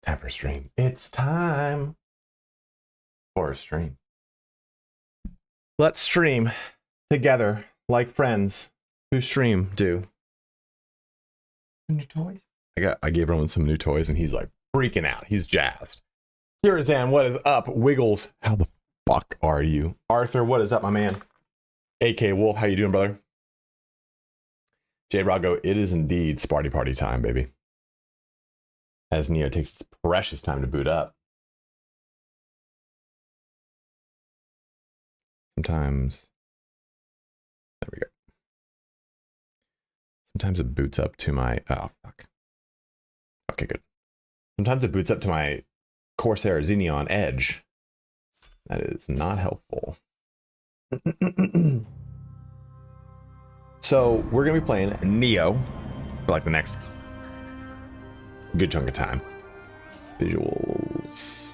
Time for a stream. It's time for a stream. Let's stream together like friends who stream do. New toys? I gave everyone some new toys and he's like freaking out. He's jazzed. Kirazan, what is up? Wiggles, how the fuck are you? Arthur, what is up, my man? AK Wolf, how you doing, brother? J Rago, it is indeed Sparty Party time, baby. As Nioh takes its precious time to boot up. Sometimes, there we go. Sometimes it boots up to my, oh, fuck. Okay, good. Sometimes it boots up to my Corsair Xeneon Edge. That is not helpful. So, we're going to be playing Nioh for like the next good chunk of time. Visuals.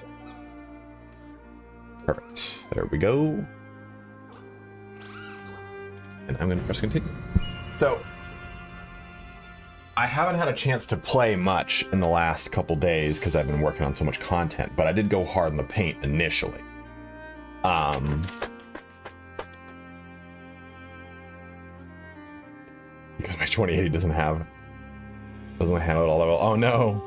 Perfect. There we go. And I'm going to press continue. So, I haven't had a chance to play much in the last couple days because I've been working on so much content, but I did go hard in the paint initially. Because my 2080 doesn't handle it all that well. Oh no.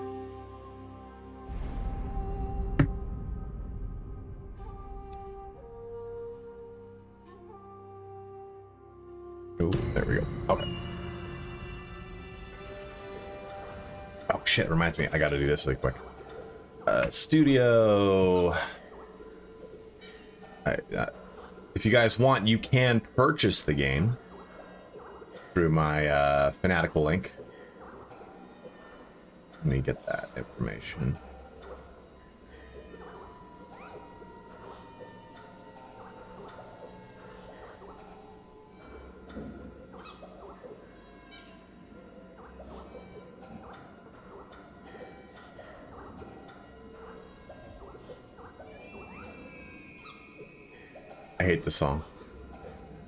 Oh, there we go. Okay. Oh shit, reminds me, I gotta do this really quick. Studio. If you guys want, you can purchase the game through my Fanatical link. Let me get that information. I hate this song.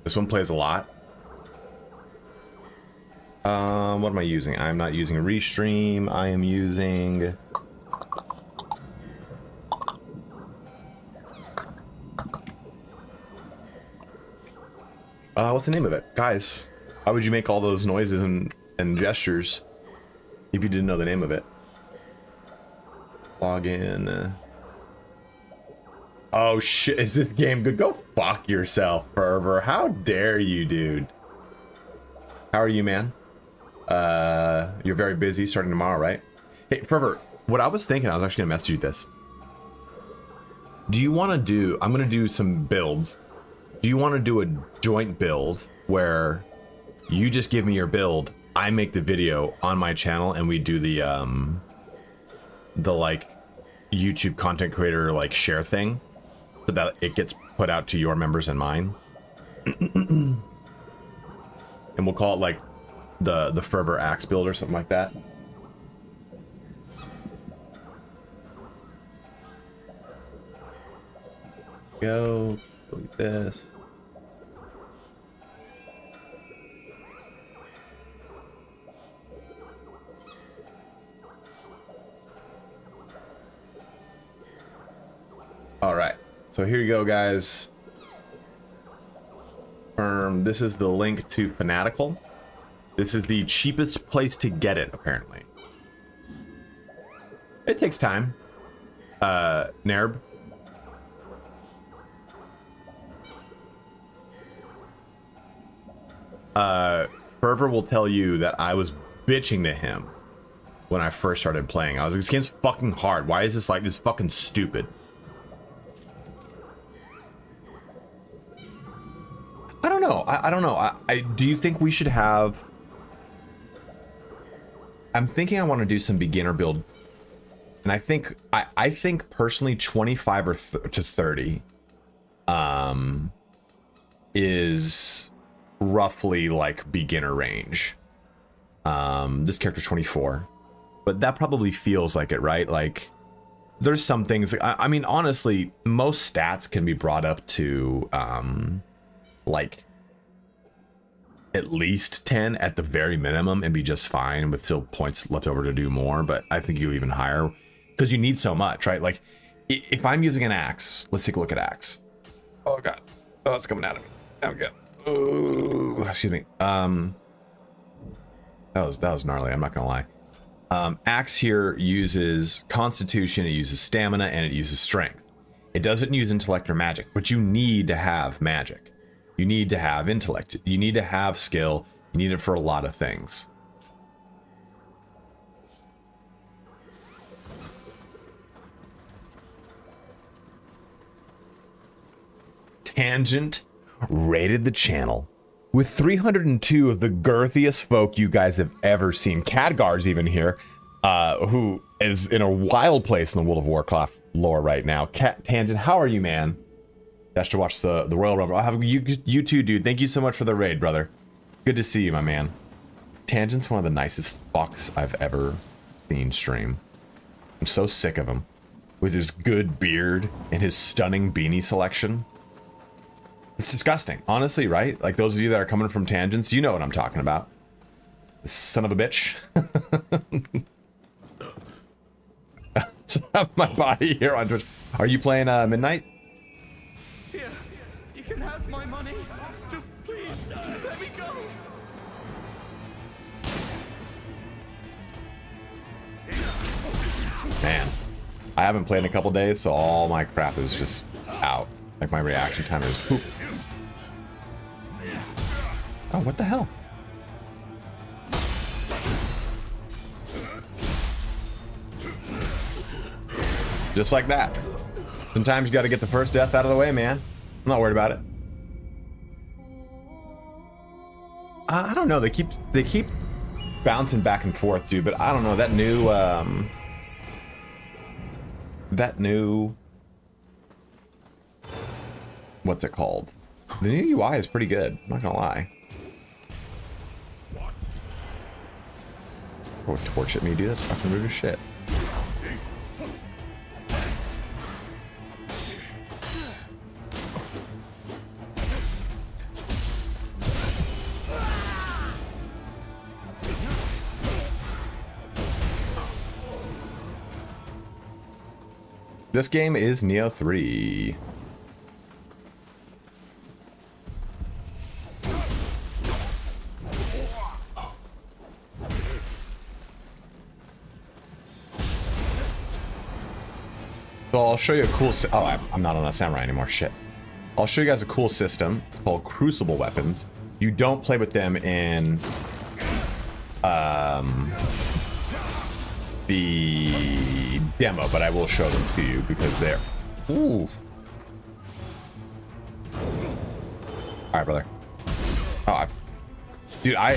This one plays a lot. What am I using? I'm not using a restream. I am using... what's the name of it? Guys, why would you make all those noises and gestures if you didn't know the name of it? Log in. Oh shit, is this game good? Go fuck yourself, Fervor. How dare you, dude? How are you, man? You're very busy starting tomorrow, right? Hey, Fervor, what I was thinking, I was actually gonna message you this. Do you want to do, I'm gonna do some builds. Do you want to do a joint build where you just give me your build, I make the video on my channel, and we do the like YouTube content creator like share thing, so that it gets put out to your members and mine? And we'll call it like the Fervor Axe build or something like that. Go delete this. All right, so here you go, guys. This is the link to Fanatical. This is the cheapest place to get it, apparently. It takes time. Nerb. Fervor will tell you that I was bitching to him when I first started playing. I was like, this game's fucking hard. Why is this like this fucking stupid? I don't know. I don't know. Do you think we should have... I'm thinking I want to do some beginner build. And I think personally 25 or to 30 is roughly like beginner range. This character's 24. But that probably feels like it, right? Like there's some things, I mean, honestly, most stats can be brought up to like at least 10 at the very minimum and be just fine with still points left over to do more, but I think you even higher. because you need so much, right? Like, if I'm using an axe, let's take a look at axe. Oh god, oh, it's coming out of me. Oh god. Oh, excuse me. That was gnarly. I'm not gonna lie. Axe here uses constitution, it uses stamina, and it uses strength. It doesn't use intellect or magic, but you need to have magic. You need to have intellect. You need to have skill. You need it for a lot of things. Tangent rated the channel with 302 of the girthiest folk you guys have ever seen. Khadgar's even here, who is in a wild place in the World of Warcraft lore right now. Tangent, how are you, man? Dash to watch the Royal Rumble. I have you too, dude. Thank you so much for the raid, brother. Good to see you, my man. Tangent's one of the nicest fucks I've ever seen stream. I'm so sick of him. With his good beard and his stunning beanie selection. It's disgusting, honestly, right? Like, those of you that are coming from tangents, you know what I'm talking about. This son of a bitch. My body here on Twitch. Are you playing Midnight? Here, you can have my money. Just please, let me go. Man, I haven't played in a couple days, so all my crap is just out. Like, my reaction time is poop. Oh, what the hell? Just like that. Sometimes you got to get the first death out of the way, man. I'm not worried about it. I don't know. They keep bouncing back and forth, dude. But I don't know, that new what's it called? The new UI is pretty good. I'm not gonna lie. Oh, torch at me, dude. That's fucking rude as shit. This game is Nioh 3. So I'll show you a cool... Oh, I'm not on a samurai anymore. Shit. I'll show you guys a cool system. It's called Crucible Weapons. You don't play with them in... the demo, but I will show them to you because they're... Ooh. Alright, brother. Oh, dude, I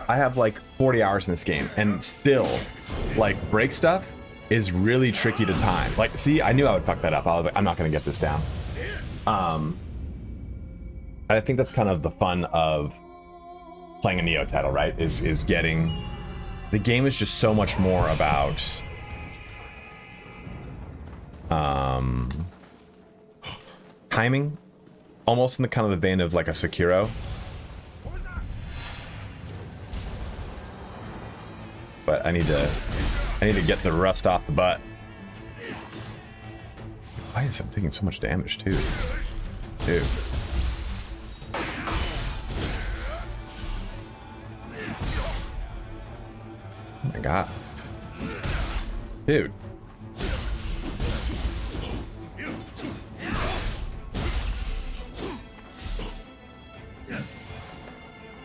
have like 40 hours in this game, and still, like, break stuff is really tricky to time. Like, see, I knew I would fuck that up. I was like, I'm not gonna get this down. I think that's kind of the fun of playing a Nioh title, right? Is getting... The game is just so much more about... timing. Almost in the kind of the vein of like a Sekiro. But I need to get the rust off the butt. Why is it taking so much damage too? Dude. Oh my god. Dude.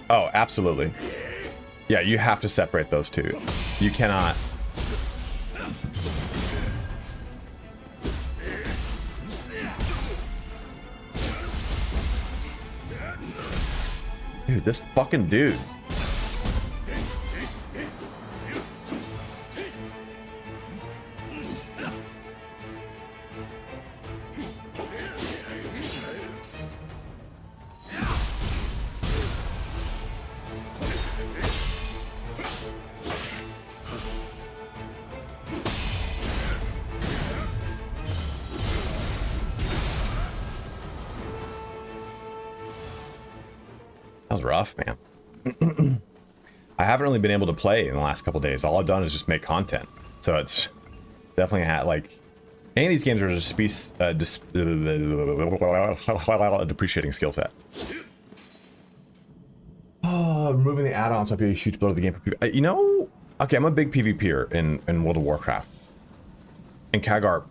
Oh, absolutely. Yeah, you have to separate those two. You cannot... Dude, this fucking dude. That was rough, man. I haven't really been able to play in the last couple days. All I've done is just make content. So Definitely had like any of these games are just depreciating skill set. Oh, removing the add-ons might be a huge blow to the game. You know, okay, I'm a big PvPer in World of Warcraft. In Kagar,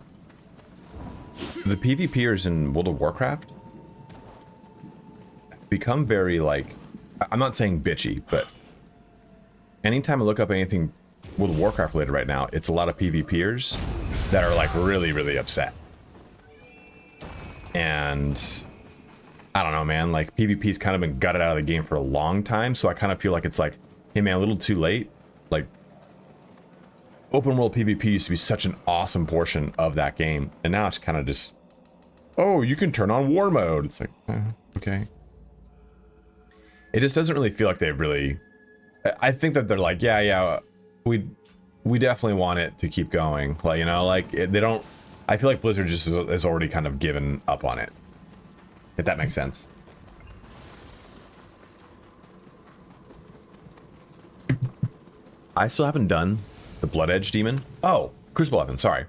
the PvPers in World of Warcraft become very like, I'm not saying bitchy, but anytime I look up anything World of Warcraft related right now, it's a lot of PvPers that are like really, really upset. And I don't know, man, like PvP's kind of been gutted out of the game for a long time. So I kind of feel like it's like, hey man, a little too late. Like open world PvP used to be such an awesome portion of that game. And now it's kind of just, oh, you can turn on war mode. It's like, okay. It just doesn't really feel like they've really, I think that they're like, yeah, we definitely want it to keep going. Like, you know, like they don't, I feel like Blizzard just is already kind of given up on it. If that makes sense. I still haven't done the Blood Edge Demon. Oh, Crucible Weapon, sorry.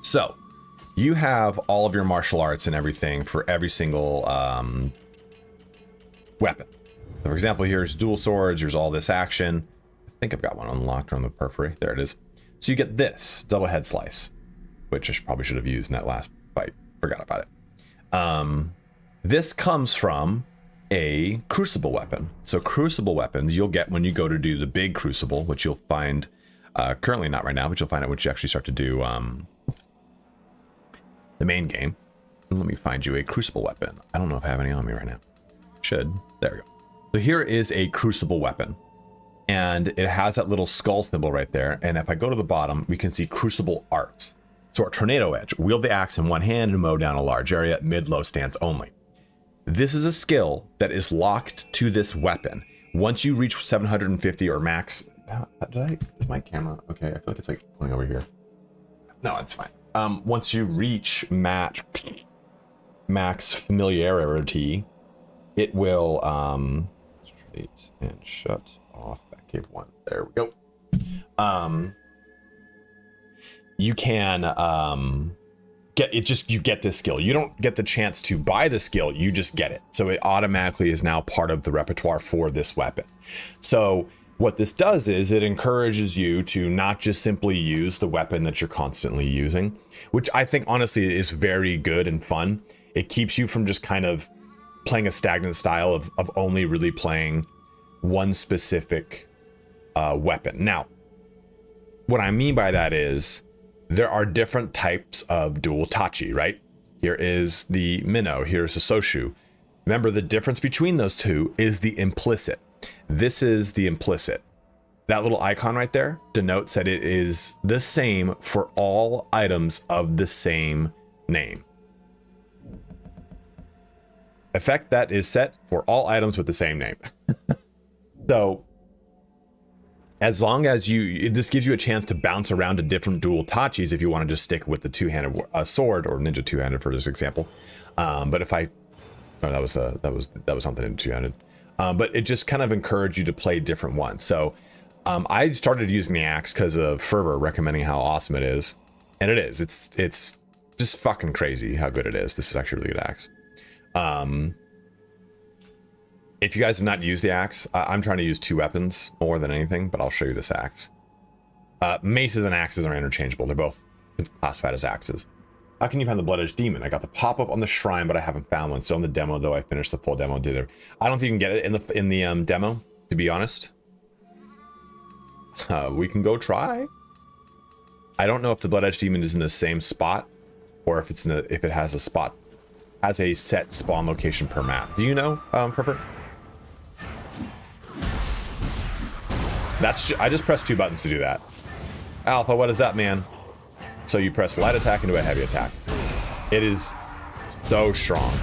So, you have all of your martial arts and everything for every single weapon. So for example, here's dual swords, here's all this action. I think I've got one unlocked on the periphery. There it is. So you get this double head slice, which I probably should have used in that last fight. Forgot about it. This comes from a crucible weapon. So crucible weapons you'll get when you go to do the big crucible, which you'll find currently not right now, but you'll find it when you actually start to do the main game. Let me find you a crucible weapon. I don't know if I have any on me right now. Should. There we go. So here is a crucible weapon, and it has that little skull symbol right there. And if I go to the bottom, we can see crucible arts. So our tornado edge, wield the axe in one hand and mow down a large area, mid-low stance only. This is a skill that is locked to this weapon. Once you reach 750 or max, is my camera okay? I feel like it's like going over here. No, it's fine. Once you reach max familiarity, it will and shut off back cave one. There we go. You can get it, just you get this skill. You don't get the chance to buy the skill, you just get it. So it automatically is now part of the repertoire for this weapon. So what this does is it encourages you to not just simply use the weapon that you're constantly using, which I think honestly is very good and fun. It keeps you from just kind of playing a stagnant style of only really playing one specific weapon. Now, what I mean by that is there are different types of dual tachi, right? Here is the Minnow, here's the Soshu. Remember, the difference between those two is the implicit. This is the implicit. That little icon right there denotes that it is the same for all items of the same name. Effect that is set for all items with the same name. So, as long as this gives you a chance to bounce around to different dual tachis if you want to just stick with the two-handed sword or ninja two-handed for this example. But if that was something in two-handed. But it just kind of encouraged you to play different ones. So I started using the axe because of Fervor recommending how awesome it is, and it is. It's just fucking crazy how good it is. This is actually a really good axe. If you guys have not used the axe, I'm trying to use two weapons more than anything, but I'll show you this axe. Maces and axes are interchangeable. They're both classified as axes. How can you find the Blood Edge Demon? I got the pop-up on the shrine, but I haven't found one. Still in the demo, though. I finished the full demo. I don't think you can get it in the demo, to be honest. We can go try. I don't know if the Blood Edge Demon is in the same spot, or if if it has a spot, has a set spawn location per map. Do you know, Prepper? I just pressed 2 buttons to do that. Alpha, what is that, man? So you press light attack into a heavy attack. It is so strong.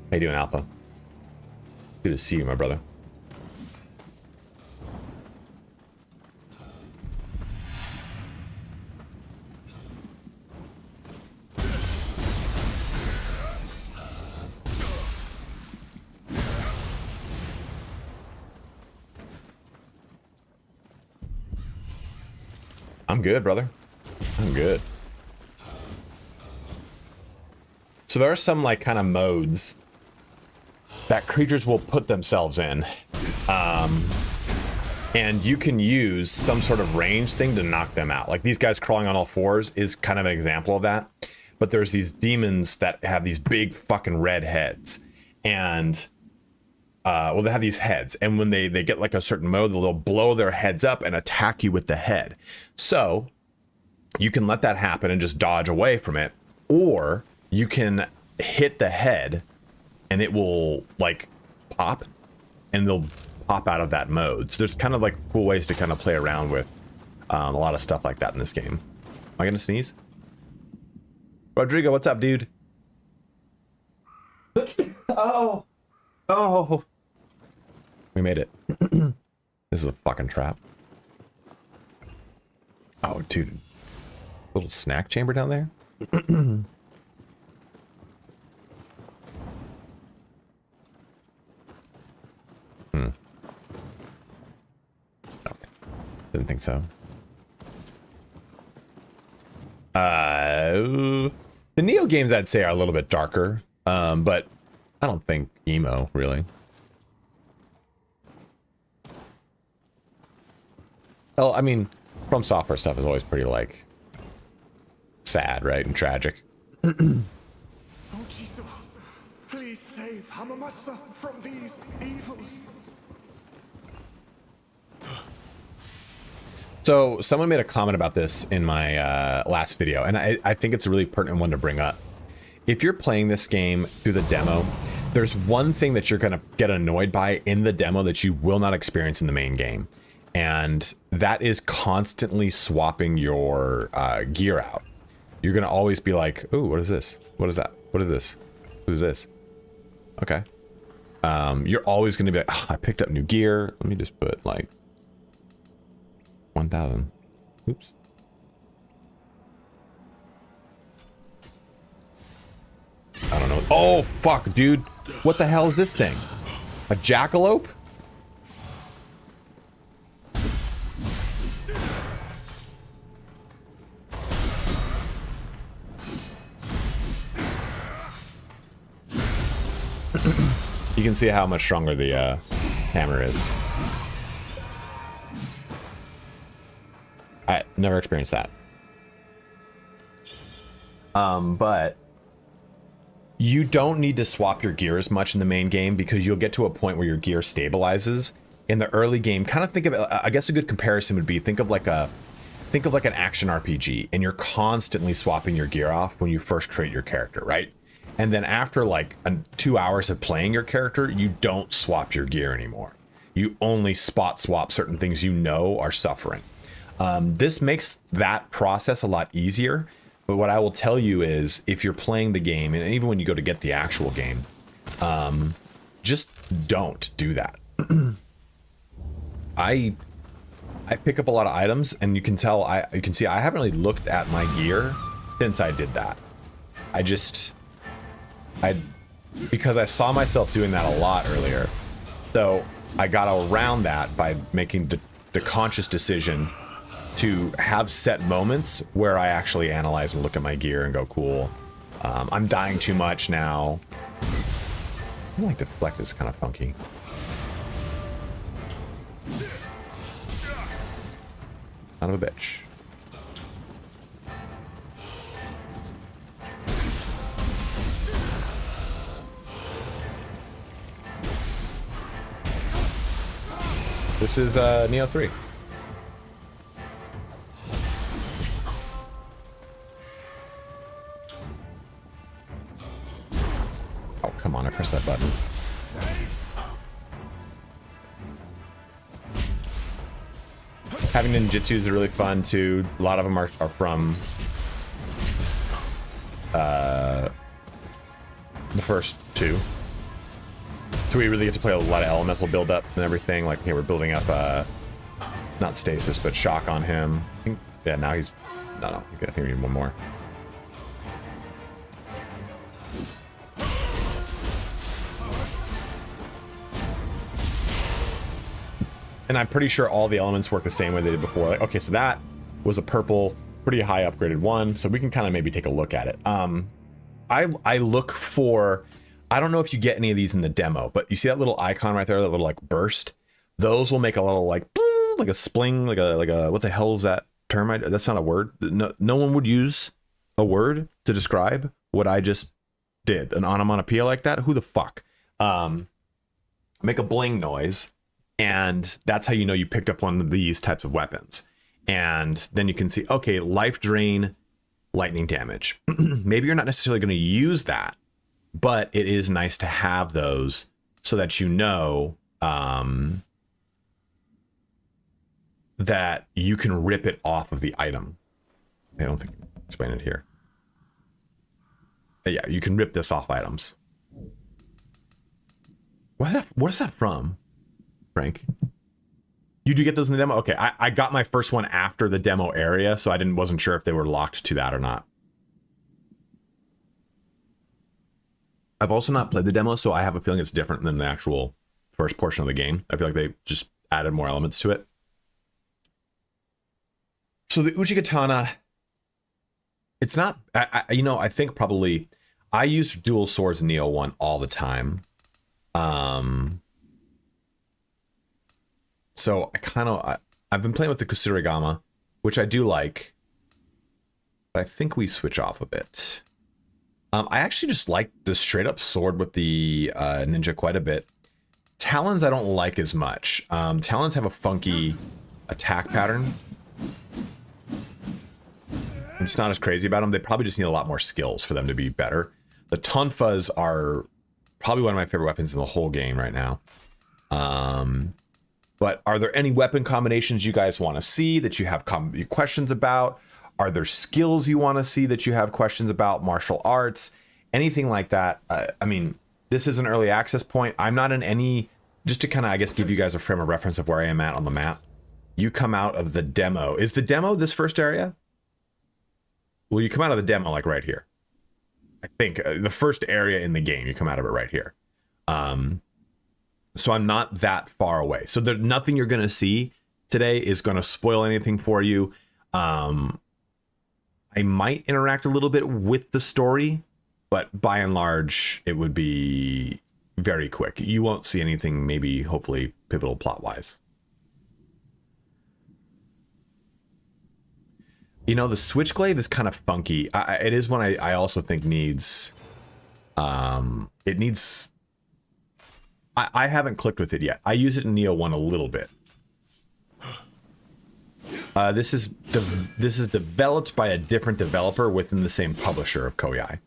How you doing, Alpha? Good to see you, my brother. I'm good, brother. I'm good. So there are some like kind of modes that creatures will put themselves in. And you can use some sort of range thing to knock them out. Like these guys crawling on all fours is kind of an example of that. But there's these demons that have these big fucking red heads. And, well, they have these heads. And when they get like a certain mode, they'll blow their heads up and attack you with the head. So you can let that happen and just dodge away from it. Or you can hit the head and it will like pop and they'll pop out of that mode. So there's kind of like cool ways to kind of play around with a lot of stuff like that in this game. Am I gonna sneeze? Rodrigo, what's up, dude? Oh, we made it. This is a fucking trap. Oh, dude, little snack chamber down there. Okay. Didn't think so. The Nioh games I'd say are a little bit darker, but I don't think emo really. Well, I mean, From Software stuff is always pretty like sad, right, and tragic. Oh Jesus! Please save Hamamatsu from these evils. So someone made a comment about this in my last video, and I think it's a really pertinent one to bring up. If you're playing this game through the demo, there's one thing that you're going to get annoyed by in the demo that you will not experience in the main game. And that is constantly swapping your gear out. You're going to always be like, ooh, what is this? What is that? What is this? Who's this? Okay. You're always going to be like, oh, I picked up new gear. Let me just put like 1,000. Oops. I don't know. Oh, fuck, dude. What the hell is this thing? A jackalope? You can see how much stronger the hammer is. I never experienced that. But you don't need to swap your gear as much in the main game because you'll get to a point where your gear stabilizes. In the early game, kind of think of it, I guess a good comparison would be think of like an action RPG, and you're constantly swapping your gear off when you first create your character, right? And then after like 2 hours of playing your character, you don't swap your gear anymore. You only spot swap certain things you know are suffering. This makes that process a lot easier. But what I will tell you is if you're playing the game, and even when you go to get the actual game, just don't do that. I pick up a lot of items, and you can tell, you can see I haven't really looked at my gear since I did that. Because I saw myself doing that a lot earlier. So I got around that by making the conscious decision to have set moments where I actually analyze and look at my gear and go, cool. I'm dying too much now. I feel like deflect is kind of funky. Son of a bitch. This is Nioh 3. Oh, come on, I pressed that button. Having ninjutsus is really fun too. A lot of them are from the first two. So we really get to play a lot of elemental build up and everything. Like, okay, we're building up not stasis, but shock on him. I think, yeah, now he's no, I think we need one more. And I'm pretty sure all the elements work the same way they did before. Like, okay, so that was a purple, pretty high upgraded one, so we can kind of maybe take a look at it. I look for, I don't know if you get any of these in the demo, but you see that little icon right there, that little like burst? Those will make a little like a spling, like a what the hell is that term? That's not a word. No one would use a word to describe what I just did. An onomatopoeia like that? Who the fuck? Make a bling noise, and that's how you know you picked up one of these types of weapons. And then you can see, okay, life drain, lightning damage. Maybe you're not necessarily going to use that, but it is nice to have those so that you know that you can rip it off of the item. I don't think I can explain it here. But yeah, you can rip this off items. What is that from, Frank? You do get those in the demo? Okay, I got my first one after the demo area, so I wasn't sure if they were locked to that or not. I've also not played the demo, so I have a feeling it's different than the actual first portion of the game. I feel like they just added more elements to it. So the Uchigatana, it's not, I think probably, I use dual swords in Nioh 1 all the time. So I've been playing with the Kusarigama, which I do like, but I think we switch off a bit. I actually just like the straight up sword with the ninja quite a bit. Talons I don't like as much. Talons have a funky attack pattern. I'm just not as crazy about them. They probably just need a lot more skills for them to be better. The tonfas are probably one of my favorite weapons in the whole game right now. But are there any weapon combinations you guys want to see that you have questions about? Are there skills you want to see that you have questions about? Martial arts, anything like that? I mean, this is an early access point. I'm not in any, just to kind of, I guess, give you guys a frame of reference of where I am at on the map. You come out of the demo. Is the demo this first area? Well, you come out of the demo like right here. I think the first area in the game, you come out of it right here. So I'm not that far away. So there's nothing you're going to see today is going to spoil anything for you. I might interact a little bit with the story, but by and large, it would be very quick. You won't see anything, maybe, hopefully, pivotal plot-wise. You know, the Switchglaive is kind of funky. It is one I also think needs... it needs... I haven't clicked with it yet. I use it in Nioh 1 a little bit. This is developed by a different developer within the same publisher of Koei.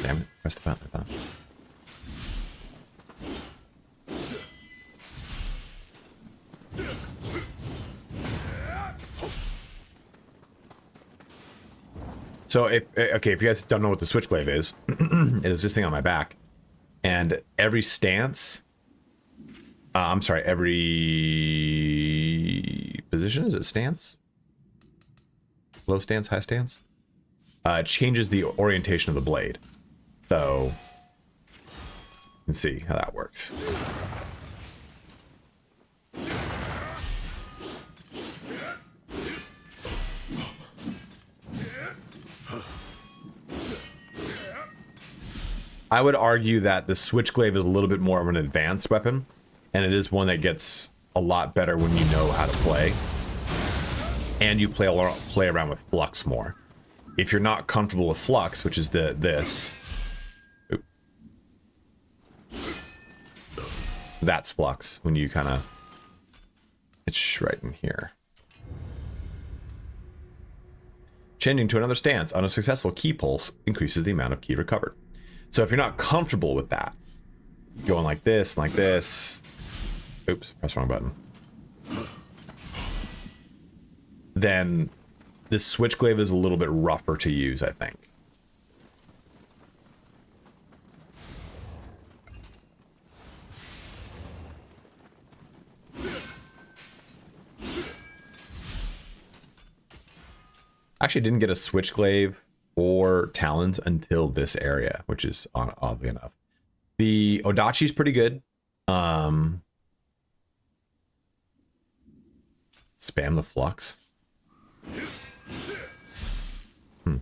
Damn it, press the button. So if you guys don't know what the Switchglaive is, it is this thing on my back, and every stance, every position, is it stance? Low stance, high stance? Changes the orientation of the blade. So you can see how that works. I would argue that the Switchglaive is a little bit more of an advanced weapon, and it is one that gets a lot better when you know how to play, and you play around with flux more. If you're not comfortable with flux, which is this, that's flux. When you kind of, it's right in here. Changing to another stance on a successful key pulse increases the amount of key recovered. So if you're not comfortable with that, going like this, oops, press wrong button, then this Switchglaive is a little bit rougher to use, I think. Actually didn't get a Switchglaive or talons until this area, which is oddly enough. The Odachi's pretty good. Spam the flux. Kind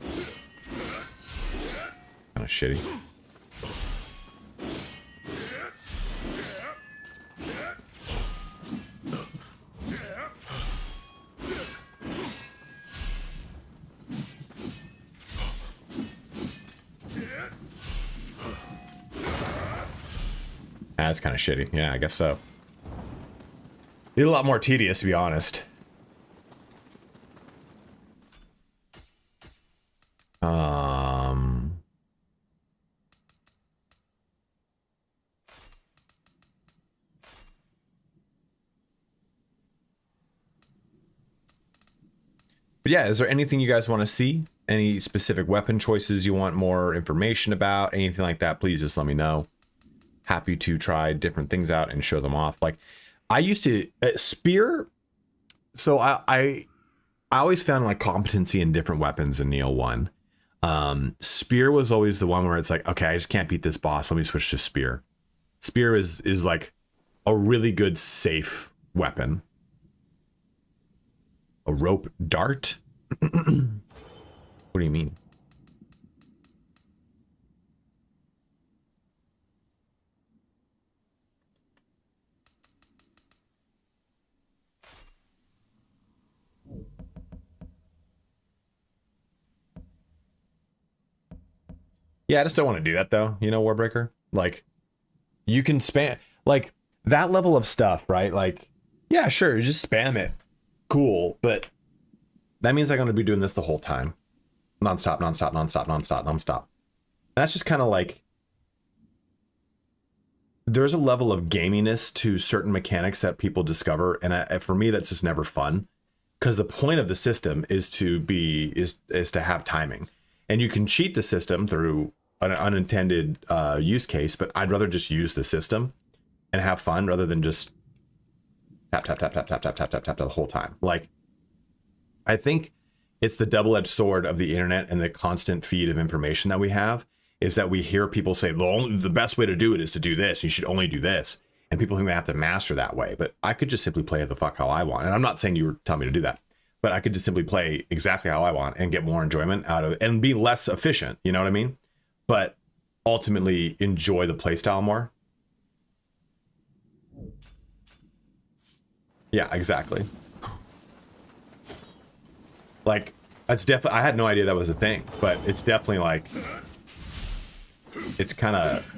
of shitty. That's kind of shitty. Yeah, I guess so. It's a lot more tedious, to be honest. But yeah, is there anything you guys want to see? Any specific weapon choices you want more information about? Anything like that, please just let me know. Happy to try different things out and show them off. Like, I used to spear. So I always found like competency in different weapons in Nioh 1. Spear was always the one where it's like, okay, I just can't beat this boss. Let me switch to spear. Spear is like a really good safe weapon. A rope dart? What do you mean? Yeah, I just don't want to do that though, you know, Warbreaker? Like, you can spam, like, that level of stuff, right? Like, yeah, sure, just spam it. Cool, but that means I'm going to be doing this the whole time. Non-stop, non-stop, non-stop, non-stop, non-stop. That's just kind of like, there's a level of gaminess to certain mechanics that people discover, and for me, that's just never fun. Because the point of the system is to have timing. And you can cheat the system through an unintended use case, but I'd rather just use the system and have fun rather than just tap, tap, tap, tap, tap, tap, tap, tap, tap the whole time. Like, I think it's the double-edged sword of the internet and the constant feed of information that we have is that we hear people say, the best way to do it is to do this. You should only do this. And people think they have to master that way. But I could just simply play the fuck how I want. And I'm not saying you were telling me to do that. But I could just simply play exactly how I want and get more enjoyment out of it and be less efficient. You know what I mean? But ultimately enjoy the playstyle more. Yeah, exactly. Like, that's definitely, I had no idea that was a thing, but it's definitely like, it's kind of,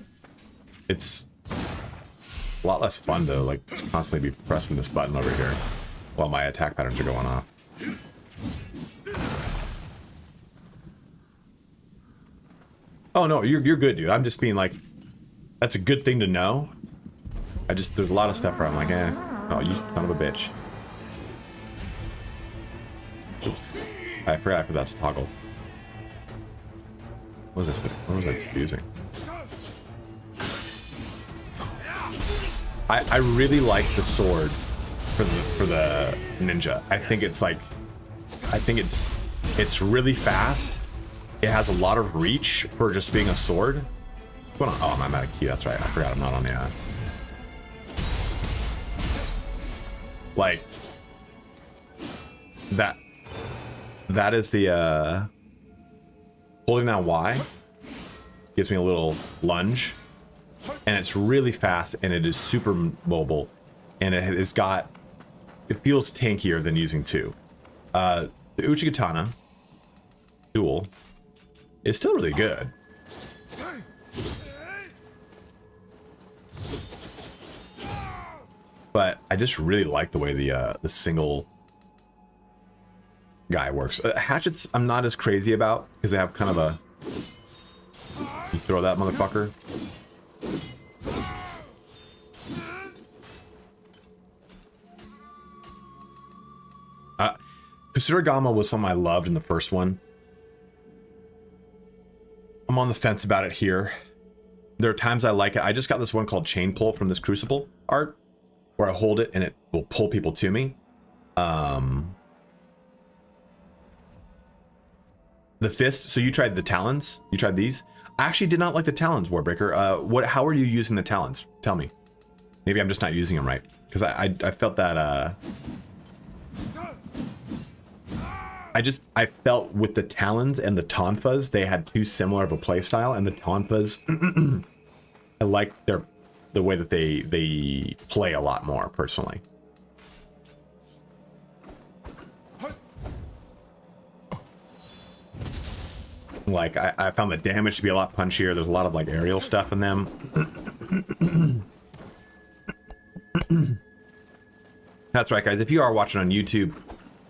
it's a lot less fun to like just constantly be pressing this button over here while my attack patterns are going off. Oh no, you're good, dude. I'm just being like, that's a good thing to know. There's a lot of stuff where I'm like, oh, you son of a bitch. Oops. I forgot I put that to toggle. What was this? What was I using? I really like the sword for the ninja. I think it's like, it's really fast. It has a lot of reach for just being a sword. Oh, I'm out of key. That's right. I forgot I'm not on the like that. That is the holding down Y gives me a little lunge, and it's really fast, and it is super mobile, and it feels tankier than using 2. The Uchigatana duel is still really good. But I just really like the way the single guy works. Hatchets I'm not as crazy about because they have kind of a, you throw that motherfucker. Kusuragama was something I loved in the first one. I'm on the fence about it here. There are times I like it. I just got this one called Chain Pull from this Crucible art, where I hold it and it will pull people to me. The fist, so you tried the talons, you tried these. I actually did not like the talons, Warbreaker. How are you using the talons? Tell me. Maybe I'm just not using them right. Because I felt that, I felt with the talons and the tonfas, they had too similar of a playstyle, and the tonfas, I like the way that they play a lot more, personally. Like, I found the damage to be a lot punchier. There's a lot of, like, aerial stuff in them. That's right, guys. If you are watching on YouTube,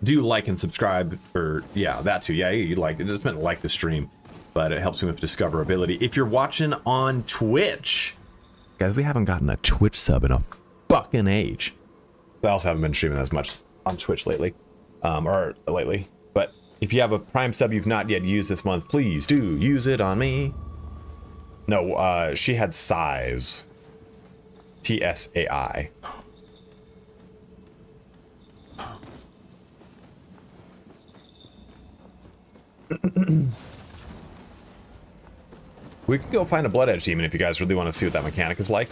do like and subscribe. Or, yeah, that too. Yeah, you like it. Just meant like the stream. But it helps me with discoverability. If you're watching on Twitch, guys, we haven't gotten a Twitch sub in a fucking age. I also haven't been streaming as much on Twitch lately. But if you have a Prime sub you've not yet used this month, please do use it on me. No, she had size. TSAI. We can go find a Blood Edge Demon if you guys really want to see what that mechanic is like.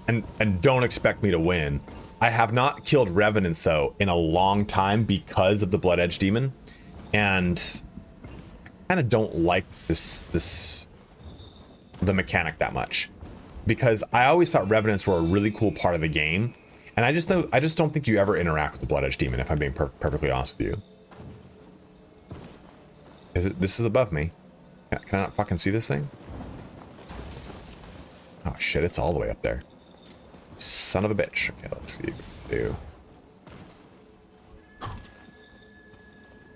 And don't expect me to win. I have not killed Revenants, though, in a long time because of the Blood Edge Demon. And I kind of don't like the mechanic that much. Because I always thought Revenants were a really cool part of the game. And I just don't think you ever interact with the Blood Edge Demon, if I'm being perfectly honest with you. This is above me. Can I not fucking see this thing? Oh shit, it's all the way up there. Son of a bitch. Okay, let's see. Dude,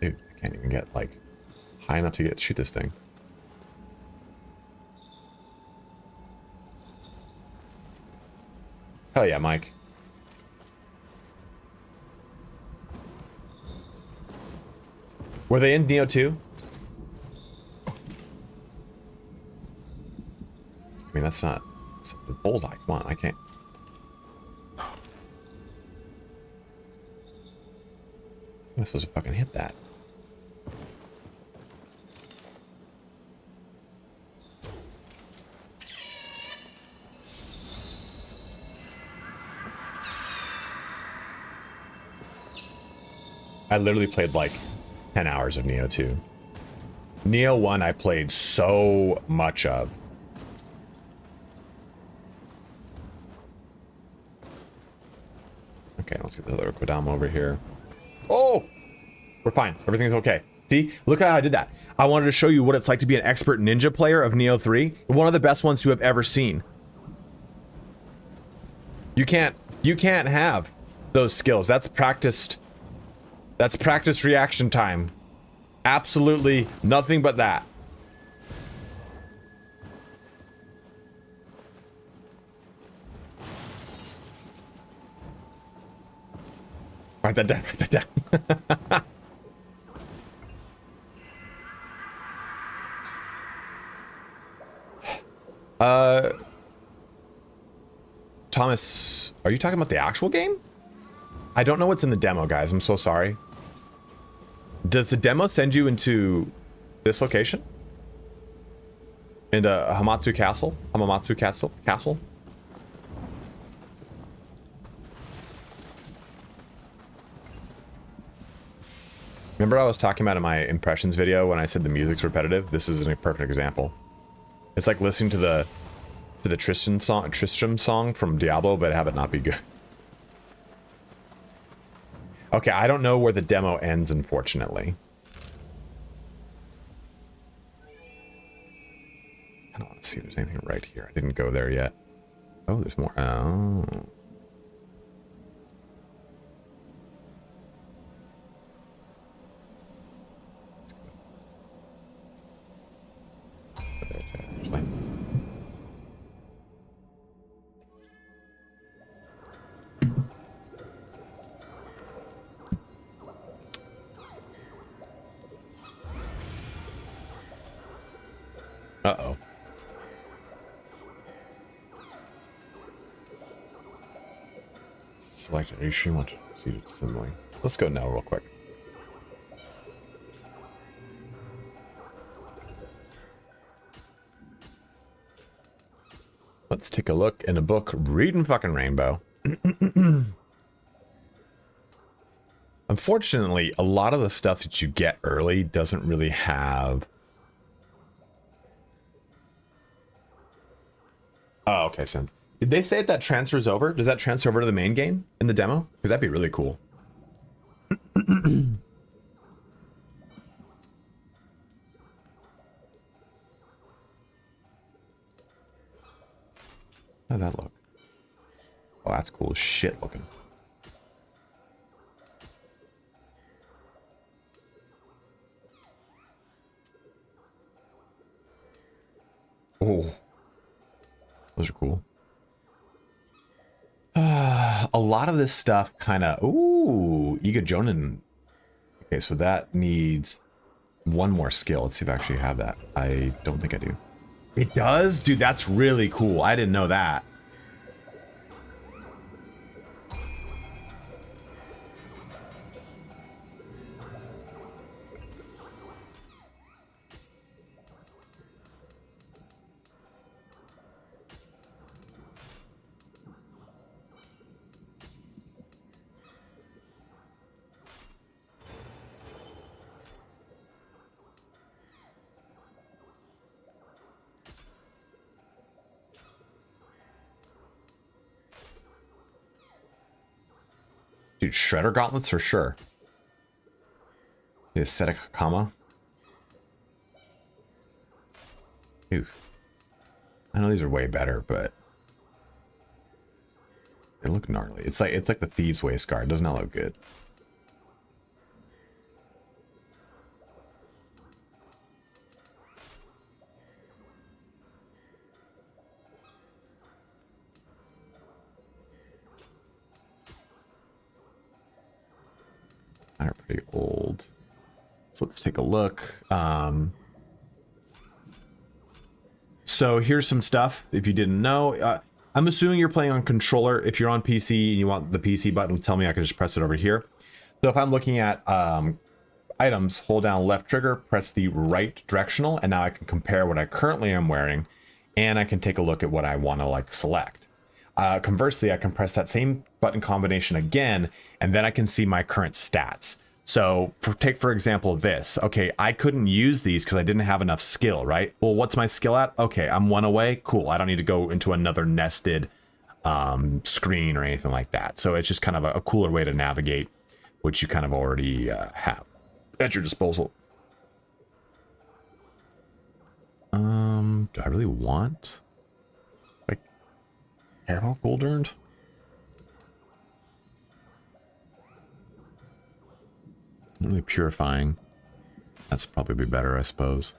I can't even get, like, high enough to shoot this thing. Hell yeah, Mike. Were they in Nioh 2? I mean, that's not... It's the bullseye. Come on, I can't... I'm supposed to fucking hit that. I literally played like 10 hours of Nioh 2. Nioh 1 I played so much of. Okay, let's get the other Kodama over here. Oh! We're fine. Everything's okay. See? Look at how I did that. I wanted to show you what it's like to be an expert ninja player of Nioh 3. One of the best ones you have ever seen. You can't have those skills. That's practiced. That's practice reaction time. Absolutely nothing but that. Write that down, write that down. Thomas, are you talking about the actual game? I don't know what's in the demo, guys. I'm so sorry. Does the demo send you into this location? Into Hamamatsu Castle? Hamamatsu Castle? Remember I was talking about in my impressions video when I said the music's repetitive? This is a perfect example. It's like listening to the Tristram song from Diablo, but have it not be good. Okay, I don't know where the demo ends, unfortunately. I don't want to see if there's anything right here. I didn't go there yet. Oh, there's more. Oh. Uh-oh. Select it. Are you sure you want to see it similarly? Let's go now real quick. Let's take a look in a book, Reading Fucking Rainbow. Unfortunately, a lot of the stuff that you get early doesn't really have... Oh, okay, so did they say that transfers over? Does that transfer over to the main game in the demo? Because that'd be really cool. How'd that look? Oh, that's cool as shit looking. Oh, those are cool. A lot of this stuff kind of... Ooh, Iga. Okay, so that needs one more skill. Let's see if I actually have that. I don't think I do. It does? Dude, that's really cool. I didn't know that. Dude, Shredder gauntlets for sure. The aesthetic Hakama. Oof. I know these are way better, but they look gnarly. It's like the Thieves' Waistguard. It does not look good. They're pretty old. So let's take a look. So here's some stuff if you didn't know. I'm assuming you're playing on controller. If you're on PC and you want the PC button, tell me, I can just press it over here. So if I'm looking at items, hold down left trigger, press the right directional, and now I can compare what I currently am wearing, and I can take a look at what I want to like select. Conversely, I can press that same button combination again, and then I can see my current stats. So take for example this. Okay, I couldn't use these because I didn't have enough skill, right? Well, what's my skill at? Okay, I'm 1 away. Cool. I don't need to go into another nested screen or anything like that. So it's just kind of a cooler way to navigate, which you kind of already have at your disposal. Do I really want like Airhawk gold earned? Really purifying. That's probably better, I suppose.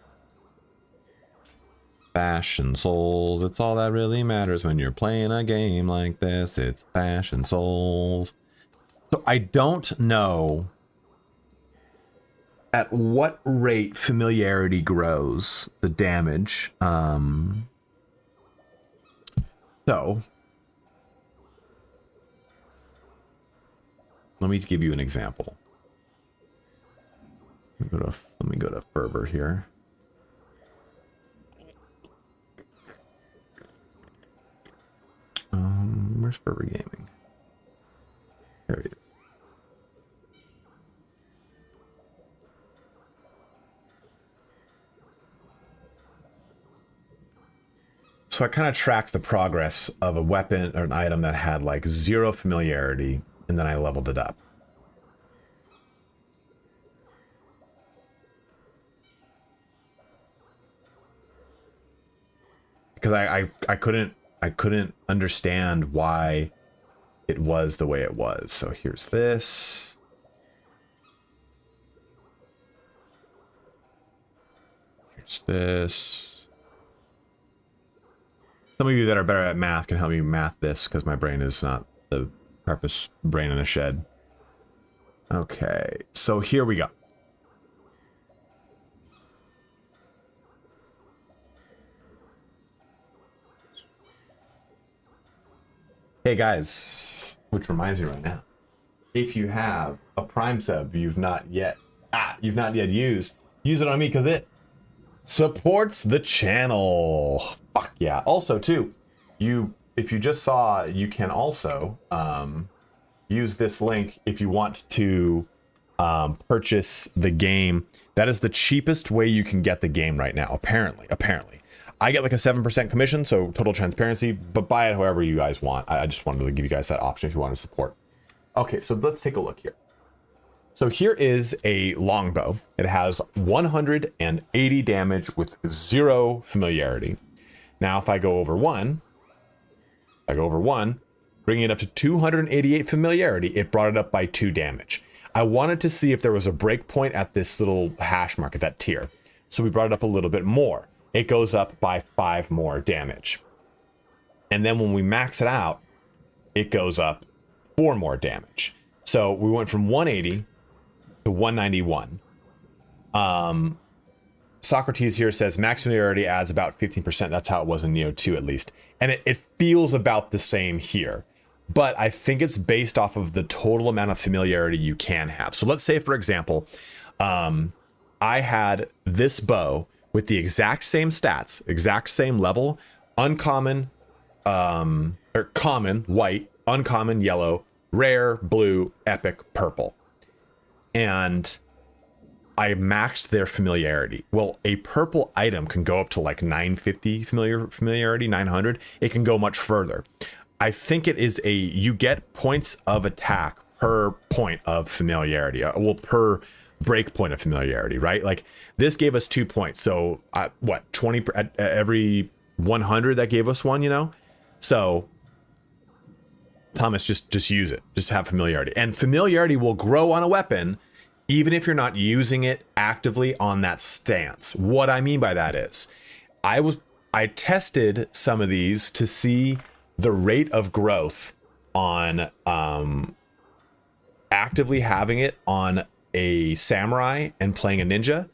Fashion souls. It's all that really matters when you're playing a game like this. It's fashion souls. So I don't know at what rate familiarity grows the damage. So let me give you an example. Let me go to fervor here. Where's fervor gaming? There he is. So I kind of tracked the progress of a weapon or an item that had like 0 familiarity, and then I leveled it up. Because I couldn't understand why it was the way it was. So here's this. Here's this. Some of you that are better at math can help me math this, because my brain is not the sharpest brain in the shed. Okay, so here we go. Hey guys, which reminds me right now, if you have a Prime sub you've not yet used, use it on me because it supports the channel. Fuck yeah. Also too, if you just saw, you can also use this link if you want to purchase the game. That is the cheapest way you can get the game right now, apparently. I get like a 7% commission, so total transparency, but buy it however you guys want. I just wanted to give you guys that option if you want to support. Okay, so let's take a look here. So here is a longbow. It has 180 damage with 0 familiarity. Now, if I go over one, bringing it up to 288 familiarity, it brought it up by 2 damage. I wanted to see if there was a breakpoint at this little hash mark at that tier. So we brought it up a little bit more. It goes up by 5 more damage. And then when we max it out, it goes up 4 more damage. So we went from 180 to 191. Socrates here says max familiarity adds about 15%. That's how it was in Nioh 2 at least. And it feels about the same here. But I think it's based off of the total amount of familiarity you can have. So let's say, for example, I had this bow with the exact same stats, exact same level, uncommon, or common, white, uncommon, yellow, rare, blue, epic, purple. And I maxed their familiarity. Well, a purple item can go up to like 950 familiarity, 900. It can go much further. I think it is you get points of attack per point of familiarity. Well, per break point of familiarity, right? Like this gave us 2 points. So what, 20 at every 100 that gave us 1, you know? So Thomas, just use it. Just have familiarity. And familiarity will grow on a weapon even if you're not using it actively on that stance. What I mean by that is I tested some of these to see the rate of growth on actively having it on a samurai and playing a ninja.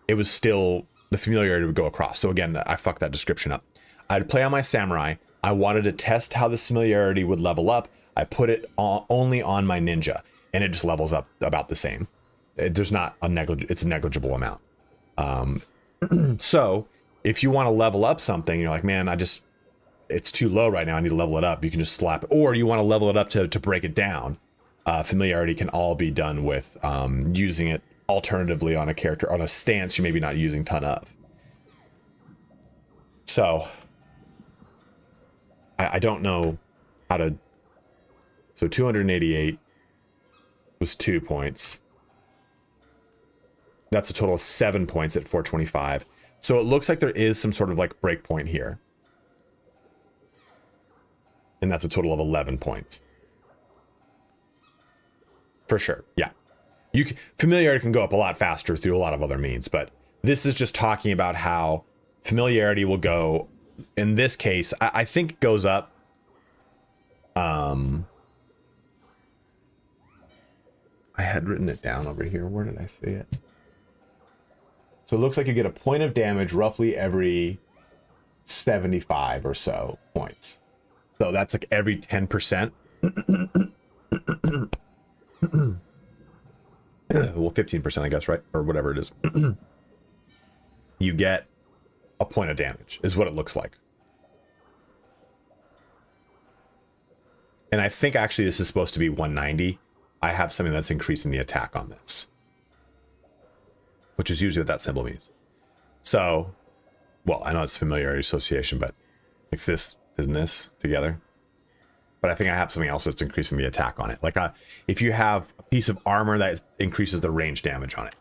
It was still, the familiarity would go across. So again, I fucked that description up. I'd play on my samurai. I wanted to test how the familiarity would level up. I put it only on my ninja, and it just levels up about the same. There's not it's a negligible amount. So if you want to level up something, you're like, man, it's too low right now, I need to level it up. You can just slap it, or you want to level it up to break it down. Familiarity can all be done with using it alternatively on a character, on a stance you're maybe not using a ton of. So I don't know how to. So 288 was 2 points. That's a total of 7 points at 425. So it looks like there is some sort of like breakpoint here. And that's a total of 11 points. For sure, yeah. Familiarity can go up a lot faster through a lot of other means, but this is just talking about how familiarity will go, in this case, I think it goes up. I had written it down over here. Where did I see it? So it looks like you get a point of damage roughly every 75 or so points. So that's like every 10%. Well, 15%, I guess, right? Or whatever it is. You get a point of damage, is what it looks like. And I think actually this is supposed to be 190. I have something that's increasing the attack on this, which is usually what that symbol means. So, well, I know it's familiarity association, but it's this, isn't this together? But I think I have something else that's increasing the attack on it. Like if you have a piece of armor that increases the range damage on it.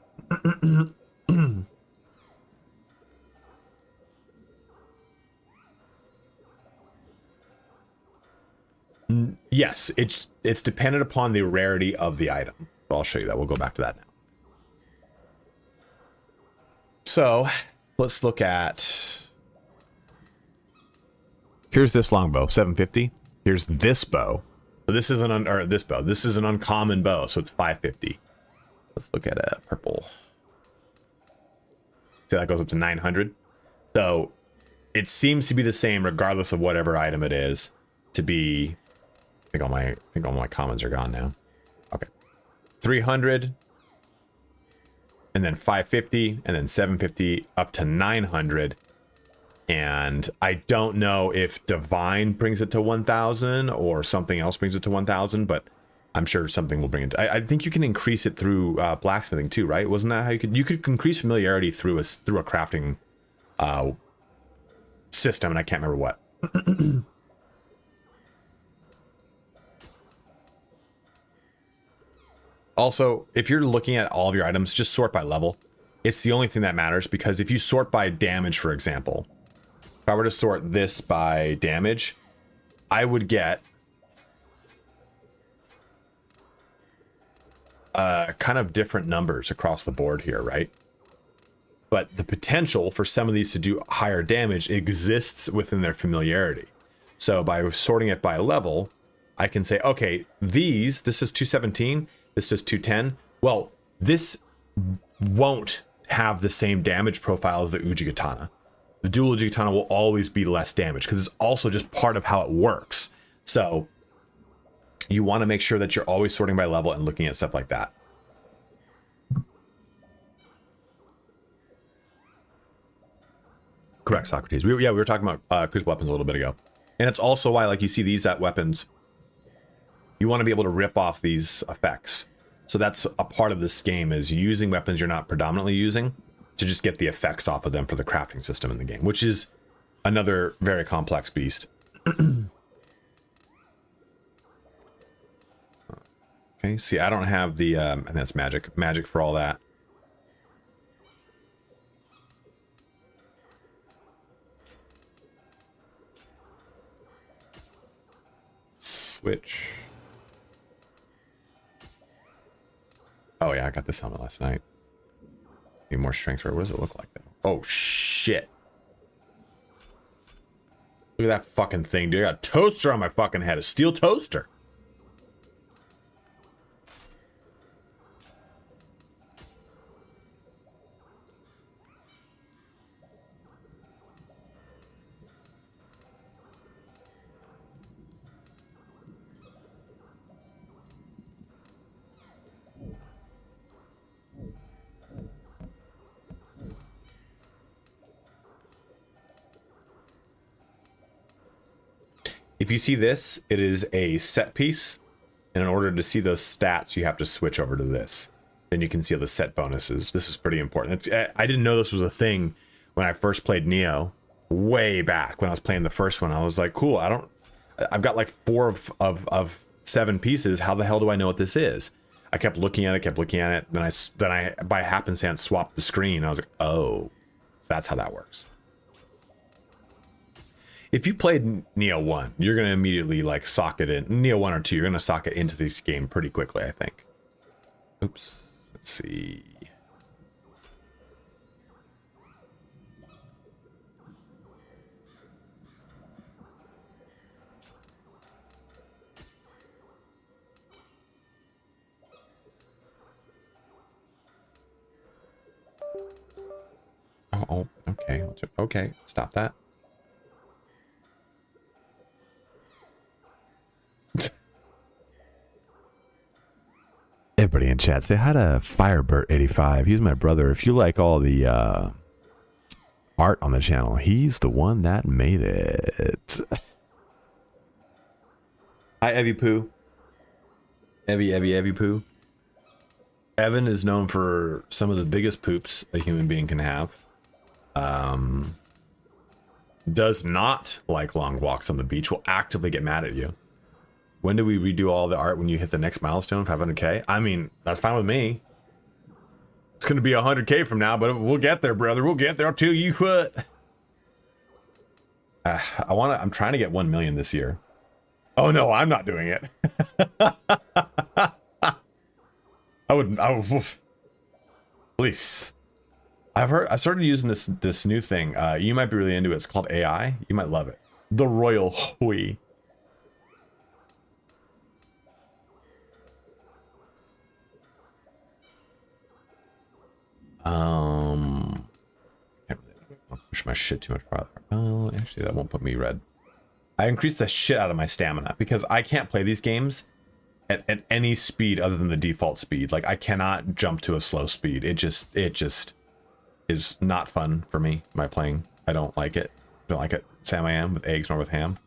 Yes, it's dependent upon the rarity of the item. I'll show you that. We'll go back to that now. So let's look at, here's this longbow, 750. Here's this bow. So this is this is an uncommon bow, so it's 550. Let's look at a purple. So that goes up to 900. So it seems to be the same regardless of whatever item it is. To be, I think all my comments are gone now. Okay, 300, and then 550, and then 750 up to 900. And I don't know if Divine brings it to 1,000 or something else brings it to 1,000, but I'm sure something will bring it. I think you can increase it through blacksmithing too, right? Wasn't that how you could increase familiarity through a crafting system, and I can't remember what. Also, if you're looking at all of your items, just sort by level. It's the only thing that matters, because if you sort by damage, for example, if I were to sort this by damage, I would get kind of different numbers across the board here, right? But the potential for some of these to do higher damage exists within their familiarity. So by sorting it by level, I can say, okay, this is 217, this is 210. Well, this won't have the same damage profile as the Ujigatana. The dual Ujigatana will always be less damage because it's also just part of how it works. So you want to make sure that you're always sorting by level and looking at stuff like that. Correct, Socrates. We were talking about crucible weapons a little bit ago. And it's also why, like, you see these weapons, you want to be able to rip off these effects. So that's a part of this game, is using weapons you're not predominantly using to just get the effects off of them for the crafting system in the game, which is another very complex beast. Okay, see, I don't have the, and that's magic for all that. Switch. Oh yeah, I got this helmet last night. Need more strength for it. What does it look like though? Oh shit. Look at that fucking thing, dude. I got a toaster on my fucking head. A steel toaster. If you see this, it is a set piece. And in order to see those stats, you have to switch over to this. Then you can see all the set bonuses. This is pretty important. I didn't know this was a thing when I first played Nioh. Way back when I was playing the first one. I was like, cool, I've got like 4 of 7 pieces. How the hell do I know what this is? I kept looking at it. Then I by happenstance swapped the screen. I was like, oh, that's how that works. If you played Nioh 1, you're going to immediately like sock it in. Nioh 1 or 2, you're going to sock it into this game pretty quickly, I think. Oops. Let's see. Oh, okay. Okay, stop that. Everybody in chat, say hi to Firebird85. He's my brother. If you like all the art on the channel, he's the one that made it. Hi, Evie Poo. Evie Poo. Evan is known for some of the biggest poops a human being can have. Does not like long walks on the beach. Will actively get mad at you. When do we redo all the art when you hit the next milestone, 500K? I mean, that's fine with me. It's going to be 100K from now, but we'll get there, brother. We'll get there. I'll tell you what. I'm trying to get 1 million this year. Oh no, I'm not doing it. I would, please. I started using this new thing. You might be really into it. It's called AI. You might love it. The Royal Hui. I'll push my shit too much farther. Oh, actually, that won't put me red. I increased the shit out of my stamina because I can't play these games at any speed other than the default speed. Like, I cannot jump to a slow speed. It just is not fun for me. My playing, I don't like it. Don't like it. Sam I am with eggs nor with ham.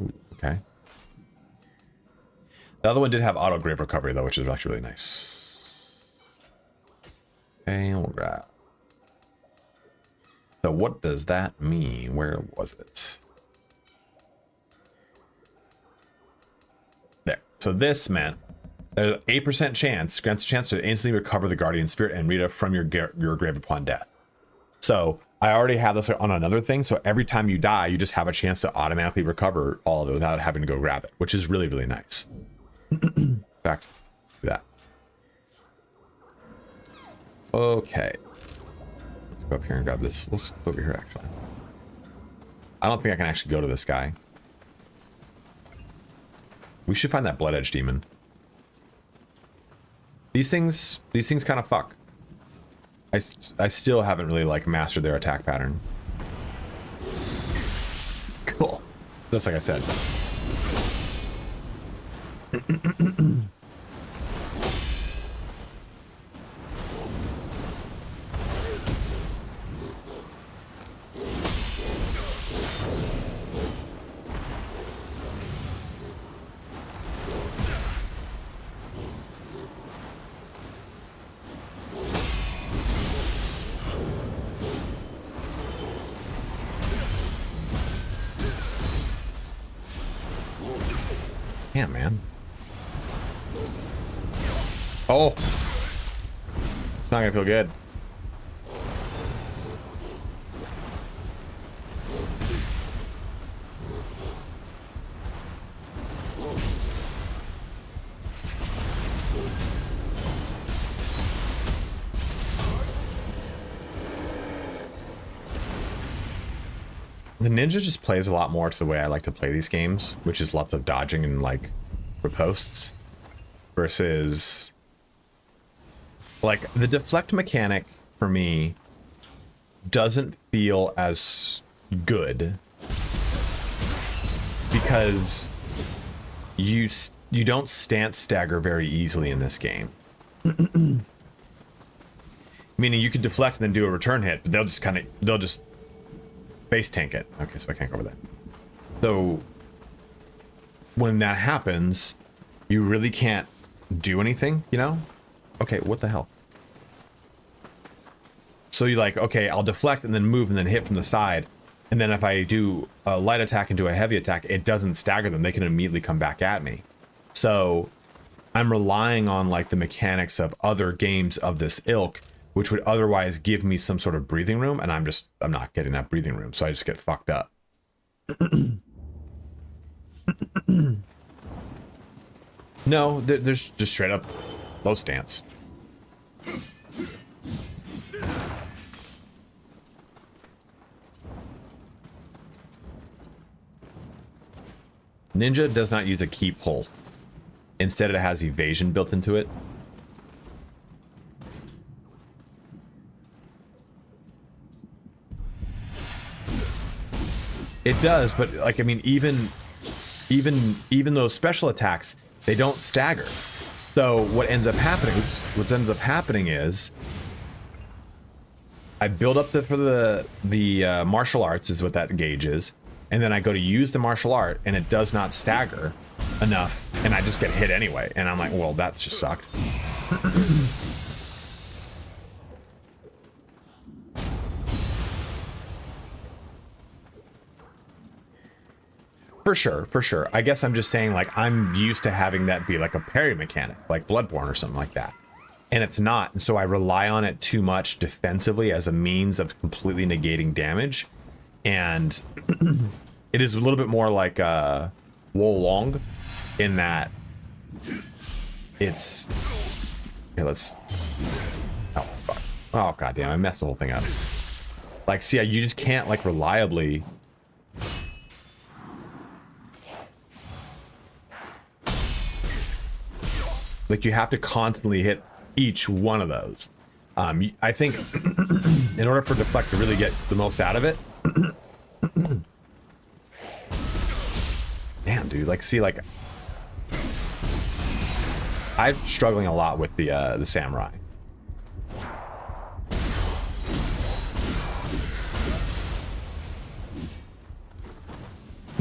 Ooh, okay. The other one did have auto grave recovery though, which is actually really nice. Okay, we'll grab. So what does that mean? Where was it? There. So this meant there's an 8% chance, grants a chance to instantly recover the guardian spirit and Rita from your grave upon death. So I already have this on another thing. So every time you die, you just have a chance to automatically recover all of it without having to go grab it, which is really, really nice. In fact, do that. Okay. Let's go up here and grab this. Let's go over here, actually. I don't think I can actually go to this guy. We should find that blood edge demon. These things kind of fuck. I still haven't really like mastered their attack pattern. Cool. Just like I said. Yeah, man. Oh, it's not gonna feel good. The ninja just plays a lot more to the way I like to play these games, which is lots of dodging and like riposts, versus like the deflect mechanic for me doesn't feel as good because you don't stance stagger very easily in this game. Meaning you can deflect and then do a return hit, but they'll just base tank it. Okay, so I can't go over that. So when that happens, you really can't do anything, you know? Okay, what the hell? So you're like, okay, I'll deflect and then move and then hit from the side. And then if I do a light attack and do a heavy attack, it doesn't stagger them. They can immediately come back at me. So I'm relying on like the mechanics of other games of this ilk, which would otherwise give me some sort of breathing room, and I'm not getting that breathing room, so I just get fucked up. No, there's just straight up low stance. Ninja does not use a key pull. Instead, it has evasion built into it. It does, but like, I mean, even those special attacks, they don't stagger. So what ends up happening is I build up for the martial arts is what that gauge is, and then I go to use the martial art and it does not stagger enough, and I just get hit anyway. And I'm like, well, that just sucked. For sure. I guess I'm just saying, like, I'm used to having that be like a parry mechanic, like Bloodborne or something like that. And it's not. And so I rely on it too much defensively as a means of completely negating damage. And it is a little bit more like Wolong in that it's... Here, let's... Oh, fuck. Oh, goddamn, I messed the whole thing up. Like, see, you just can't, like, reliably... Like, you have to constantly hit each one of those. I think in order for deflect to really get the most out of it. Damn, dude. Like, see, like, I'm struggling a lot with the samurai.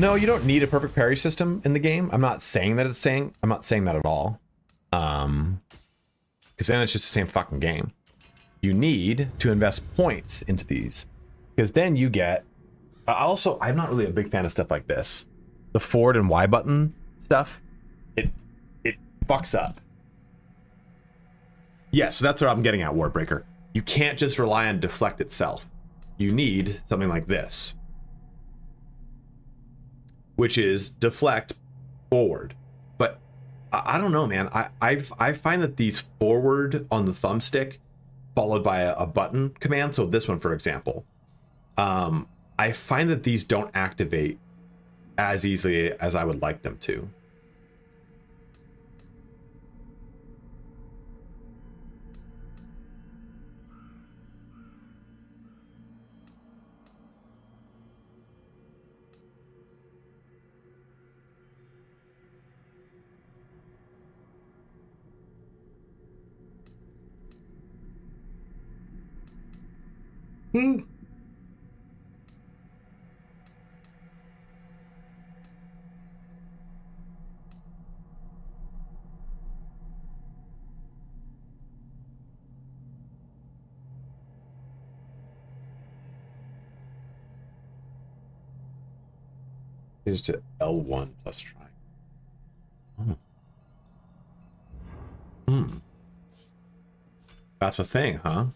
No, you don't need a perfect parry system in the game. I'm not saying that I'm not saying that at all. Because then it's just the same fucking game. You need to invest points into these. Because then you get... also, I'm not really a big fan of stuff like this. The forward and Y button stuff, it fucks up. Yeah, so that's what I'm getting at, Warbreaker. You can't just rely on deflect itself. You need something like this, which is deflect forward. But I don't know, man. I find that these forward on the thumbstick followed by a button command, so this one, for example, I find that these don't activate as easily as I would like them to. Is to L1 plus try. That's a thing, huh?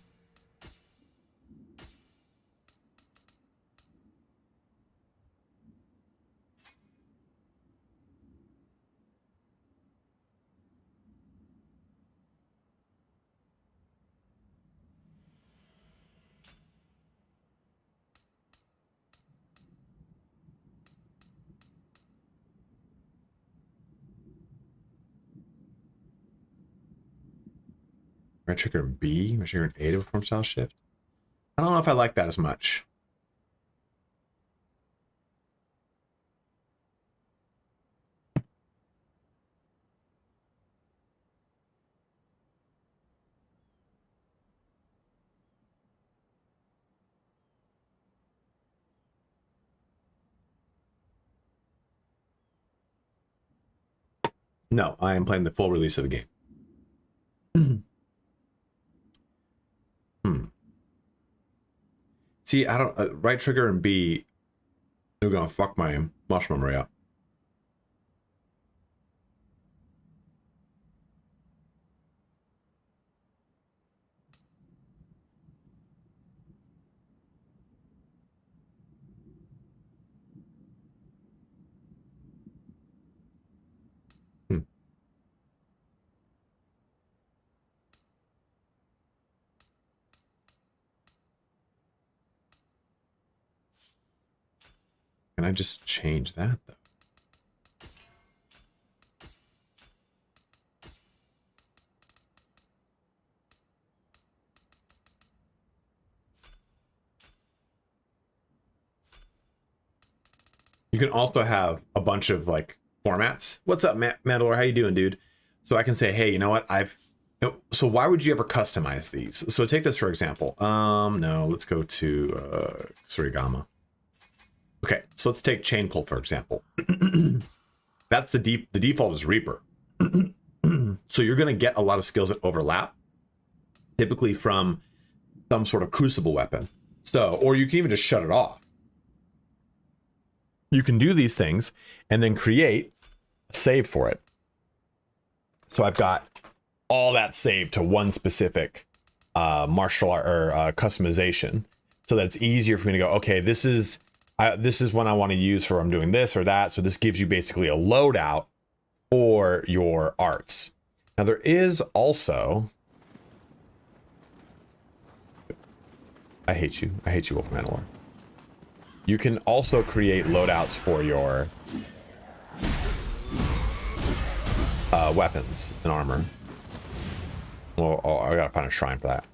Right trigger B, right trigger and A to perform style shift. I don't know if I like that as much. No, I am playing the full release of the game. See, I don't right trigger and B. They're gonna fuck my muscle memory up. Can I just change that though? You can also have a bunch of like formats. What's up, Mandalore? How you doing, dude? So I can say, hey, you know what? So why would you ever customize these? So take this for example. No, let's go to Surigama. Okay, so let's take chain pull for example. That's the default is Reaper. So you're gonna get a lot of skills that overlap, typically from some sort of crucible weapon. So, or you can even just shut it off. You can do these things and then create a save for it. So I've got all that saved to one specific martial art or customization, so that it's easier for me to go, okay, this is one I want to use for I'm doing this or that. So this gives you basically a loadout for your arts. Now there is also, I hate you, Wolf Mandalore. You can also create loadouts for your weapons and armor. Well, I gotta find a shrine for that.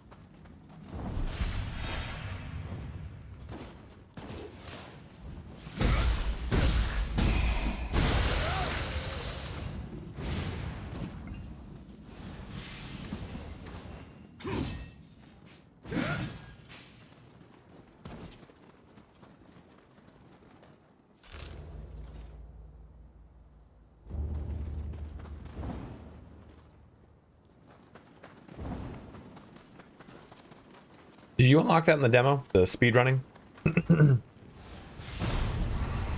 Did you unlock that in the demo? The speed running?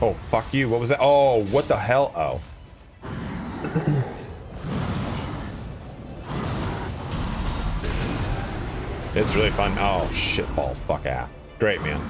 Oh, fuck you. What was that? Oh, what the hell? Oh. It's really fun. Oh, shit balls. Fuck yeah. Great, man.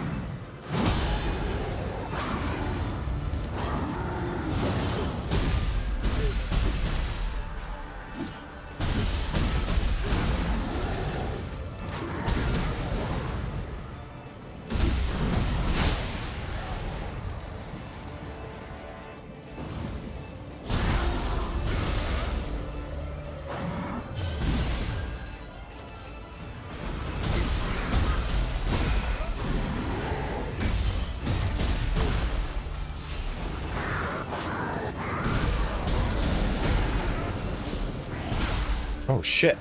Oh, shit.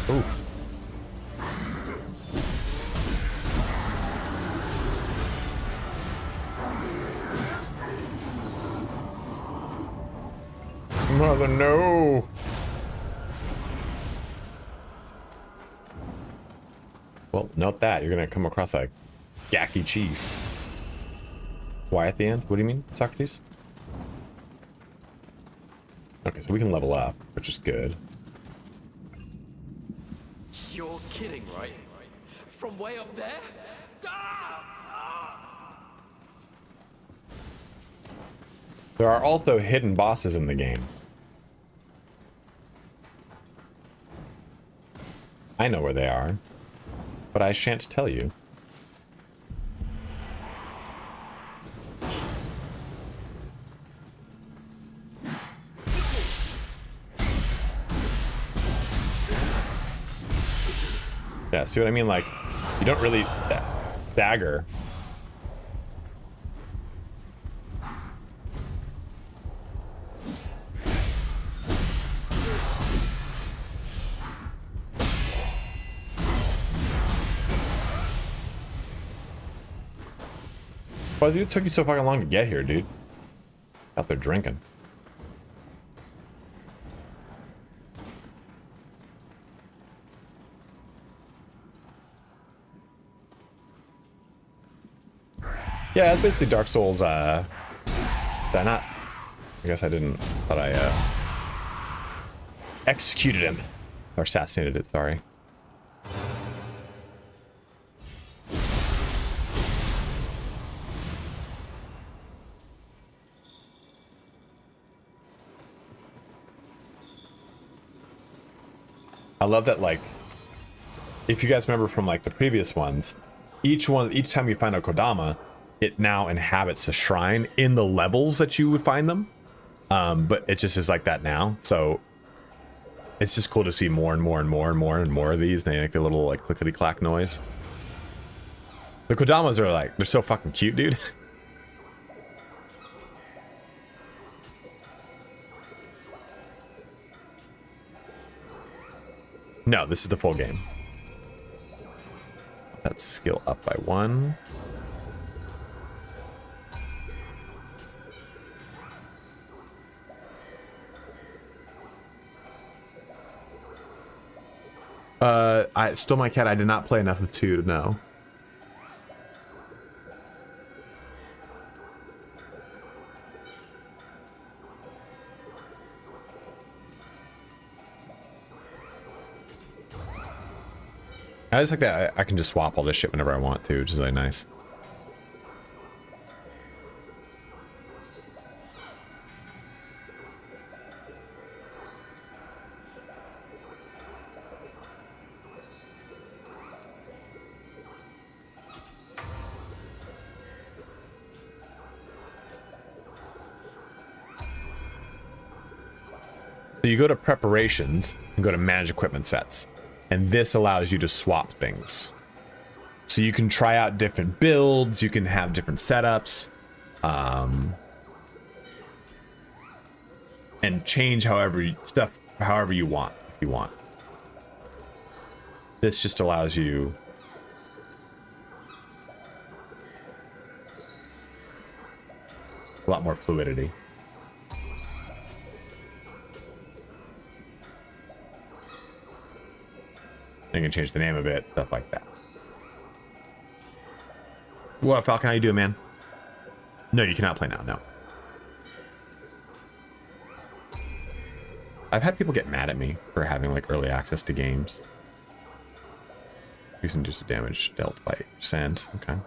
Ooh. Mother, no. Well, note that. You're going to come across a gacky chief. Why at the end? What do you mean, Socrates? Okay, so we can level up, which is good. You're kidding, right? From way up there? There are also hidden bosses in the game. I know where they are, but I shan't tell you. Yeah, see what I mean? Like, you don't really dagger. Well, it took you so fucking long to get here, dude. Out there drinking. Yeah, it's basically Dark Souls, did I not? I guess I didn't. Thought I, executed him. Or assassinated it, sorry. I love that, like, if you guys remember from, like, the previous ones, each time you find a Kodama, it now inhabits a shrine in the levels that you would find them. But it just is like that now. So it's just cool to see more and more and more and more and more of these. They make the little like clickety clack noise. The Kodamas are like, they're so fucking cute, dude. No, this is the full game. That's skill up by 1. I stole my cat. I did not play enough of 2 to know. I just like that I can just swap all this shit whenever I want to, which is really nice. So you go to preparations and go to manage equipment sets. And this allows you to swap things. So you can try out different builds, you can have different setups, and change however you want, if you want. This just allows you a lot more fluidity. You can change the name of it, stuff like that. What, Falcon? How you doing, man? No, you cannot play now. No. I've had people get mad at me for having like early access to games. Increase induced damage dealt by %. Okay.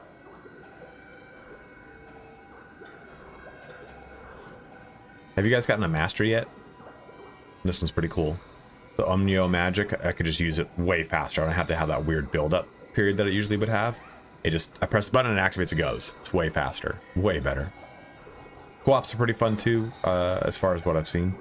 Have you guys gotten a master yet? This one's pretty cool. The Nioh magic, I could just use it way faster. I don't have to have that weird build-up period that it usually would have. It just, I press the button and it activates, it goes. It's way faster. Way better. Co-ops are pretty fun too, as far as what I've seen.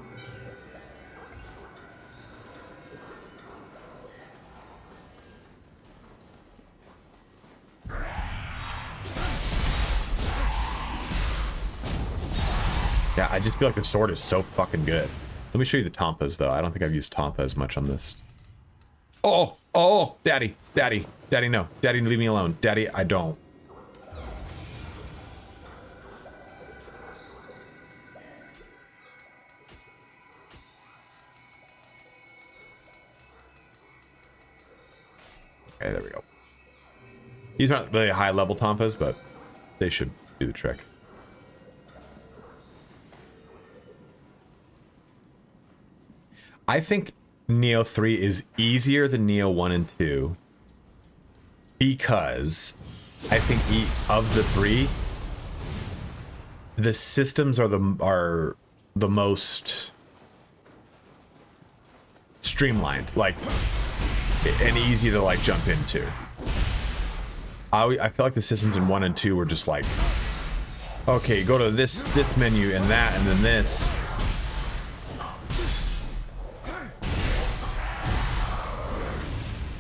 Yeah, I just feel like the sword is so fucking good. Let me show you the Tompas, though. I don't think I've used Tompa as much on this. Oh, oh, Daddy, Daddy, Daddy, no. Daddy, leave me alone. Daddy, I don't. Okay, there we go. These aren't really high level Tompas, but they should do the trick. I think Nioh 3 is easier than Nioh 1 and 2 because I think of the three, the systems are the most streamlined, like, and easy to like jump into. I feel like the systems in 1 and 2 were just like, okay, go to this menu and that, and then this.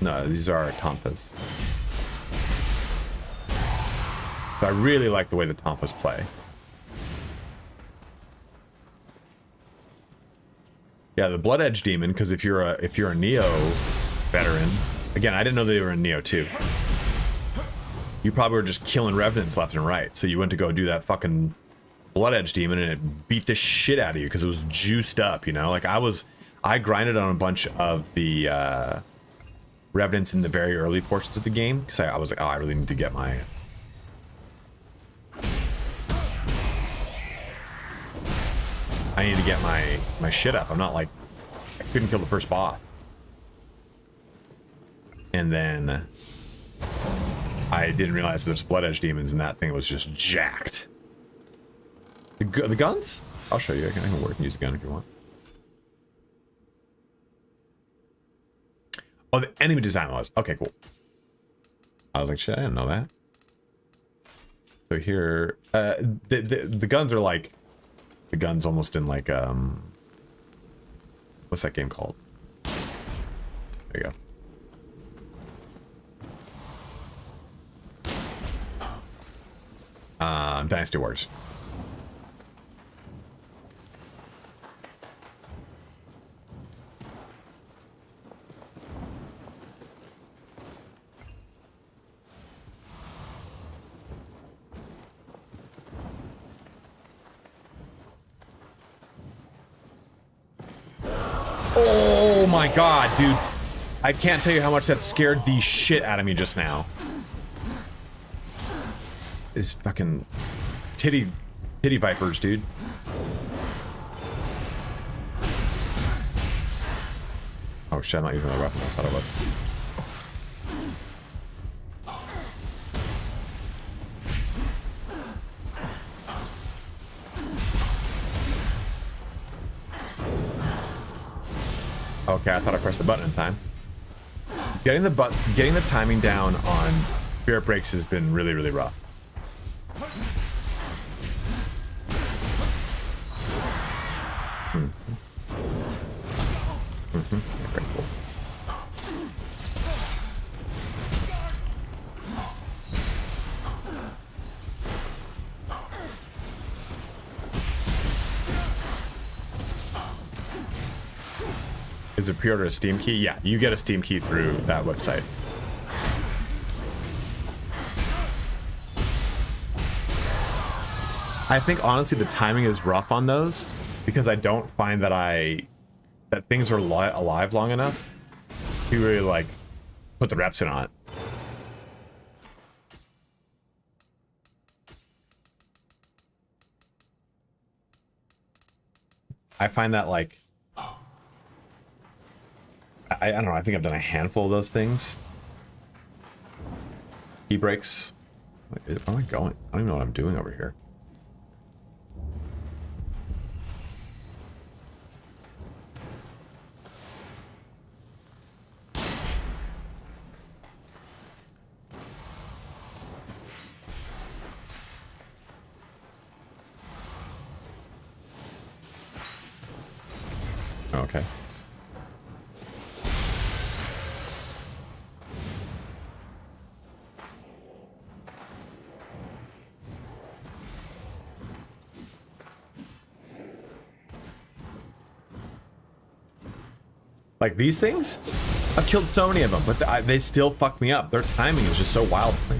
No, these are Tompas. But I really like the way the Tompas play. Yeah, the Blood Edge Demon, because if you're a Nioh veteran, again, I didn't know they were in Nioh 2. You probably were just killing Revenants left and right, so you went to go do that fucking Blood Edge Demon and it beat the shit out of you because it was juiced up, you know? Like I grinded on a bunch of the Revenants in the very early portions of the game because I was like, oh, I really need to get my shit up. I'm not like, I couldn't kill the first boss. And then I didn't realize there's Blood Edge Demons and that thing was just jacked. The guns? I'll show you. I can work and use a gun if you want. Oh, the enemy design was. Okay, cool. I was like, shit, I didn't know that. So here, the guns are like, the guns almost in like, what's that game called? There you go. Dynasty Wars. Oh my god, dude. I can't tell you how much that scared the shit out of me just now. This fucking titty vipers, dude. Oh shit, I'm not using the weapon. I thought it was. Okay, I thought I pressed the button in time. Getting the timing down on Spirit Breaks has been really, really rough. Very cool. Is it pre-order a Steam key? Yeah, you get a Steam key through that website. I think honestly the timing is rough on those because I don't find that things are alive long enough to really like put the reps in on it. I find that like, I don't know, I think I've done a handful of those things. Key breaks. Where am I going? I don't even know what I'm doing over here. Okay. Like these things? I've killed so many of them, but they still fuck me up. Their timing is just so wild for me.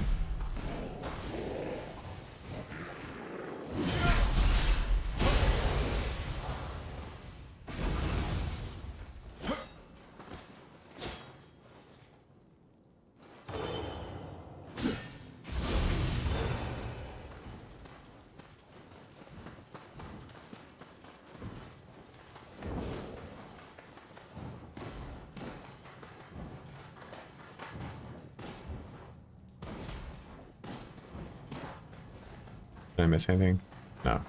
Did I miss anything? No.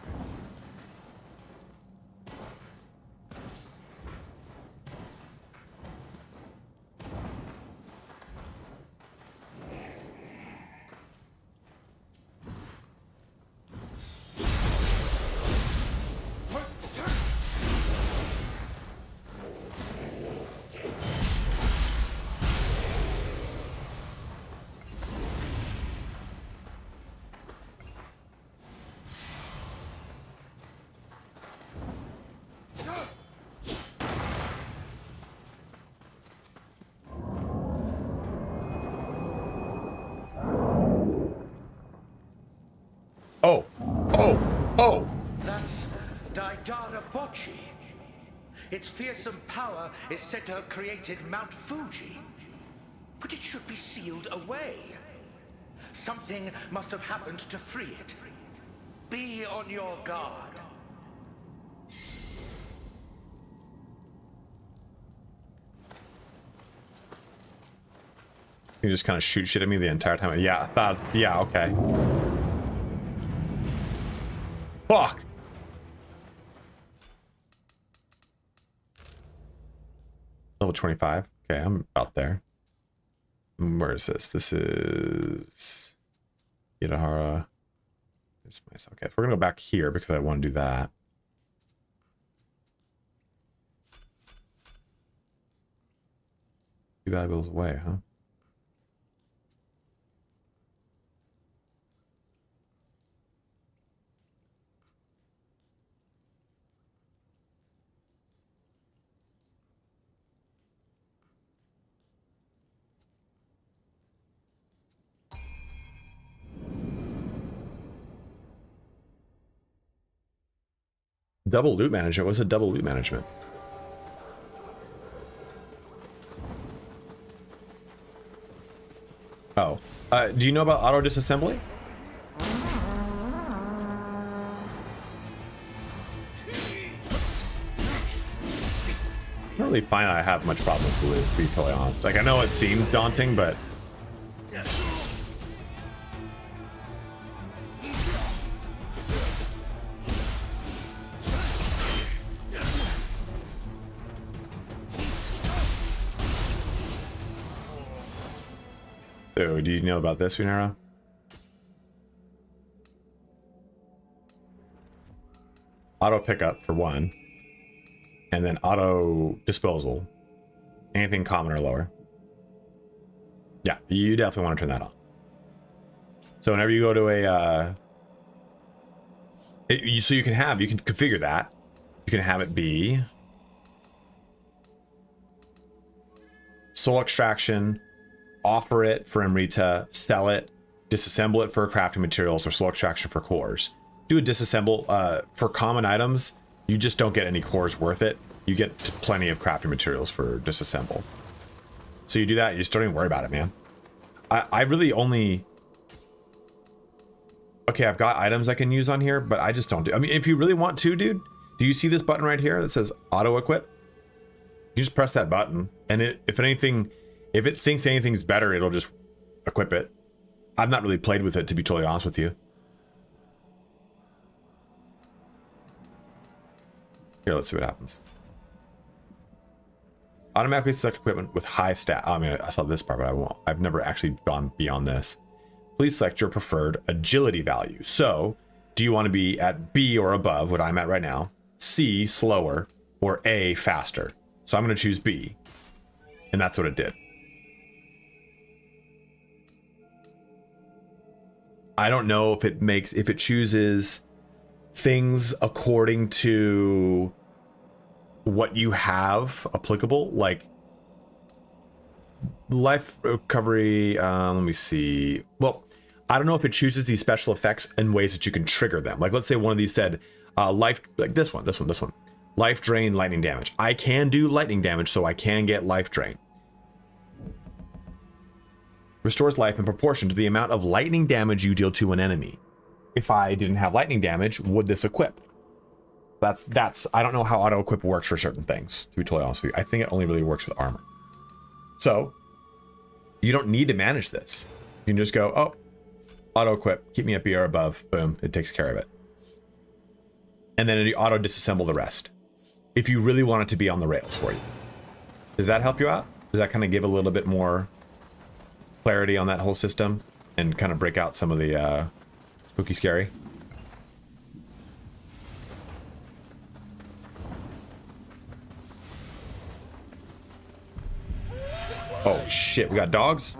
Oh, oh, oh! That's GIGABYTE. Its fearsome power is said to have created Mount Fuji. But it should be sealed away. Something must have happened to free it. Be on your guard. You just kind of shoot shit at me the entire time. Yeah, yeah, okay. Fuck! Level 25. Okay, I'm about there. Where is this? This is Yadahara. There's my, okay, we're gonna go back here because I want to do that. Two valuables away, huh? Double loot management. What's a double loot management? Oh, do you know about auto disassembly? I don't really find I have much problem with the loot, to be totally honest. Like, I know it seems daunting, but so, do you know about this, Funera? Auto pickup for one, and then auto disposal. Anything common or lower. Yeah, you definitely want to turn that on. So whenever you go to a, so you can configure that. You can have it be soul extraction. Offer it for Amrita, sell it, disassemble it for crafting materials or soul extraction for cores. Do a disassemble for common items. You just don't get any cores worth it. You get plenty of crafting materials for disassemble. So you do that, you just don't even worry about it, man. I really only... Okay, I've got items I can use on here, but I just don't do... I mean, if you really want to, dude, do you see this button right here that says auto equip? You just press that button, and if it thinks anything's better, it'll just equip it. I've not really played with it, to be totally honest with you. Here, let's see what happens. Automatically select equipment with high stat. I mean, I saw this part, but I won't. I've never actually gone beyond this. Please select your preferred agility value. So, do you want to be at B or above, what I'm at right now, C, slower, or A, faster? So I'm going to choose B. And that's what it did. I don't know if it chooses things according to what you have applicable, like life recovery. Let me see. Well, I don't know if it chooses these special effects in ways that you can trigger them. Like, let's say one of these said life, like this one, life drain, lightning damage. I can do lightning damage, so I can get life drain. Restores life in proportion to the amount of lightning damage you deal to an enemy. If I didn't have lightning damage, would this equip? That's I don't know how auto equip works for certain things, to be totally honest with you. I think it only really works with armor. So you don't need to manage this. You can just go, oh, auto equip, keep me at B or above, boom, it takes care of it. And then it auto disassemble the rest. If you really want it to be on the rails for you. Does that help you out? Does that kind of give a little bit more clarity on that whole system and kind of break out some of the spooky scary? Oh shit, we got dogs?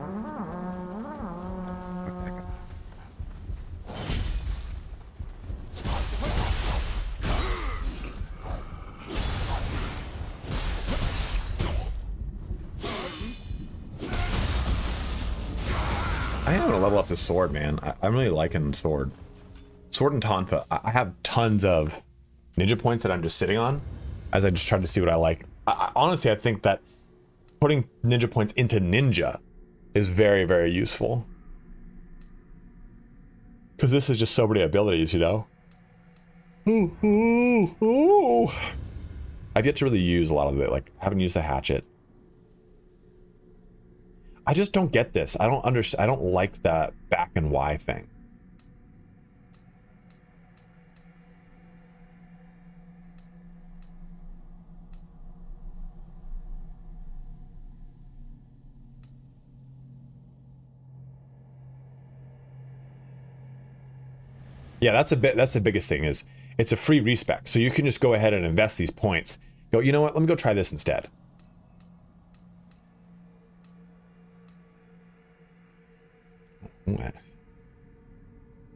I am gonna level up this sword, man. I'm really liking sword. Sword and Tonfa. I have tons of ninja points that I'm just sitting on as I just try to see what I like. Honestly, I think that putting ninja points into ninja is very, very useful. Because this is just so many abilities, you know? Ooh, ooh, ooh. I've yet to really use a lot of it. Like, I haven't used the hatchet. I just don't get this. I don't understand. I don't like that back and Y thing. Yeah, that's the biggest thing is it's a free respec. So you can just go ahead and invest these points. Go, you know what? Let me go try this instead.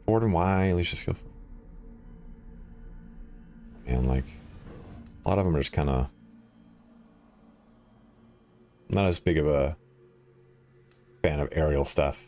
Forward and Y, at least just go. Man, like a lot of them are just kind of not as big of a fan of aerial stuff.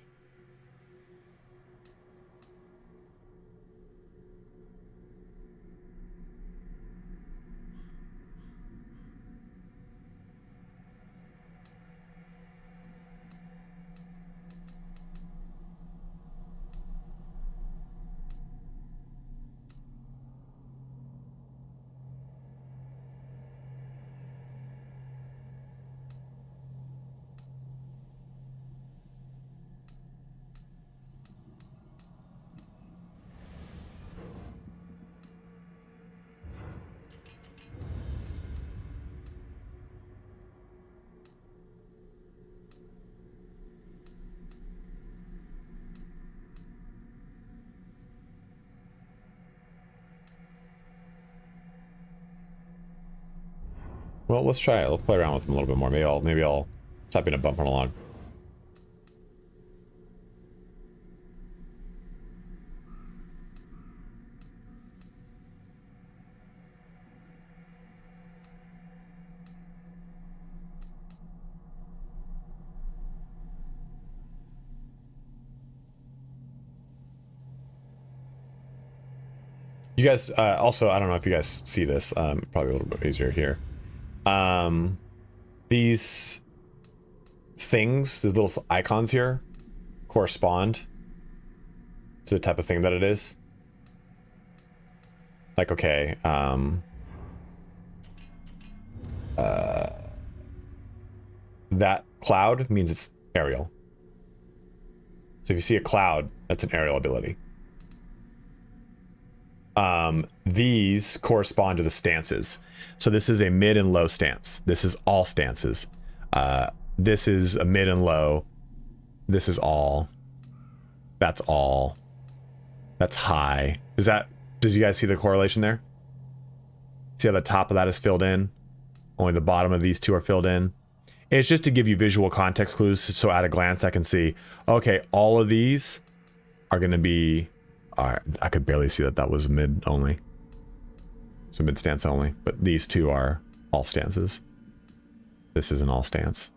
Well, let's try it. Let's play around with them a little bit more. Maybe I'll stop being a bumper along. You guys, also, I don't know if you guys see this, probably a little bit easier here. These things, these little icons here, correspond to the type of thing that it is. Like, okay, that cloud means it's aerial. So if you see a cloud, that's an aerial ability. These correspond to the stances. So this is a mid and low stance. This is all stances. This is a mid and low. This is all. That's all. That's high. Does you guys see the correlation there? See how the top of that is filled in? Only the bottom of these two are filled in. It's just to give you visual context clues, so at a glance I can see, okay, all of these are going to be... I could barely see that was mid only. So mid stance only. But these two are all stances. This is an all stance.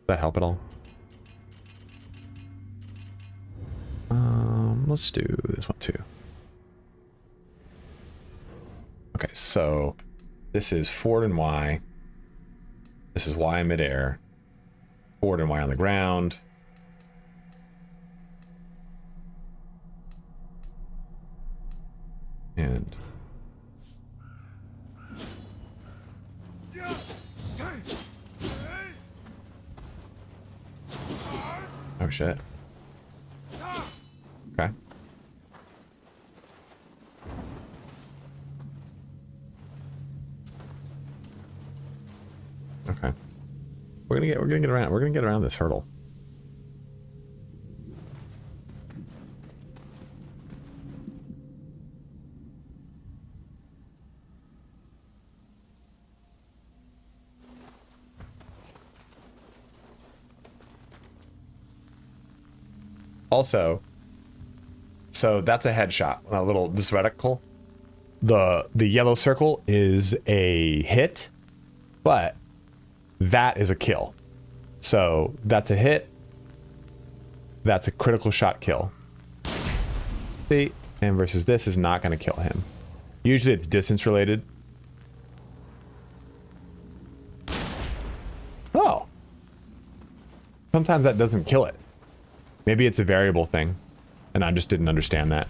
Does that help at all? Let's do this one too. Okay, so this is forward and Y. This is Y in midair. Forward and Y on the ground. And oh shit. Okay. Okay. We're gonna get around this hurdle. Also, so that's a headshot. This reticle. The yellow circle is a hit, but that is a kill. So that's a hit. That's a critical shot kill. See? And versus this is not going to kill him. Usually it's distance related. Oh. Sometimes that doesn't kill it. Maybe it's a variable thing, and I just didn't understand that.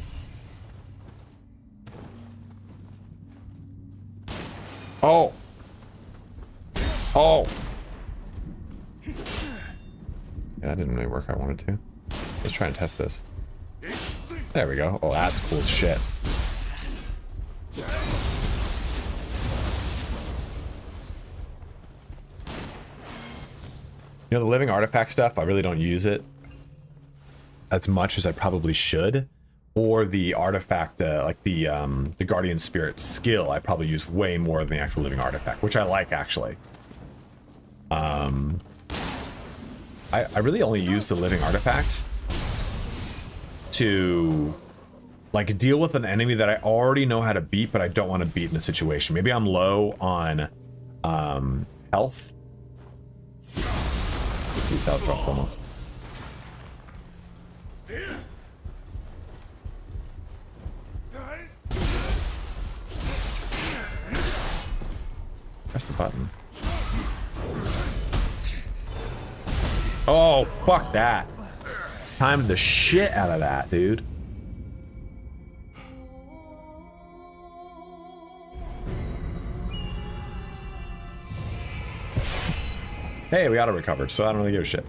Oh. Oh. Yeah, that didn't really work how I wanted to. Let's try and test this. There we go. Oh, that's cool as shit. You know, the living artifact stuff, I really don't use it as much as I probably should. Or the artifact, like the guardian spirit skill, I probably use way more than the actual living artifact, which I like actually. I really only use the living artifact to like deal with an enemy that I already know how to beat, but I don't want to beat in a situation. Maybe I'm low on health. Health drop almost. Press the button. Oh, fuck that. Timed the shit out of that, dude. Hey, we auto recovered, so I don't really give a shit.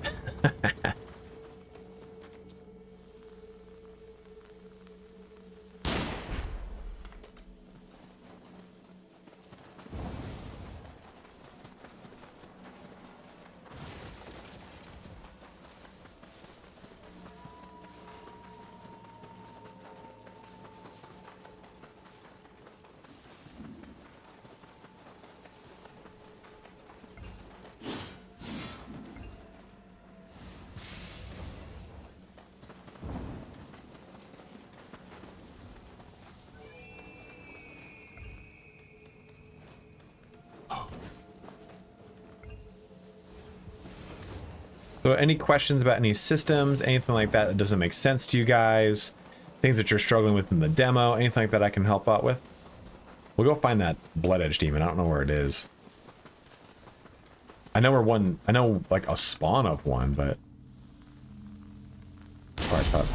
So any questions about any systems, anything like that that doesn't make sense to you guys, things that you're struggling with in the demo, anything like that I can help out with? We'll go find that Blood Edge demon. I don't know where it is. I know where one. I know like a spawn of one, but. Surprise pub.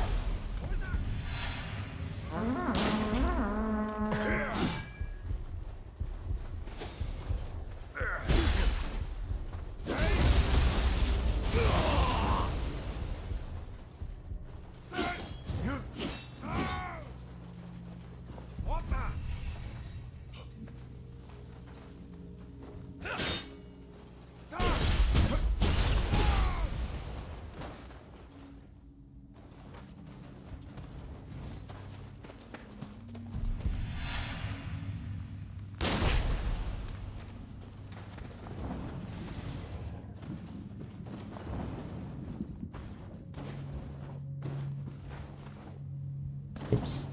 Oops.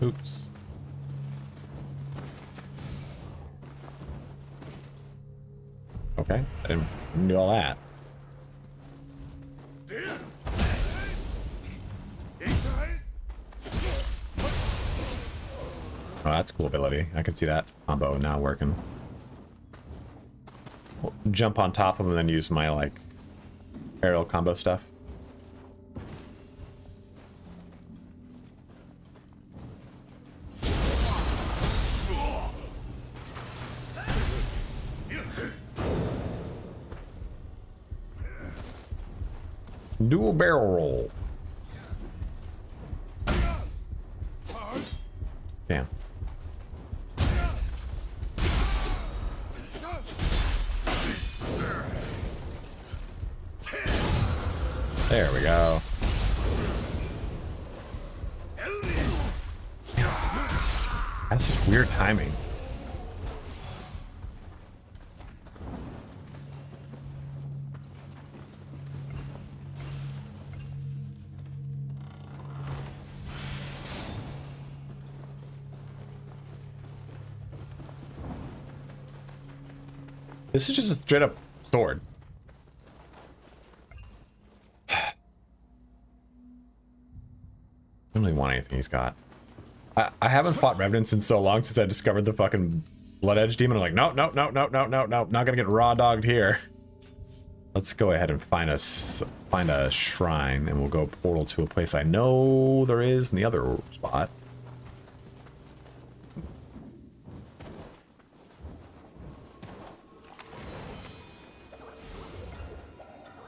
Oops. Okay, I didn't do all that. Oh, that's a cool ability. I can see that combo now working. We'll jump on top of him and then use my, like, aerial combo stuff. Dual barrel roll. Damn. There we go. That's such weird timing. This is just a straight up sword. I don't really want anything he's got. I haven't fought Revenants in so long since I discovered the fucking Blood Edge demon. I'm like, no, no, no, no, no, no, no, not gonna get raw dogged here. Let's go ahead and find a shrine, and we'll go portal to a place I know there is in the other spot.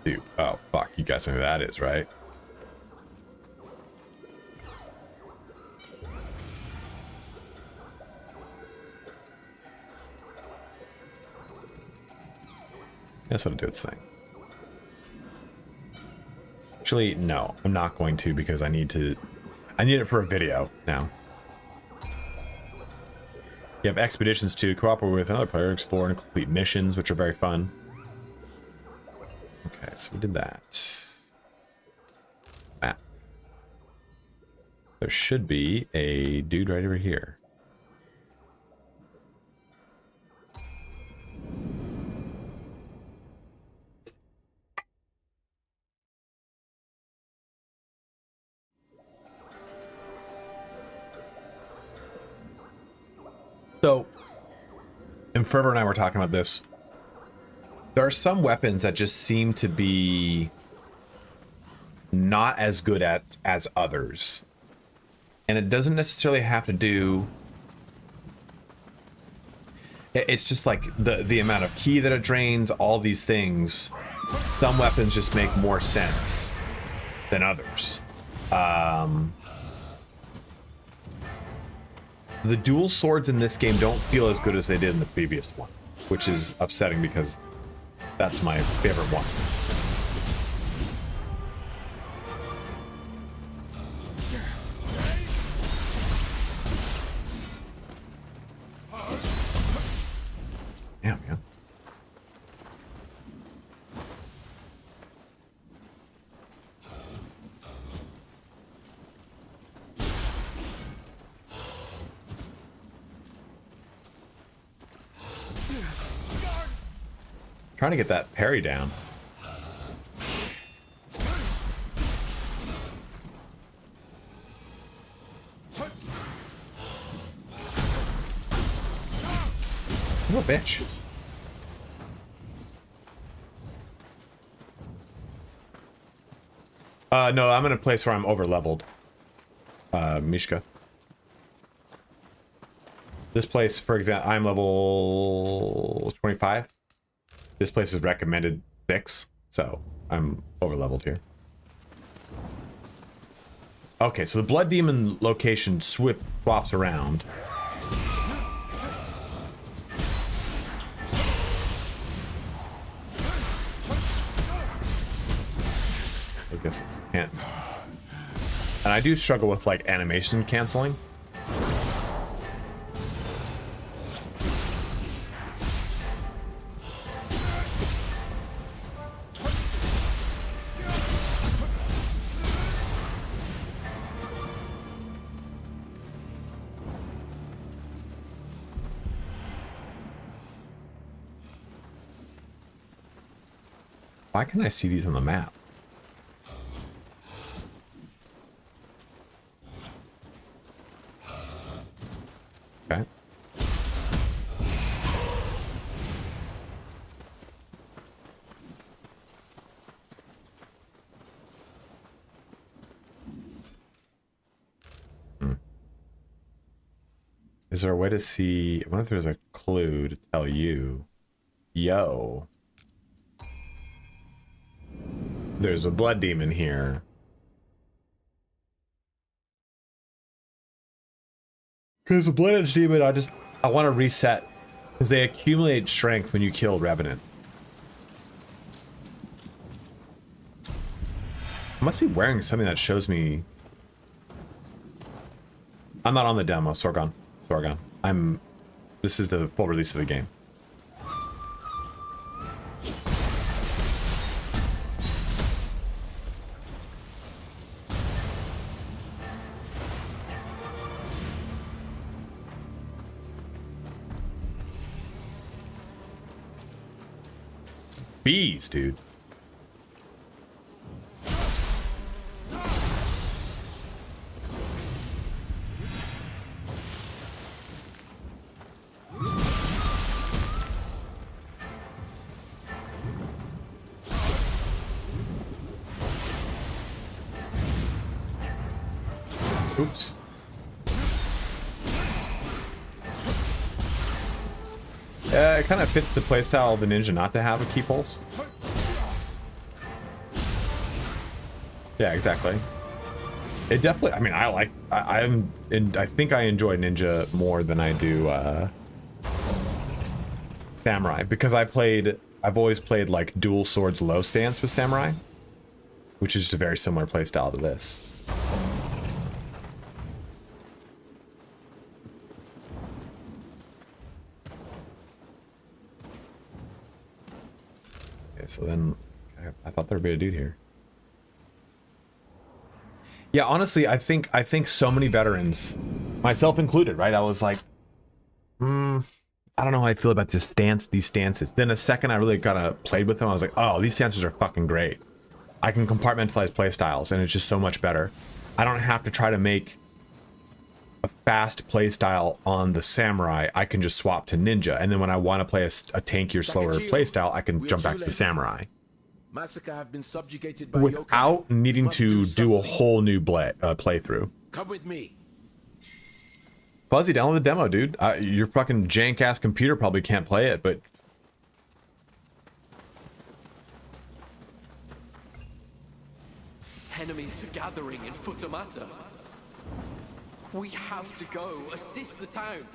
Dude, oh fuck, you guys know who that is, right? Guess I'll do its thing. Actually, no, I'm not going to because I need it for a video now. You have expeditions to cooperate with another player, explore and complete missions, which are very fun. Okay, so we did that. Map. There should be a dude right over here. So, and Fervor and I were talking about this. There are some weapons that just seem to be not as good as others. And it doesn't necessarily have to do... It's just like the amount of ki that it drains, all these things. Some weapons just make more sense than others. The dual swords in this game don't feel as good as they did in the previous one, which is upsetting because that's my favorite one. Damn, man. Trying to get that parry down. What a bitch. No, I'm in a place where I'm over leveled. Mishka. This place, for example, I'm level 25. This place is recommended 6, so I'm over leveled here. Okay, so the Blood Demon location swaps around. I guess I can't. And I do struggle with like animation canceling. Why can I see these on the map? Okay. Is there a way to see? I wonder if there's a clue to tell you. Yo. There's a blood demon here. Because the blood edge demon, I want to reset. Because they accumulate strength when you kill Revenant. I must be wearing something that shows me. I'm not on the demo, Sorgon. This is the full release of the game. Bees, dude. Oops. It kind of fits the playstyle of the ninja not to have a key pulse. Yeah, exactly. It definitely, I mean, I think I enjoy ninja more than I do samurai, because I've always played like dual swords low stance with samurai, which is just a very similar playstyle to this. So then, I thought there'd be a dude here. Yeah, honestly, I think so many veterans, myself included, right? I was like, I don't know how I feel about these stances. Then a second I really kind of played with them, I was like, oh, these stances are fucking great. I can compartmentalize play styles, and it's just so much better. I don't have to try to make a fast play style on the samurai. I can just swap to ninja, and then when I want to play a tankier, slower play style, I can jump back to the samurai have been subjugated by without needing to do a whole new playthrough. Come with me. Fuzzy, download the demo, dude. Your fucking jank ass computer probably can't play it, but Enemies are gathering in Futamata. We have to go assist the town.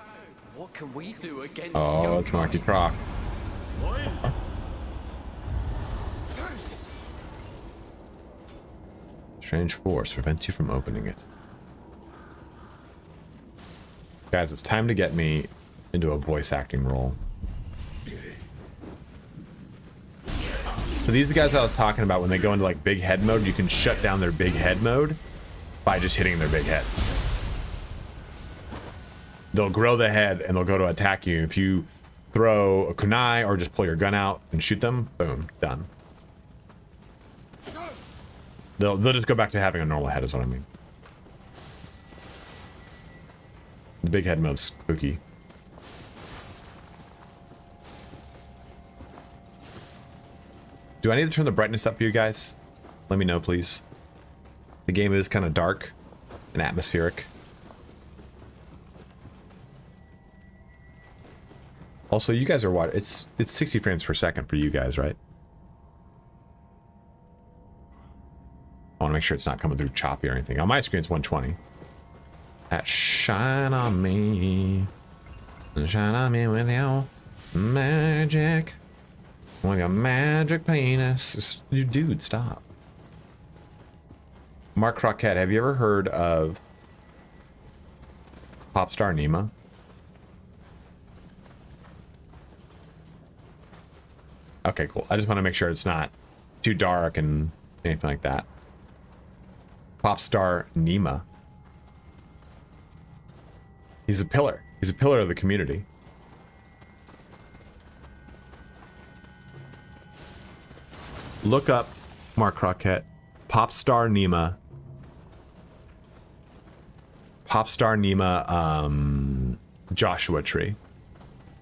What can we do against oh, it's Marky Croc. Strange force prevents you from opening it. Guys, it's time to get me into a voice acting role. So these are the guys I was talking about when they go into like big head mode. You can shut down their big head mode by just hitting their big head. They'll grow the head and they'll go to attack you. If you throw a kunai or just pull your gun out and shoot them, boom, done. They'll just go back to having a normal head is what I mean. The big head mode's spooky. Do I need to turn the brightness up for you guys? Let me know, please. The game is kind of dark and atmospheric. Also, you guys are what? It's 60 frames per second for you guys, right? I want to make sure it's not coming through choppy or anything. On my screen, it's 120. That shine on me. Shine on me with your magic. Like a magic penis. You dude, stop. Mark Crockett, have you ever heard of Popstar Nima? Okay, cool. I just want to make sure it's not too dark and anything like that. Popstar Nima. He's a pillar. He's a pillar of the community. Look up Mark Crockett. Popstar Nima. Popstar Nima Joshua Tree.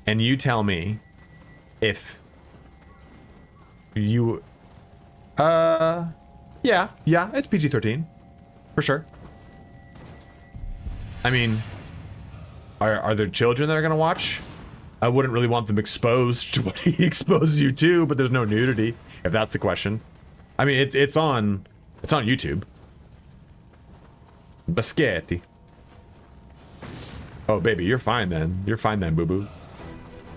And you tell me if you yeah, it's PG-13 for sure. I mean, are there children that are gonna watch? I wouldn't really want them exposed to what he exposes you to, but there's no nudity, if that's the question. I mean, it's on YouTube. Baschetti. Oh baby, you're fine then. You're fine then, boo boo.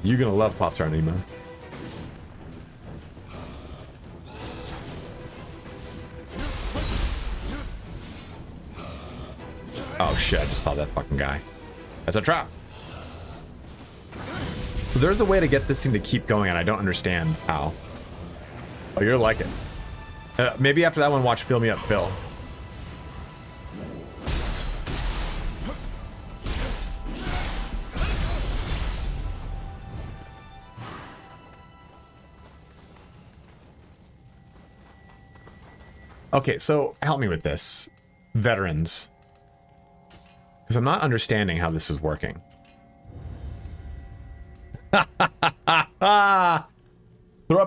You're gonna love Popstar Nima. Oh shit, I just saw that fucking guy. That's a trap. There's a way to get this thing to keep going and I don't understand how. Oh, you'll like it. Maybe after that one, watch Fill Me Up, Phil. Okay, so help me with this, veterans. Because I'm not understanding how this is working. Throw a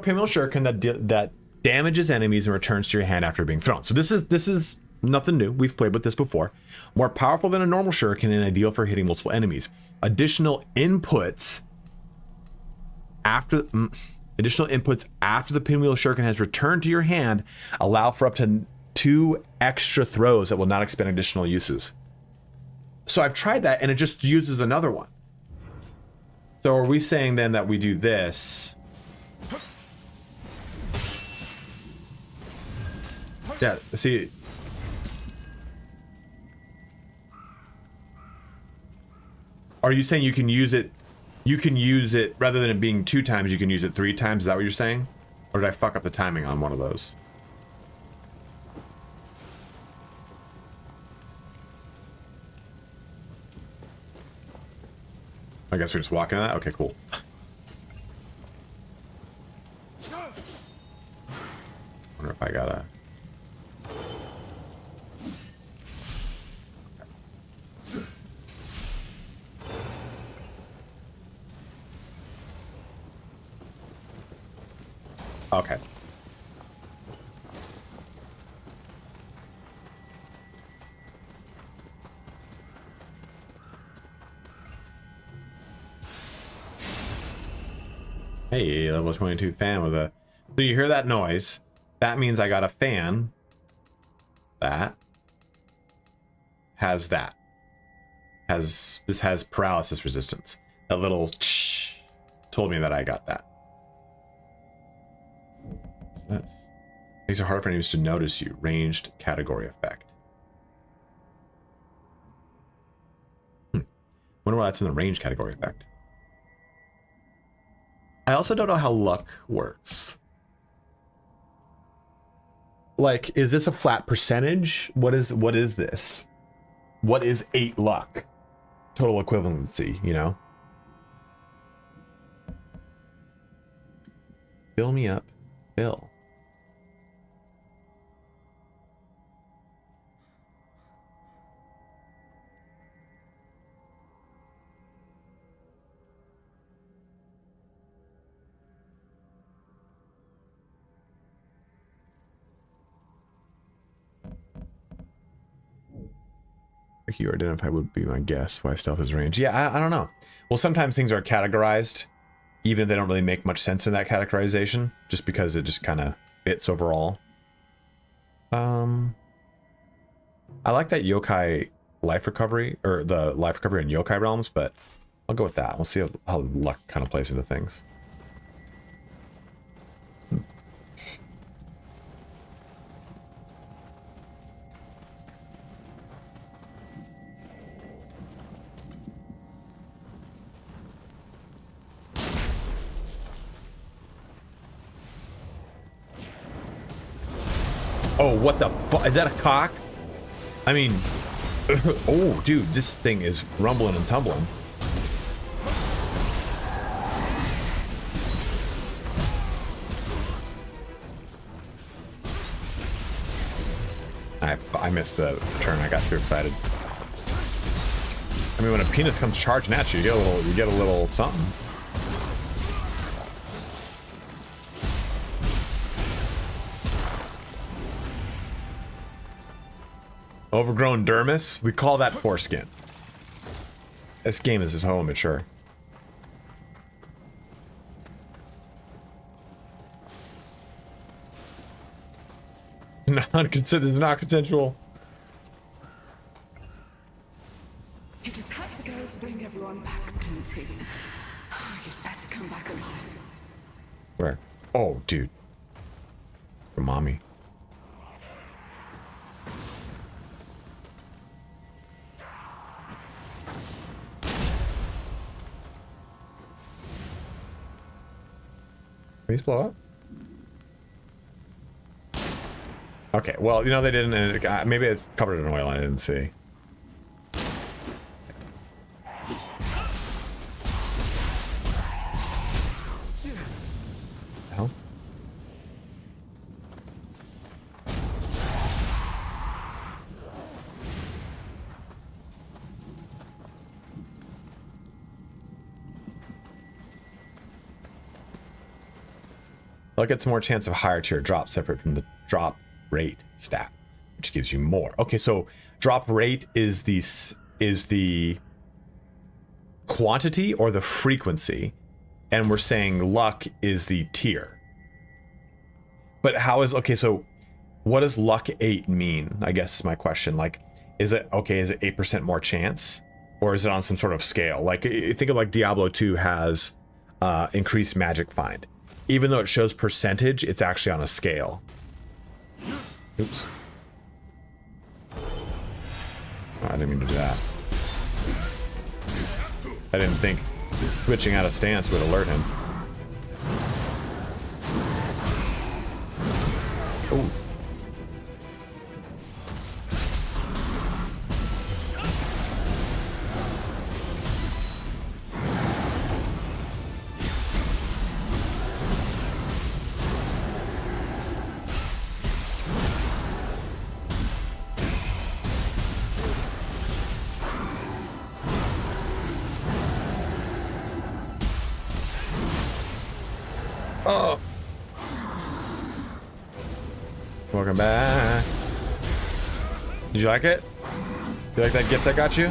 pinwheel shuriken that damages enemies and returns to your hand after being thrown. So this is nothing new. We've played with this before. More powerful than a normal shuriken and ideal for hitting multiple enemies. Additional inputs after the pinwheel shuriken has returned to your hand allow for up to 2 extra throws that will not expend additional uses. So I've tried that and it just uses another one. So are we saying then that we do this? Yeah, see. Are you saying you can use it rather than it being 2 times, you can use it 3 times? Is that what you're saying? Or did I fuck up the timing on one of those? I guess we're just walking on that? Okay, cool. Wonder if I gotta... Okay. Hey, level 22 fan with a... So you hear that noise. That means I got a fan. That. Has that. This has paralysis resistance. That little told me that I got that. What's this? Makes it hard for enemies to notice you. Ranged category effect. Wonder why that's in the range category effect. I also don't know how luck works. Like, is this a flat percentage? What is this? What is 8 luck? Total equivalency, you know? Fill me up, Bill. Like you identify would be my guess why stealth is range. Yeah, I don't know. Well, sometimes things are categorized, even if they don't really make much sense in that categorization, just because it just kind of fits overall. I like that yokai life recovery, or the life recovery in yokai realms, but I'll go with that. We'll see how luck kind of plays into things. Oh, what the fuck? Is that a cock? I mean, oh, dude, this thing is rumbling and tumbling. I missed the turn. I got too excited. I mean, when a penis comes charging at you, you get a little something. Overgrown dermis? We call that foreskin. This game is so immature. Not consensual. He just had to go to bring everyone back, didn't he? Oh, you'd better come back alive. Where? Oh, dude. For mommy. These blow up? Okay, well, you know they didn't, and maybe it covered in oil and I didn't see. Hell? They'll get some more chance of higher tier drop separate from the drop rate stat, which gives you more. Okay, so drop rate is the quantity or the frequency, and we're saying luck is the tier. But how is, okay, so what does luck 8 mean? I guess is my question. Like, is it 8% more chance, or is it on some sort of scale? Like, think of like Diablo 2 has increased magic find. Even though it shows percentage, it's actually on a scale. Oops. Oh, I didn't mean to do that. I didn't think switching out of stance would alert him. Oh. Oh. Welcome back. Did you like it? You like that gift I got you?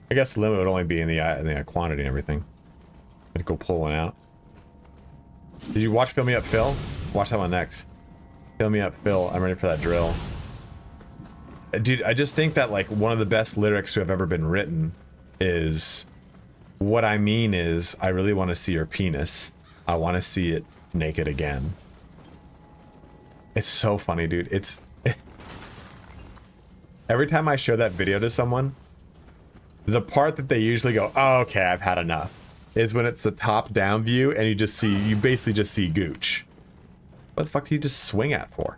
I guess the limit would only be in the quantity and everything. I'd go pull one out. Did you watch Fill Me Up Phil? Watch that one next. Fill Me Up Phil. I'm ready for that drill. Dude, I just think that like one of the best lyrics to have ever been written is, what I mean is, I really want to see your penis. I want to see it naked again. It's so funny, dude. It's every time I show that video to someone, the part that they usually go, oh, okay, I've had enough, is when it's the top down view and you basically just see gooch. What the fuck do you just swing at for?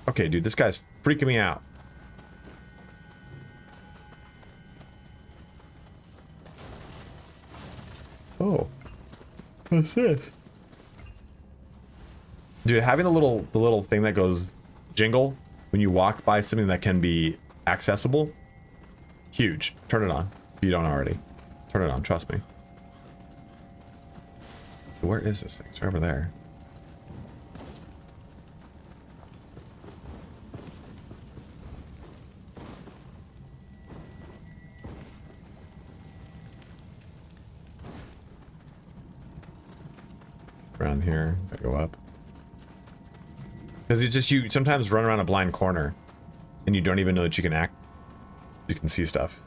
Okay, dude, this guy's freaking me out. Oh. What's this? Dude, having the little thing that goes jingle when you walk by something that can be accessible, huge. Turn it on. you don't already. Turn it on, trust me. Where is this thing? It's right over there. Around here, I go up. Because it's just you sometimes run around a blind corner and you don't even know that you can act. You can see stuff.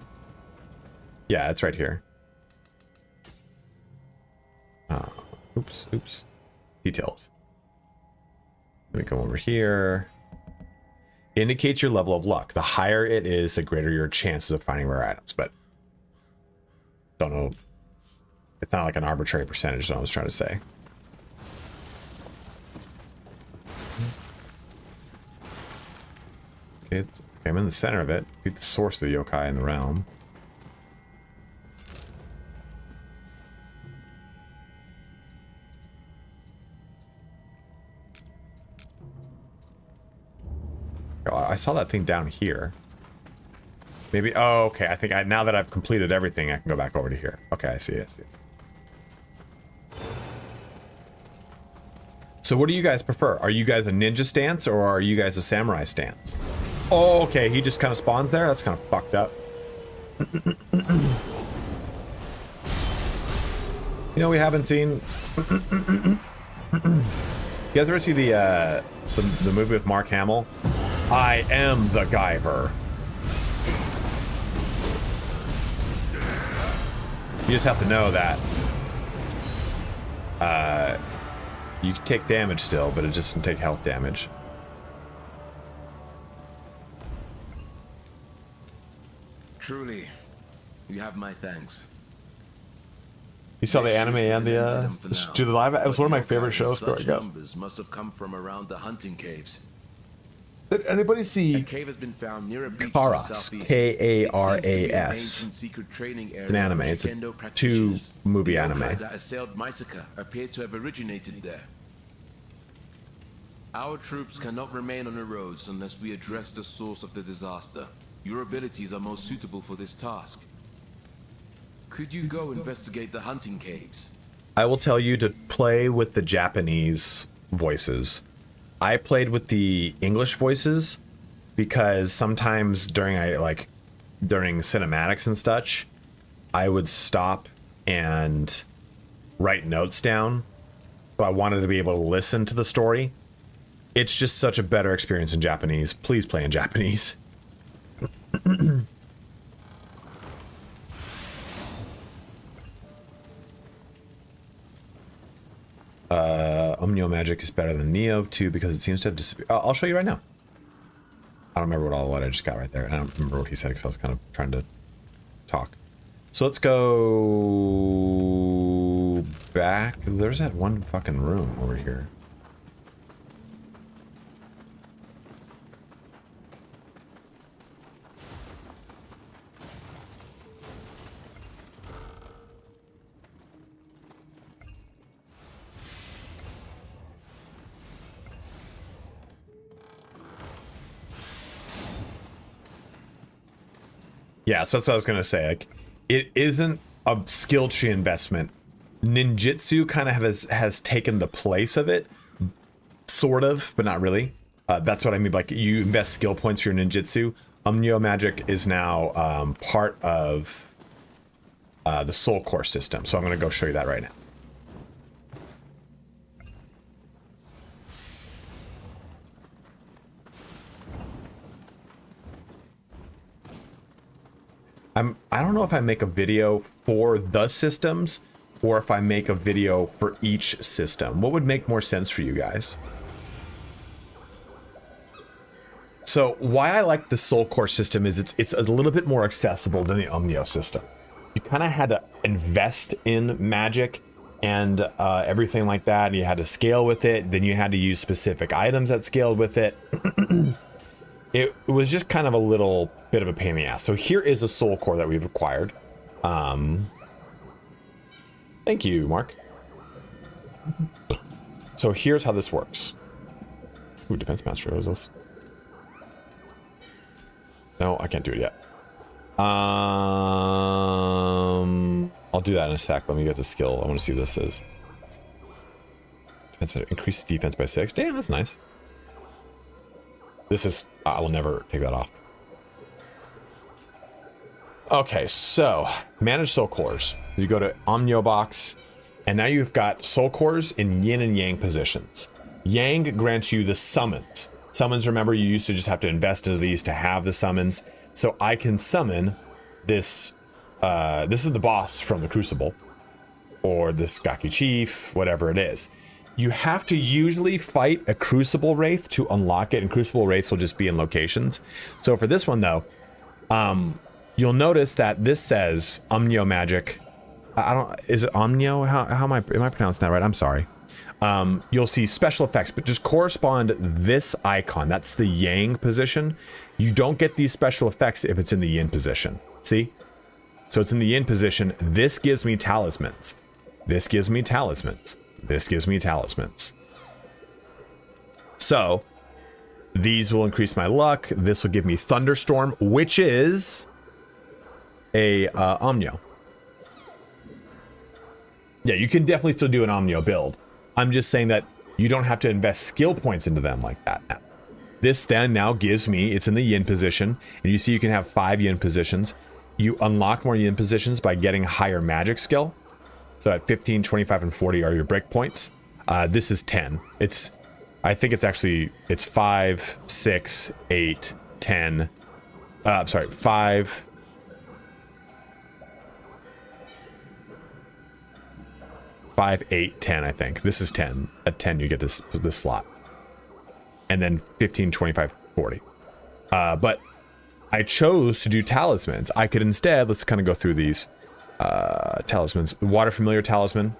Yeah, it's right here. Oops. Details. Let me go over here. Indicates your level of luck. The higher it is, the greater your chances of finding rare items. But don't know. It's not like an arbitrary percentage, is what I was trying to say. Okay, I'm in the center of it. Beat the source of the yokai in the realm. Oh, I saw that thing down here. Maybe. Oh, okay. I think now that I've completed everything, I can go back over to here. Okay, I see it. So what do you guys prefer? Are you guys a ninja stance or are you guys a samurai stance? Oh, okay. He just kind of spawns there. That's kind of fucked up. You know, we haven't seen. You guys ever see the movie with Mark Hamill? I am the Guyver. You just have to know that you can take damage still, but it just doesn't take health damage. Truly, you have my thanks. You saw the anime and the live. It was one of my favorite shows growing up. Must have come from around the hunting caves. Did anybody see A cave has been found near a beach AORUS? K-A-R-A-S. It's an anime. It's a two-movie anime. That assailed Mysica appeared to have originated there. Our troops cannot remain on the roads unless we address the source of the disaster. Your abilities are most suitable for this task. Could you go investigate the hunting caves? I will tell you to play with the Japanese voices. I played with the English voices because sometimes during cinematics and such, I would stop and write notes down. So I wanted to be able to listen to the story. It's just such a better experience in Japanese. Please play in Japanese. Nioh magic is better than Nioh too because it seems to have disappeared. I'll show you right now. I don't remember what I just got right there. And I don't remember what he said because I was kind of trying to talk. So let's go back. There's that one fucking room over here. Yeah, so that's what I was gonna say. Like, it isn't a skill tree investment. Ninjutsu kind of has taken the place of it, sort of, but not really. That's what I mean. Like, you invest skill points for your ninjutsu. Nioh magic is now part of the soul core system. So I'm gonna go show you that right now. I don't know if I make a video for the systems or if I make a video for each system. What would make more sense for you guys? So why I like the Soul Core system is it's a little bit more accessible than the Nioh system. You kind of had to invest in magic and everything like that, and you had to scale with it. Then you had to use specific items that scaled with it. It was just kind of a little bit of a pain in the ass. So here is a soul core that we've acquired. Thank you, Mark. So here's how this works. Ooh, Defense Master, what is this? No, I can't do it yet. I'll do that in a sec. Let me get the skill. I want to see what this is. Increase defense by 6. Damn, that's nice. This is... I will never take that off. Okay, so manage soul cores. You go to Nioh box, and now you've got soul cores in yin and yang positions. Yang grants you the summons. Summons, remember, you used to just have to invest into these to have the summons. So I can summon this. This is the boss from the Crucible, or this Gaki Chief, whatever it is. You have to usually fight a Crucible Wraith to unlock it, and Crucible Wraiths will just be in locations. So for this one, though, you'll notice that this says Omnio Magic. I don't... Is it Omnio? How am I pronouncing that right? I'm sorry. You'll see special effects, but just correspond this icon. That's the Yang position. You don't get these special effects if it's in the Yin position. See? So it's in the Yin position. This gives me talismans. This gives me talismans. This gives me talismans. So these will increase my luck. This will give me Thunderstorm, which is a Omnio. Yeah, you can definitely still do an Omnio build. I'm just saying that you don't have to invest skill points into them like that now. This then now gives me, it's in the Yin position, and you see you can have 5 Yin positions. You unlock more Yin positions by getting higher magic skill. So at 15, 25, and 40 are your break points. This is 10. I think it's actually, it's 5, 6, 8, 10. I'm sorry, 5, 8, 10, I think. This is 10. At 10, you get this slot. And then 15, 25, 40. But I chose to do talismans. I could instead, let's kind of go through these talismans. The Water Familiar Talisman,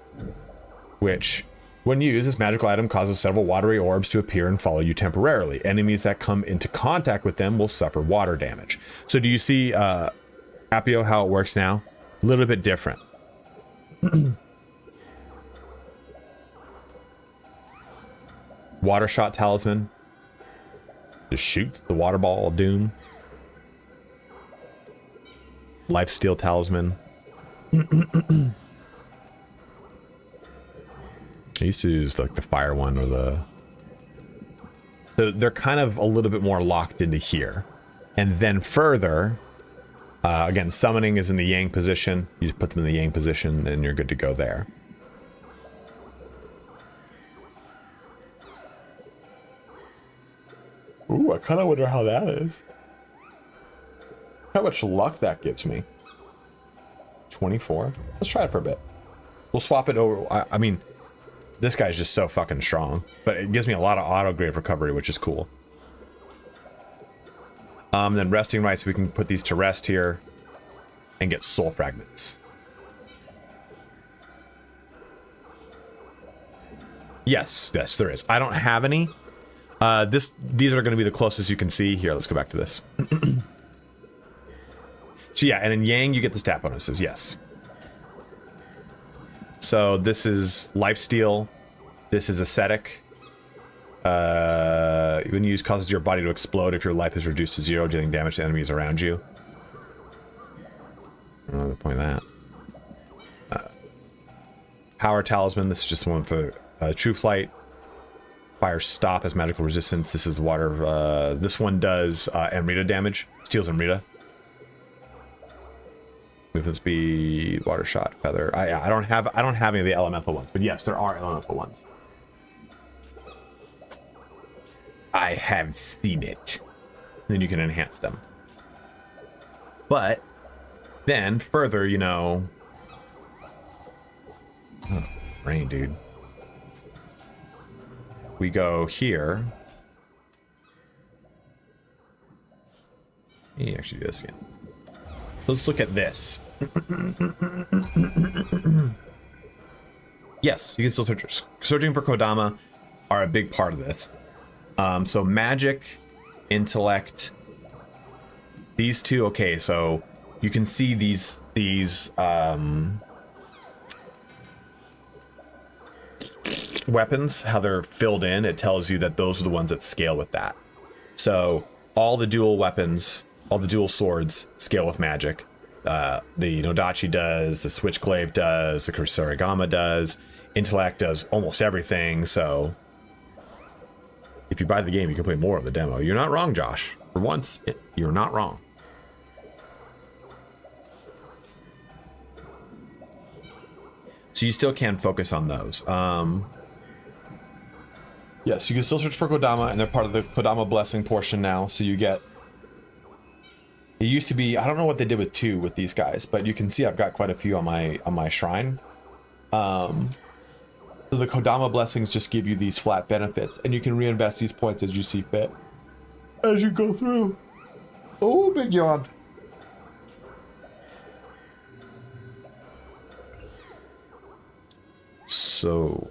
which, when used, this magical item causes several watery orbs to appear and follow you temporarily. Enemies that come into contact with them will suffer water damage. So do you see, Appio, how it works now? A little bit different. Water Shot Talisman. Just shoot the water ball of doom. Lifesteal Talisman. I used to use like the fire one or the... So they're kind of a little bit more locked into here. And then further, again, summoning is in the Yang position. You just put them in the Yang position and you're good to go there. Ooh, I kind of wonder how that is. How much luck that gives me. 24. Let's try it for a bit. We'll swap it over. I mean, this guy's just so fucking strong. But it gives me a lot of auto-grave recovery, which is cool. Then resting rights, we can put these to rest here. And get soul fragments. Yes, there is. I don't have any. These are going to be the closest you can see. Here, let's go back to this. So yeah, and in Yang, you get the stat bonuses, yes. So this is Lifesteal. This is Ascetic. When used, causes your body to explode if your life is reduced to 0, dealing damage to enemies around you. I don't know the point of that. Power Talisman, this is just one for True Flight. Fire Stop has magical resistance. This is water. This one does Amrita damage. Steals Amrita. Movement speed, water shot, feather. I don't have any of the elemental ones, but yes, there are elemental ones. I have seen it. Then you can enhance them. But then further, you know. Oh, brain, dude. We go here. Let me actually do this again. Let's look at this. Yes, you can still search. Searching for Kodama are a big part of this. So magic, intellect, these two. Okay, so you can see these weapons, how they're filled in. It tells you that those are the ones that scale with that. So all the dual weapons all the dual swords scale with magic. The Nodachi does, the Switchglaive does, the CORSAIR does, Intellect does almost everything, so if you buy the game, you can play more of the demo. You're not wrong, Josh. For once, you're not wrong. So you still can focus on those. Yes, you can still search for Kodama, and they're part of the Kodama Blessing portion now, so you get... It used to be, I don't know what they did with 2 with these guys, but you can see I've got quite a few on my shrine. So the Kodama blessings just give you these flat benefits, and you can reinvest these points as you see fit. As you go through. Oh, big yawn. So,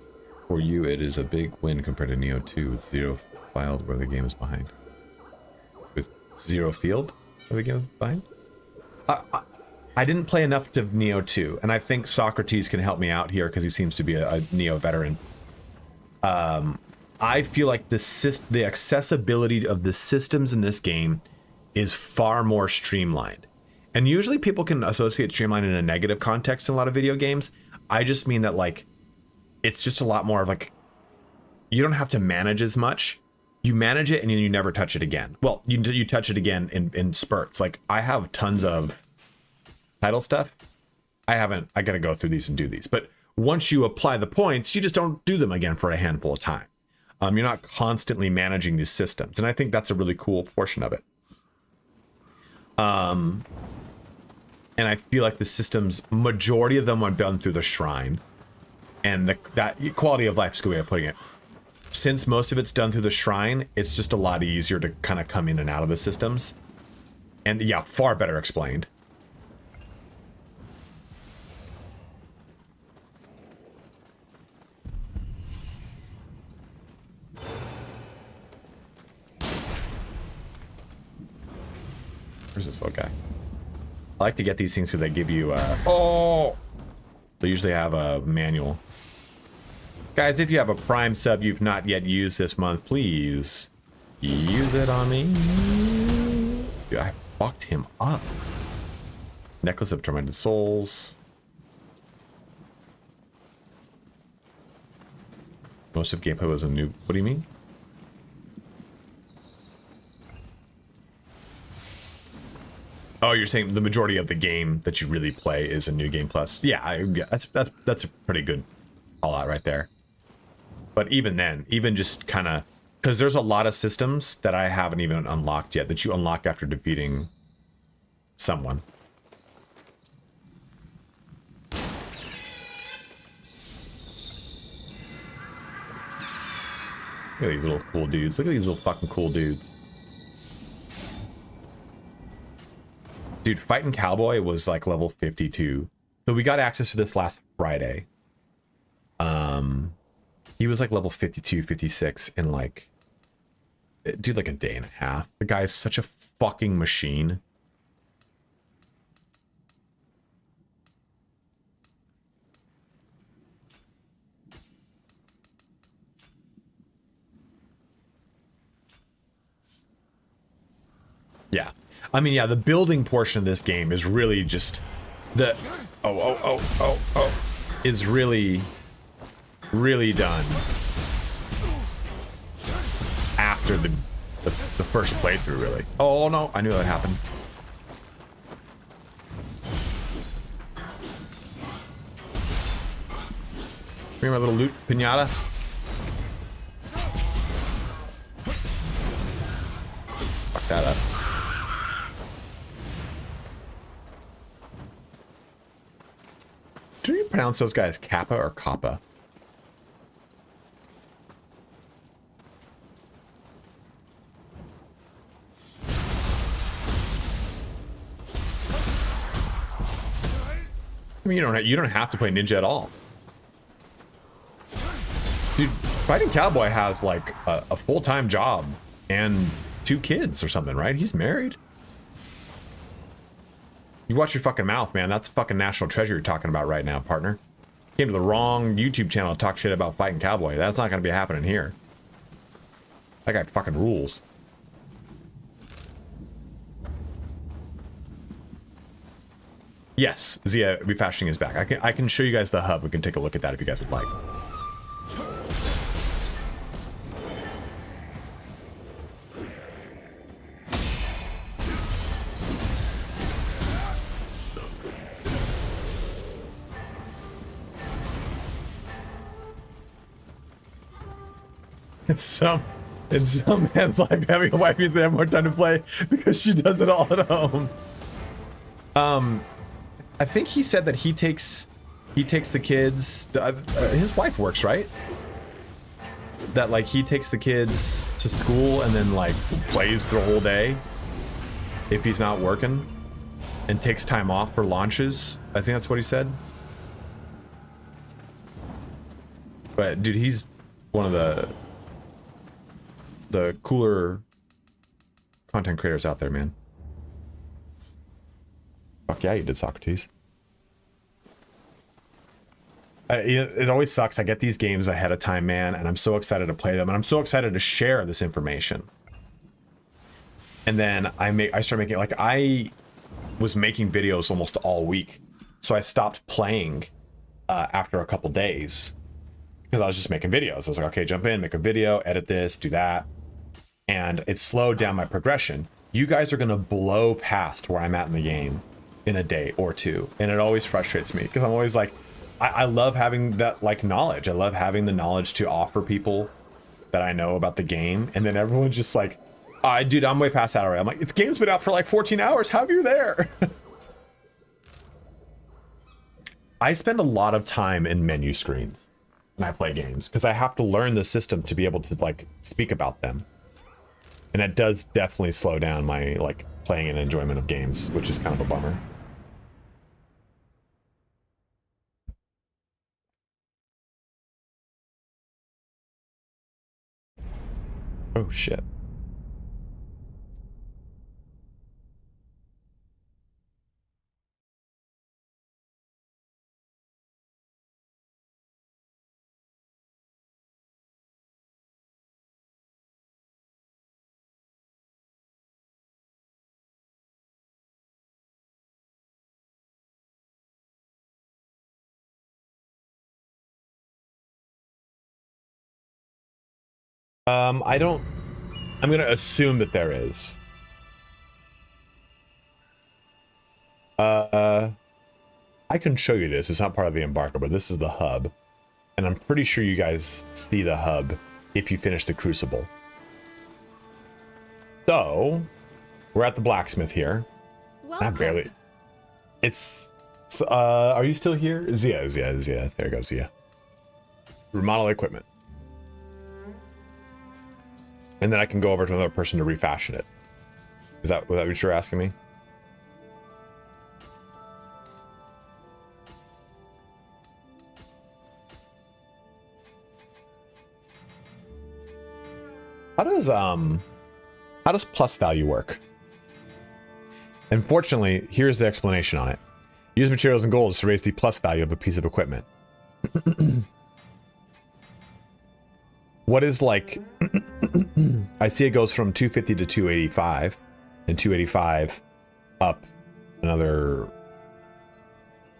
for you, it is a big win compared to Nioh 2 with 0 filed where the game is behind. With 0 field? Are the game behind? I didn't play enough of Nioh 2, and I think Socrates can help me out here because he seems to be a Nioh veteran. I feel like the accessibility of the systems in this game is far more streamlined. And usually people can associate streamlined in a negative context in a lot of video games. I just mean that, like, it's just a lot more of, like, you don't have to manage as much. You manage it and then you never touch it again. Well, you touch it again in spurts. Like, I have tons of title stuff. I gotta go through these and do these. But once you apply the points, you just don't do them again for a handful of time. You're not constantly managing these systems. And I think that's a really cool portion of it. And I feel like the systems, majority of them are done through the shrine. And that quality of life is a good way of putting it. Since most of it's done through the shrine, it's just a lot easier to kind of come in and out of the systems. And yeah, far better explained. Where's this little guy? I like to get these things so they give you they usually have a manual. Guys, if you have a Prime sub you've not yet used this month, please use it on me. Dude, I fucked him up. Necklace of Tormented Souls. Most of gameplay was a new... What do you mean? Oh, you're saying the majority of the game that you really play is a new game plus? Yeah, that's a pretty good all-out right there. But even then, even just kind of... Because there's a lot of systems that I haven't even unlocked yet, that you unlock after defeating someone. Look at these little cool dudes. Look at these little fucking cool dudes. Dude, Fighting Cowboy was like level 52. So we got access to this last Friday. He was like level 52, 56 in like... Dude, like a day and a half. The guy's such a fucking machine. Yeah. I mean, yeah, the building portion of this game is really just the is really done after the first playthrough, really. Oh no, I knew that happened. Bring my little loot pinata. Fuck that up. Do you pronounce those guys Kappa or Kappa? I mean, you don't have to play ninja at all. Dude, Fighting Cowboy has like a full-time job and 2 kids or something, right? He's married. You watch your fucking mouth, man. That's fucking national treasure you're talking about right now, partner. Came to the wrong YouTube channel to talk shit about Fighting Cowboy. That's not going to be happening here. That guy fucking rules. Yes, Zia refashioning is back. I can show you guys the hub. We can take a look at that if you guys would like. In some man's life, having a wife means they have more time to play because she does it all at home. I think he said that he takes the kids. His wife works, right? That like he takes the kids to school and then like plays the whole day if he's not working, and takes time off for launches. I think that's what he said. But dude, he's one of the cooler content creators out there, man. Fuck yeah, you did, Socrates. It always sucks. I get these games ahead of time, man, and I'm so excited to play them, and I'm so excited to share this information. And then I start making, like, I was making videos almost all week, so I stopped playing after a couple days because I was just making videos. I was like, okay, jump in, make a video, edit this, do that. And it slowed down my progression. You guys are gonna blow past where I'm at in the game in a day or two, and it always frustrates me because I'm always like, I love having that like knowledge. I love having the knowledge to offer people that I know about the game, and then everyone's just like, dude, I'm way past that already. I'm like, the game's been out for like 14 hours. How are you there? I spend a lot of time in menu screens when I play games because I have to learn the system to be able to like speak about them. And that does definitely slow down my like playing and enjoyment of games, which is kind of a bummer. Oh shit. I'm gonna assume that there is. I can show you this. It's not part of the embargo, but this is the hub. And I'm pretty sure you guys see the hub if you finish the Crucible. So, we're at the blacksmith here. Welcome. Not barely. It's are you still here? Zia. There goes Zia. Remodel equipment. And then I can go over to another person to refashion it. Is that what you're asking me? How does plus value work? Unfortunately, here's the explanation on it. Use materials and golds to raise the plus value of a piece of equipment. What is like I see it goes from 250 to 285, and 285 up another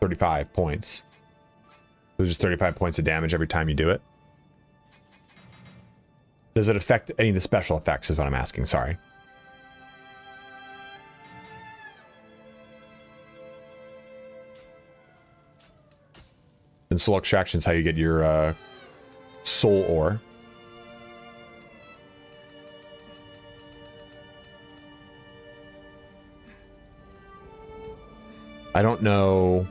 35 points. There's just 35 points of damage every time you do it. Does it affect any of the special effects is what I'm asking, sorry. And soul extraction is how you get your soul ore. I don't know.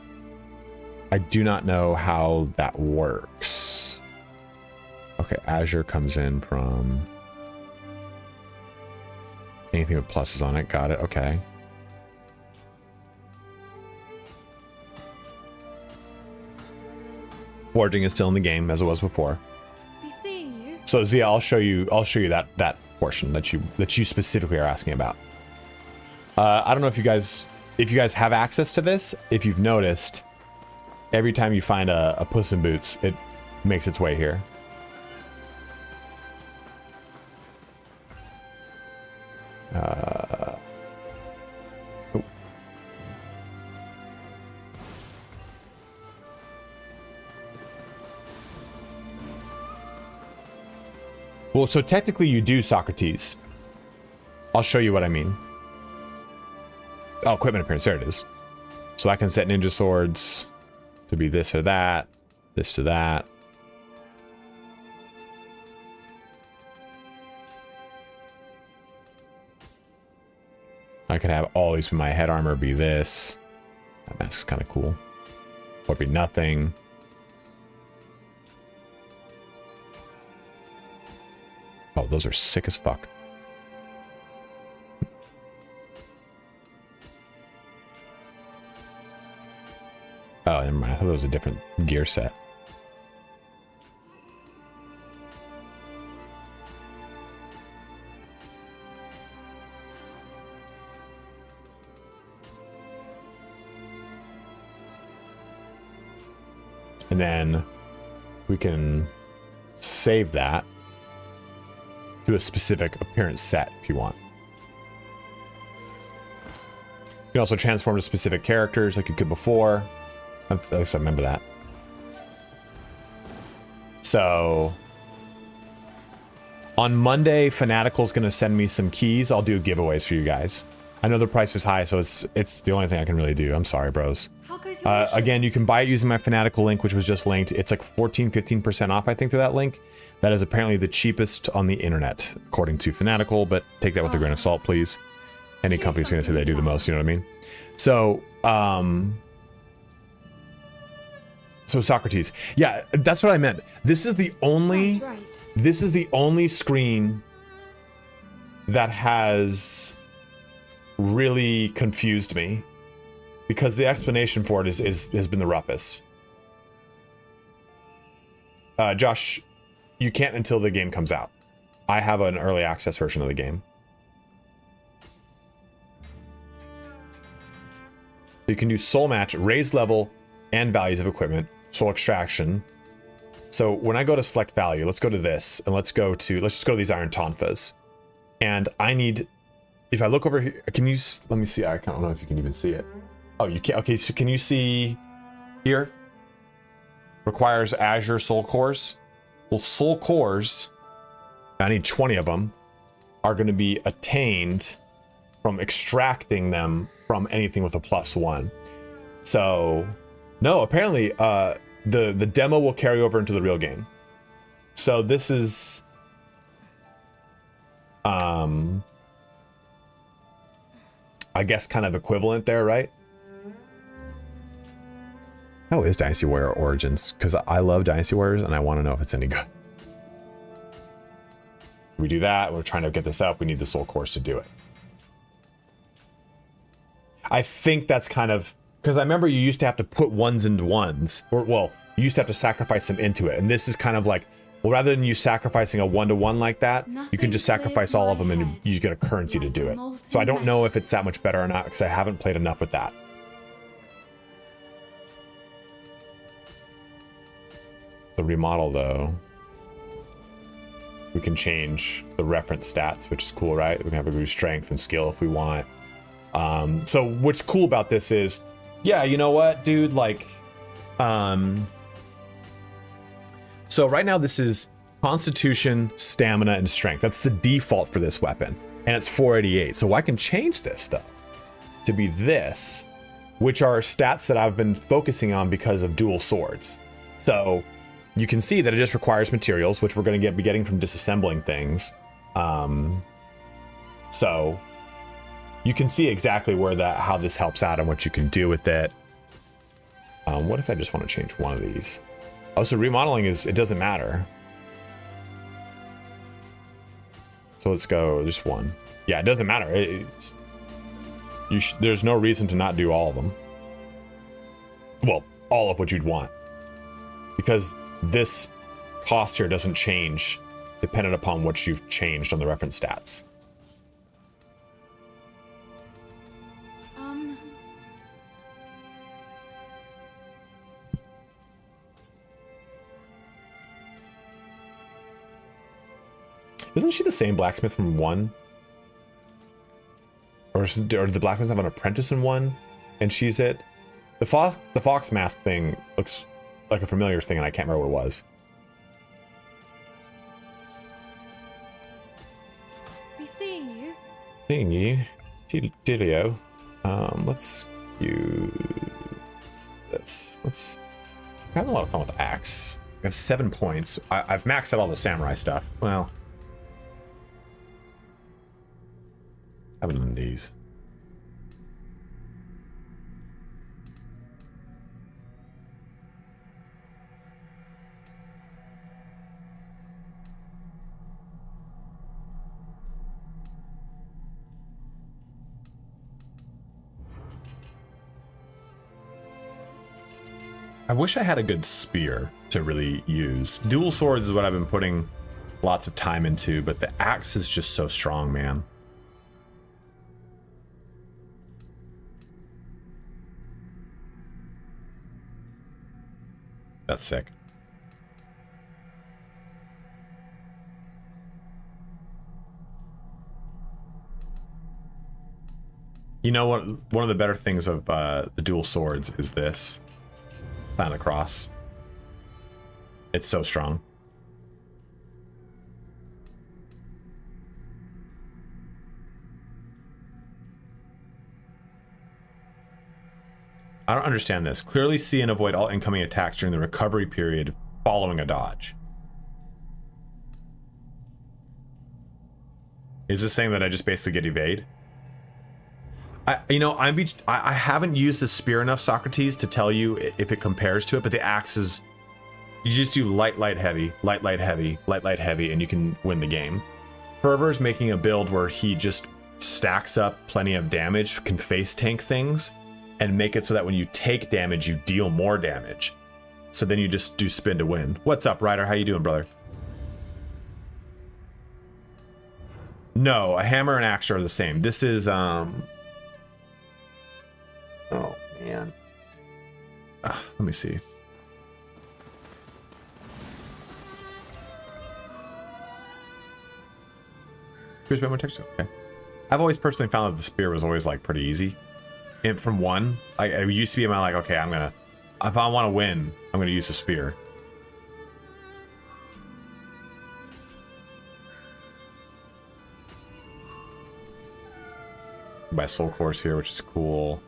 I do not know how that works. Okay, Azure comes in from anything with pluses on it. Got it. Okay. Forging is still in the game as it was before. Be seeing you. So Zia, I'll show you that portion that you specifically are asking about. I don't know if you guys have access to this. If you've noticed, every time you find a Puss in Boots, it makes its way here. Well, so technically you do, Socrates. I'll show you what I mean. Oh, equipment appearance. There it is. So I can set ninja swords to be this or that, this to that. I could have all these, my head armor be this. That mask is kind of cool. Or be nothing. Oh, those are sick as fuck. Oh, never mind. I thought it was a different gear set. And then we can save that to a specific appearance set if you want. You can also transform to specific characters like you could before. At least I remember that. So on Monday, Fanatical's going to send me some keys. I'll do giveaways for you guys. I know the price is high, so it's the only thing I can really do. I'm sorry, bros. How goes your mission? Again, you can buy it using my Fanatical link, which was just linked. It's like 15% off, I think, through that link. That is apparently the cheapest on the internet, according to Fanatical, but take that with a grain of salt, please. Any company's going to say they do the most, you know what I mean? So, so Socrates. Yeah, that's what I meant. This is the only... Right. This is the only screen that has really confused me, because the explanation for it has been the roughest. Josh, you can't until the game comes out. I have an early access version of the game. You can do soul match, raise level, and values of equipment, soul extraction. So when I go to select value, let's go to this, and let's just go to these iron tonfas. And I need, if I look over here, can you, let me see, I don't know if you can even see it. Oh, you can't, okay, so can you see here? Requires Azure soul cores. Well, soul cores, I need 20 of them, are going to be attained from extracting them from anything with a +1. So, no, apparently, the demo will carry over into the real game. So this is, I guess kind of equivalent there, right? How is Dynasty Warrior Origins? Because I love Dynasty Warriors and I want to know if it's any good. We do that. We're trying to get this up. We need the soul cores to do it. I think that's kind of, because I remember you used to have to put ones into ones, or well, you used to have to sacrifice them into it. And this is kind of like, well, rather than you sacrificing a 1-to-1 like that, you can just sacrifice all of them and you get a currency to do it. So I don't know if it's that much better or not, because I haven't played enough with that. The remodel though, we can change the reference stats, which is cool, right? We can have a boost strength and skill if we want. So what's cool about this is, yeah, you know what, dude, like, so right now this is Constitution, Stamina, and Strength. That's the default for this weapon, and it's 488. So I can change this though to be this, which are stats that I've been focusing on because of dual swords. So you can see that it just requires materials, which we're going to be getting from disassembling things. So you can see exactly where how this helps out and what you can do with it. What if I just want to change one of these? Oh, so remodeling it doesn't matter. So let's go just one. Yeah, it doesn't matter. There's no reason to not do all of them. Well, all of what you'd want. Because this cost here doesn't change dependent upon what you've changed on the reference stats. Isn't she the same blacksmith from 1? Or does the blacksmith have an apprentice in 1? And she's it? The fox mask thing looks like a familiar thing, and I can't remember what it was. thingy. Tilio. Let's use this. Let's. I'm having a lot of fun with the axe. I have 7 points. I've maxed out all the samurai stuff. Well, I haven't done these. I wish I had a good spear to really use. Dual swords is what I've been putting lots of time into, but the axe is just so strong, man. That's sick. You know what? One of the better things of the dual swords is this. Sign of the Cross. It's so strong. I don't understand this. Clearly see and avoid all incoming attacks during the recovery period following a dodge. Is this saying that I just basically get evade? I haven't used the spear enough, Socrates, to tell you if it compares to it, but the axe is, you just do light, light, heavy, light, light, heavy, light, light, heavy, and you can win the game. Fervor's making a build where he just stacks up plenty of damage, can face tank things, and make it so that when you take damage, you deal more damage. So then you just do spin to win. What's up, Ryder? How you doing, brother? No, a hammer and axe are the same. This is, oh, man. Let me see. Here's more text. Okay. I've always personally found that the spear was always like pretty easy. And from one, I used to be in my like, okay, if I want to win, I'm gonna use the spear. Buy soul course here, which is cool.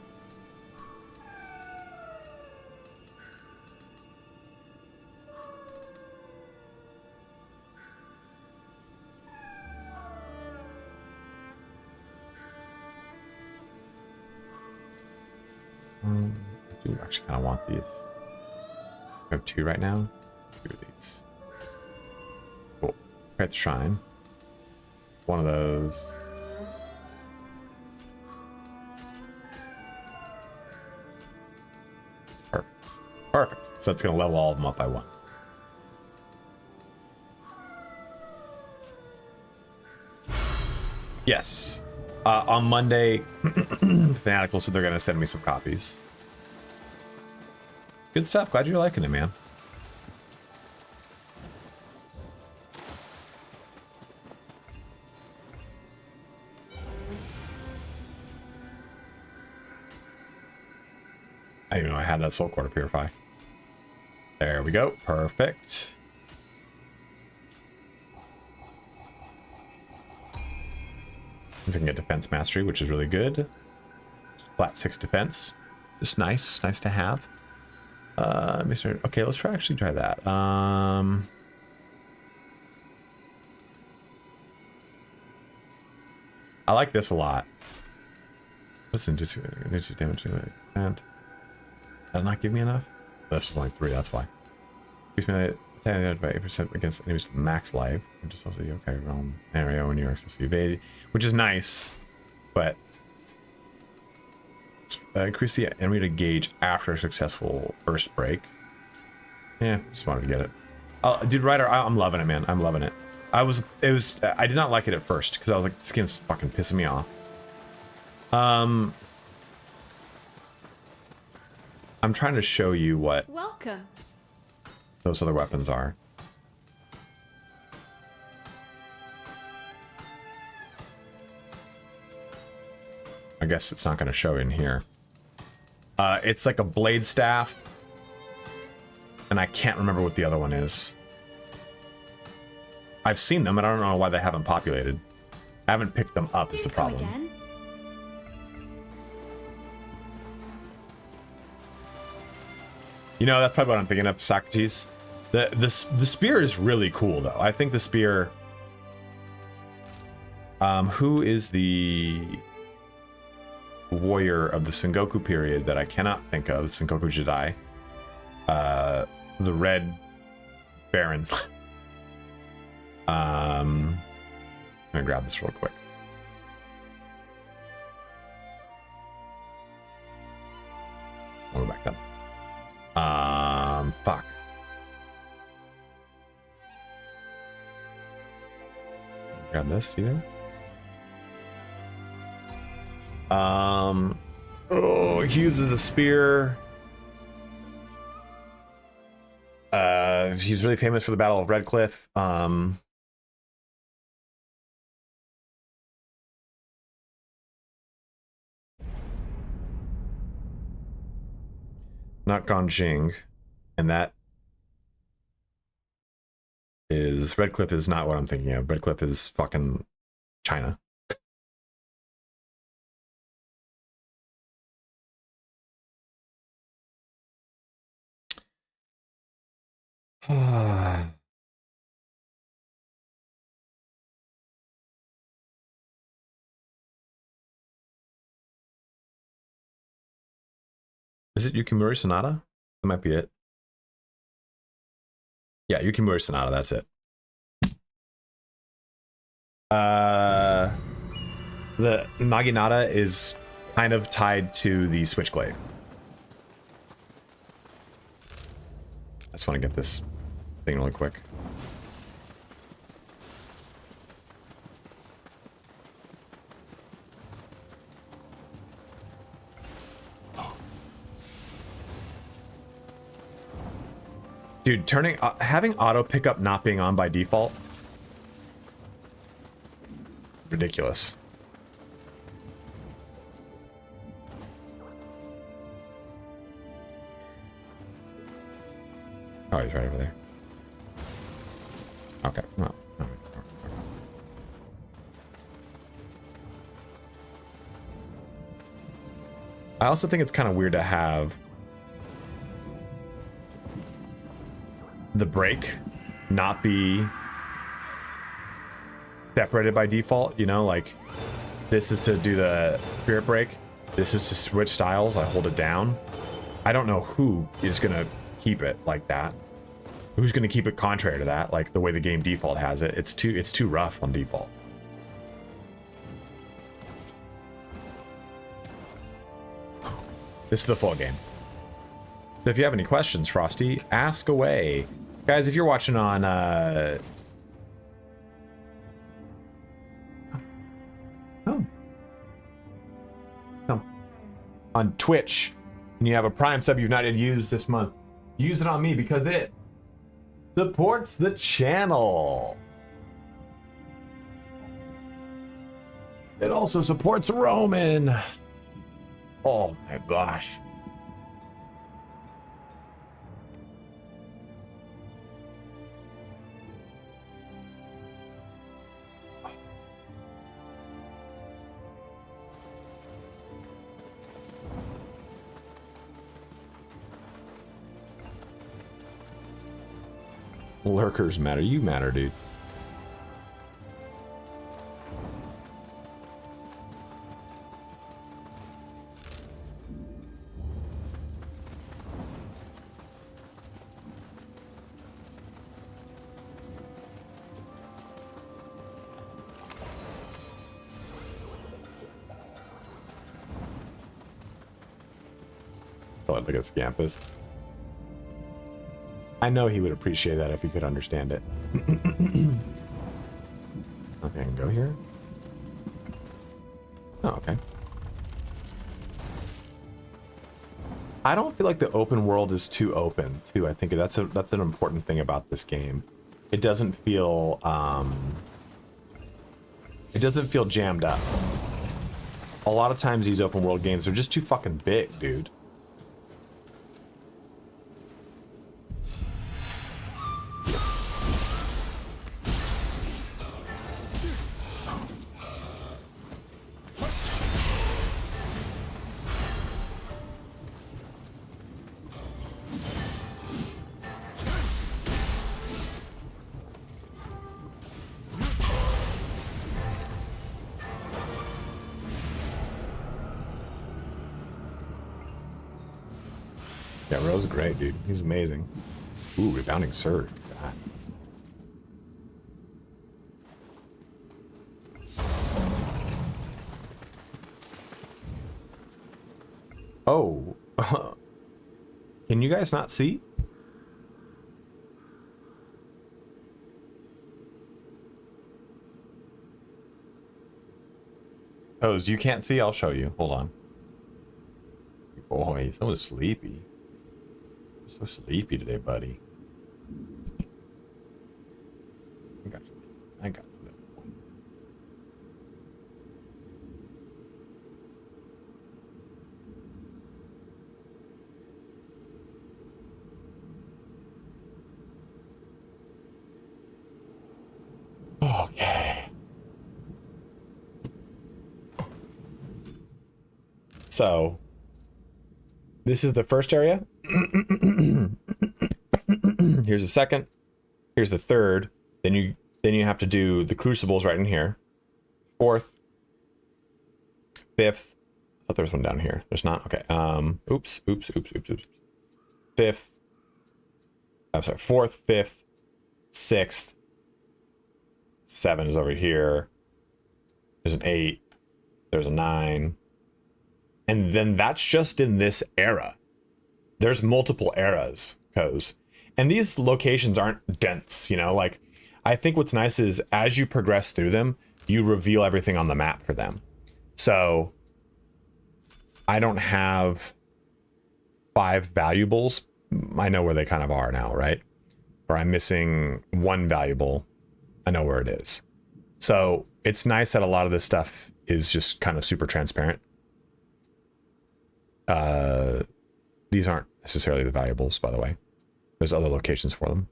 I do actually kind of want these. I have 2 right now. 2 of these. Cool. Right, the shrine. One of those. Perfect. Perfect. So that's going to level all of them up by 1. Yes. On Monday, Fanatical said they're going to send me some copies. Good stuff. Glad you're liking it, man. I didn't even know I had that soul core to purify. There we go. Perfect. I can get defense mastery, which is really good. Flat 6 defense. Just nice. Nice to have. Okay, let's actually try that. I like this a lot. Listen, just damage. And did that not give me enough? That's just only 3, that's why. Increase my attack by 8% against enemies with max life. And just also okay, realm area when you're access evade, which is nice, but increase the enemy to gauge after a successful burst break. Yeah, just wanted to get it. Dude, Ryder, I'm loving it, man. I'm loving it. I did not like it at first because I was like, this game's fucking pissing me off. I'm trying to show you what Welcome. those other weapons are. I guess it's not going to show in here. It's like a blade staff, and I can't remember what the other one is. I've seen them, and I don't know why they haven't populated. I haven't picked them up is the problem. Again. You know, that's probably what I'm thinking of, Socrates. The spear is really cool, though. I think the spear... who is the warrior of the Sengoku period that I cannot think of? Sengoku Jidai. The Red Baron. I'm gonna grab this real quick. I'll go back up. Fuck. Grab this either. Oh, he uses the spear. He's really famous for the Battle of Red Cliff. Not Ganjing, and that is Red Cliff is not what I'm thinking of. Red Cliff is fucking China. Is it Yukimura Sonata? That might be it. Yeah, Yukimura Sonata, that's it. The Naginata is kind of tied to the Switchglaive. I just want to get this thing really quick. Dude, having auto pickup not being on by default, ridiculous. Oh, he's right over there. Okay, no. I also think it's kind of weird to have the brake not be separated by default, you know, like this is to do the spirit brake, this is to switch styles. I hold it down. I don't know who is gonna keep it like that. Who's gonna keep it contrary to that, like the way the game default has it? It's too rough on default. This is the full game. So if you have any questions, Frosty, ask away. Guys, if you're watching on on Twitch and you have a Prime sub you've not yet used this month, use it on me because it supports the channel. It also supports Roman. Oh my gosh. Lurkers matter. You matter, dude. Thought like a scampus. I know he would appreciate that if he could understand it. Okay, I can go here. Oh, okay. I don't feel like the open world is too open, too. I think that's an important thing about this game. It doesn't feel jammed up. A lot of times these open world games are just too fucking big, dude. Yeah, Ro's great, dude. He's amazing. Ooh, rebounding surge. God. Oh. Can you guys not see? Oh, you can't see? I'll show you. Hold on. Boy, so sleepy. So sleepy today, buddy. I got you. I got you. Okay. So, this is the first area. Here's the second. Here's the third. Then you have to do the crucibles right in here. Fourth. Fifth. I thought there was one down here. There's not. Okay. Oops. Fifth. I'm sorry. Fourth, fifth, sixth. 7 is over here. There's an 8. There's a 9. And then that's just in this era. There's multiple eras, Coz. And these locations aren't dense, you know? Like, I think what's nice is as you progress through them, you reveal everything on the map for them. So, I don't have 5 valuables. I know where they kind of are now, right? Or I'm missing 1 valuable. I know where it is. So it's nice that a lot of this stuff is just kind of super transparent. These aren't necessarily the valuables, by the way. There's other locations for them.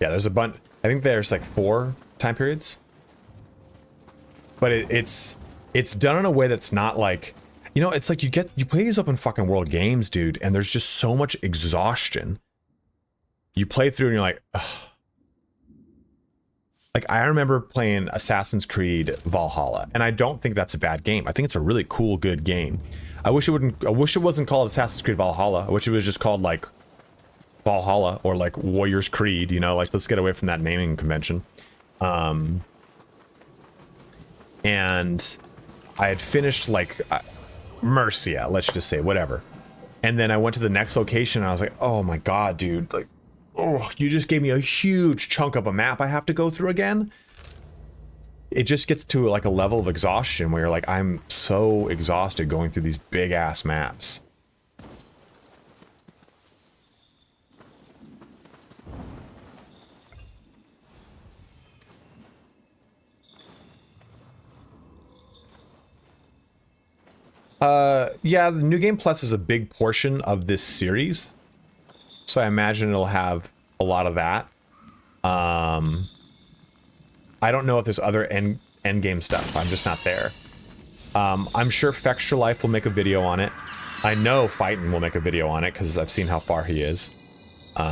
Yeah, there's a bunch. I think there's like 4 time periods. But it's done in a way that's not like, you know, it's like you play these open fucking world games, dude, and there's just so much exhaustion. You play through and you're like, ugh. Like, I remember playing Assassin's Creed Valhalla, and I don't think that's a bad game. I think it's a really cool, good game. I wish it wasn't called Assassin's Creed Valhalla. I wish it was just called, like, Valhalla or, like, Warrior's Creed, you know? Like, let's get away from that naming convention. And I had finished, like, Mercia, let's just say, whatever. And then I went to the next location, and I was like, oh my god, dude, like, oh, you just gave me a huge chunk of a map I have to go through again. It just gets to like a level of exhaustion where you're like, I'm so exhausted going through these big ass maps. Yeah, the New Game Plus is a big portion of this series. So I imagine it'll have a lot of that. I don't know if there's other end game stuff. I'm just not there. I'm sure Fextra Life will make a video on it. I know Fightin will make a video on it because I've seen how far he is. So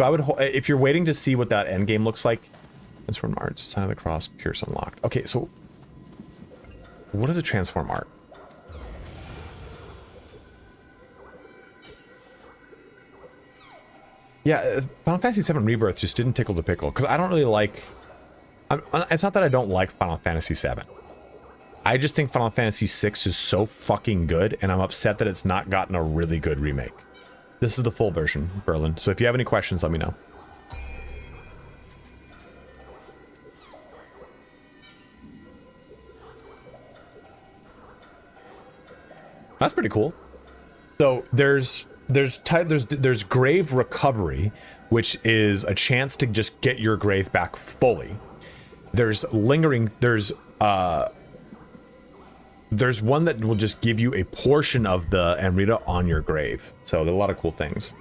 I would, if you're waiting to see what that end game looks like, Transform Art, Sign of the Cross, Pierce Unlocked. Okay, so what is a Transform Art? Yeah, Final Fantasy VII Rebirth just didn't tickle the pickle because I don't really like. It's not that I don't like Final Fantasy VII. I just think Final Fantasy VI is so fucking good, and I'm upset that it's not gotten a really good remake. This is the full version, Berlin. So if you have any questions, let me know. That's pretty cool. So there's grave recovery, which is a chance to just get your grave back fully. There's lingering, there's one that will just give you a portion of the Amrita on your grave. So there are a lot of cool things.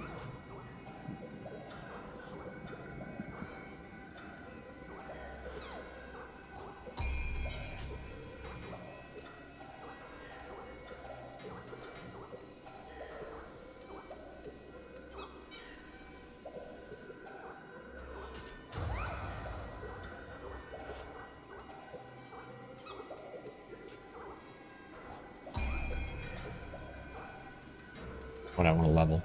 when I want to level.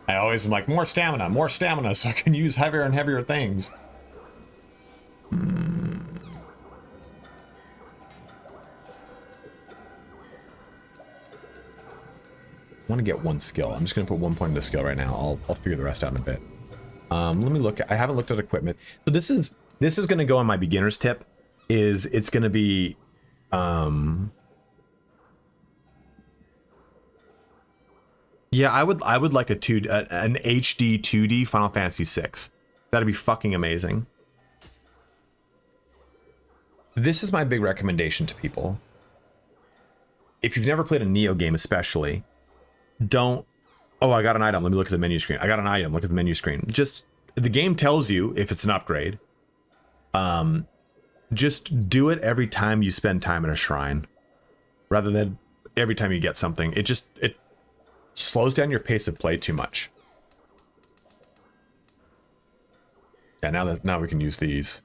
I always am like, more stamina, so I can use heavier and heavier things. I want to get one skill. I'm just going to put 1 point into skill right now. I'll figure the rest out in a bit. Let me look. I haven't looked at equipment. So this is going to go on my beginner's tip. It's going to be yeah, I would like an HD 2D Final Fantasy 6. That'd be fucking amazing. This is my big recommendation to people. If you've never played a Nioh game, especially, don't. Oh, I got an item. Let me look at the menu screen. I got an item. Look at the menu screen. Just the game tells you if it's an upgrade. Just do it every time you spend time at a shrine, rather than every time you get something. It slows down your pace of play too much. Yeah, now we can use these.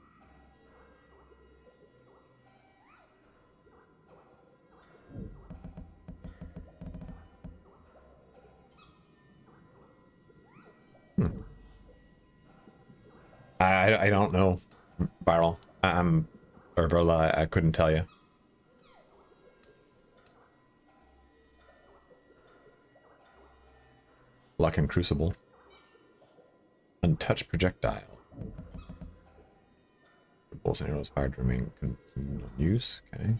I don't know, Viral. Or Verla, I couldn't tell you. Luck and Crucible. Untouched projectile. Bolts and arrows fired remain consumed on use. Okay.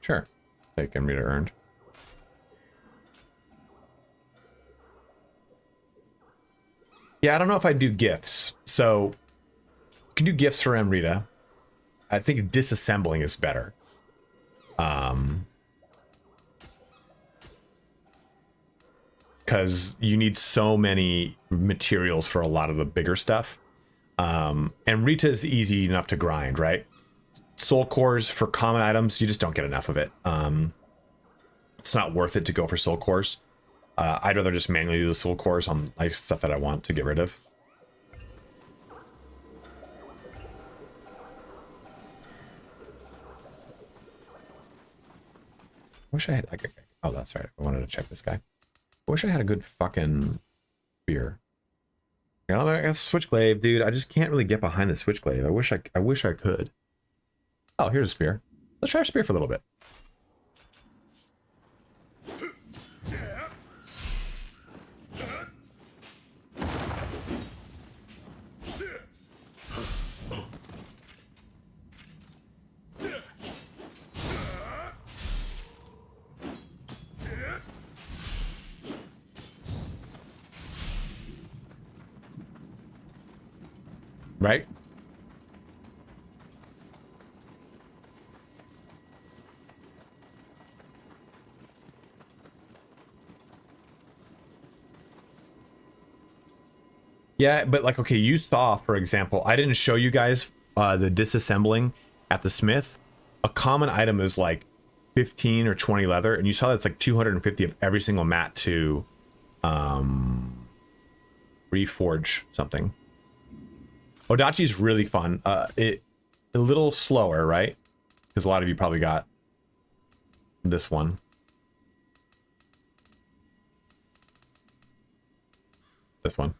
Sure. Take and reader earned. Yeah, I don't know if I do gifts. So you can do gifts for Amrita. I think disassembling is better. Because you need so many materials for a lot of the bigger stuff. And Rita is easy enough to grind, right? Soul cores for common items, you just don't get enough of it. It's not worth it to go for soul cores. I'd rather just manually do the soul cores on like stuff that I want to get rid of. I wish I had like oh, that's right. I wanted to check this guy. I wish I had a good fucking spear. You know, I got Switchglaive, dude. I just can't really get behind the Switchglaive. I wish I could. Oh, here's a spear. Let's try a spear for a little bit. Right? Yeah, but like, okay, you saw, for example, I didn't show you guys the disassembling at the smith. A common item is like 15 or 20 leather, and you saw that's like 250 of every single mat to reforge something. Odachi is really fun. It a little slower, right? Because a lot of you probably got this one. This one.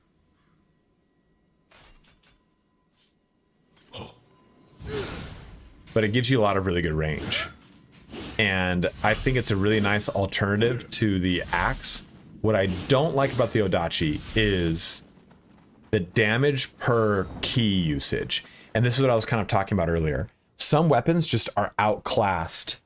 But it gives you a lot of really good range. And I think it's a really nice alternative to the axe. What I don't like about the Odachi is the damage per key usage. And this is what I was kind of talking about earlier. Some weapons just are outclassed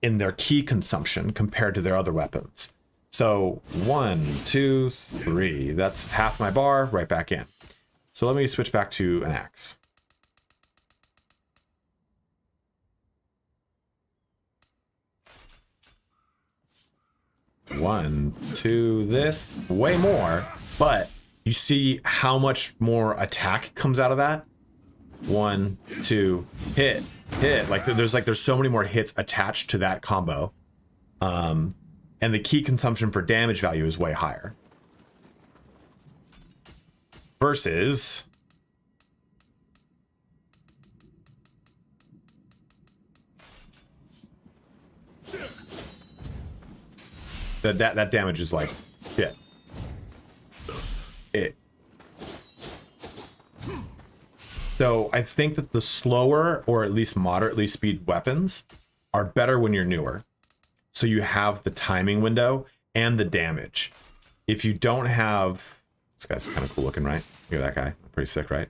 in their key consumption compared to their other weapons. So 1, 2, 3, that's half my bar, right back in. So let me switch back to an axe. One, two, this, way more, but you see how much more attack comes out of that? 1, 2, hit. Like there's so many more hits attached to that combo. And the key consumption for damage value is way higher. Versus That damage is like shit. So I think that the slower or at least moderately speed weapons are better when you're newer. So you have the timing window and the damage. If you don't have, this guy's kind of cool looking, right? Look at that guy, pretty sick, right?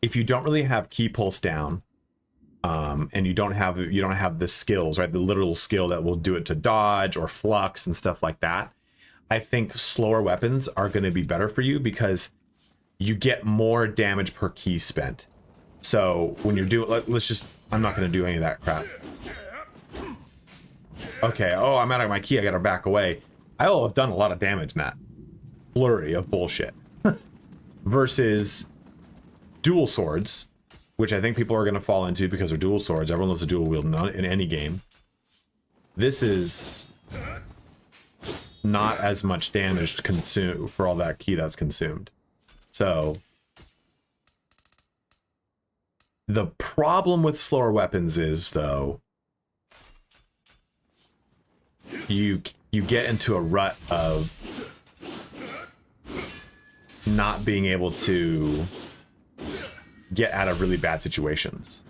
If you don't really have key pulse down, and you don't have the skills, right? The literal skill that will do it to dodge or flux and stuff like that. I think slower weapons are going to be better for you because you get more damage per key spent. So when you're doing, I'm not going to do any of that crap. Okay, oh, I'm out of my key. I got to back away. I will have done a lot of damage in that flurry of bullshit. Versus dual swords, which I think people are going to fall into because they're dual swords. Everyone loves a dual wield in any game. This is not as much damage to consume for all that key that's consumed. So the problem with slower weapons is, though, you get into a rut of not being able to get out of really bad situations.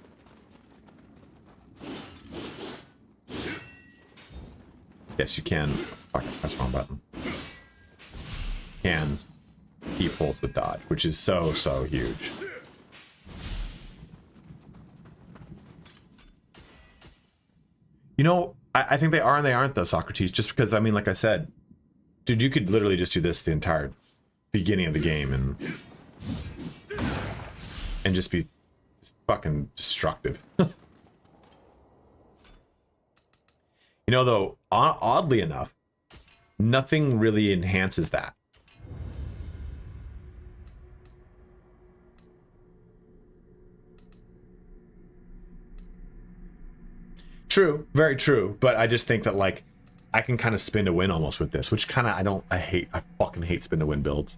Yes, you can. Fuck, press wrong button. Can keep pulse with dodge, which is so huge. You know, I think they are and they aren't though, Socrates, just because, I mean, like I said, dude, you could literally just do this the entire beginning of the game and just be fucking destructive. You know, though, oddly enough, nothing really enhances that. True, very true, but I just think that, like, I can kind of spin to win almost with this, which kind of, I fucking hate spin to win builds.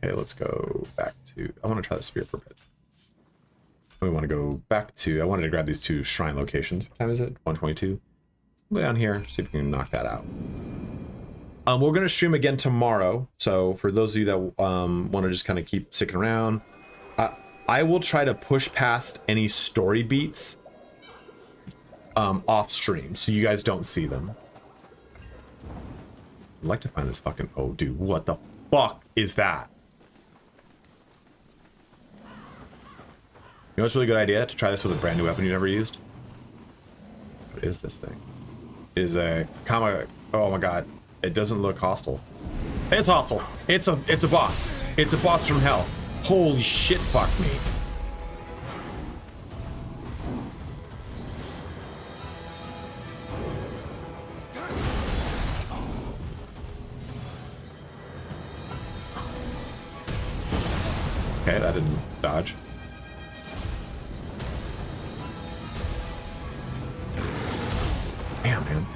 Okay, let's go back to, I want to try the spear for a bit. We want to go back to, I wanted to grab these two shrine locations. What time is it? 122. Go down here, see if we can knock that out. We're going to stream again tomorrow, so for those of you that want to just kind of keep sticking around, I will try to push past any story beats off stream, so you guys don't see them. I'd like to find this fucking, oh dude, what the fuck is that? You know what's a really good idea? To try this with a brand new weapon you never used? What is this thing? It is a oh my god. It doesn't look hostile. It's hostile. It's a boss. It's a boss from hell. Holy shit, fuck me. Okay, that didn't dodge. Damn, man.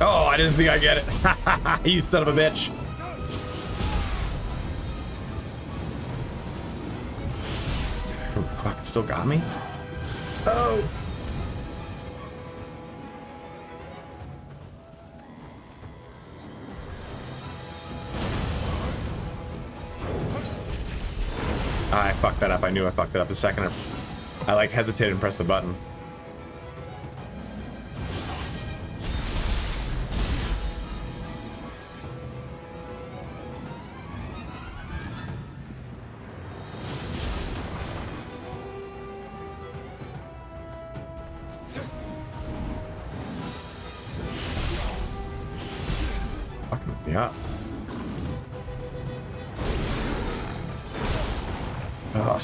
Oh, I didn't think I'd get it. You son of a bitch. Oh, fuck, it still got me? Oh. I fucked that up. I knew I fucked it up a second. I like hesitated and pressed the button. Fucking me up. Ugh.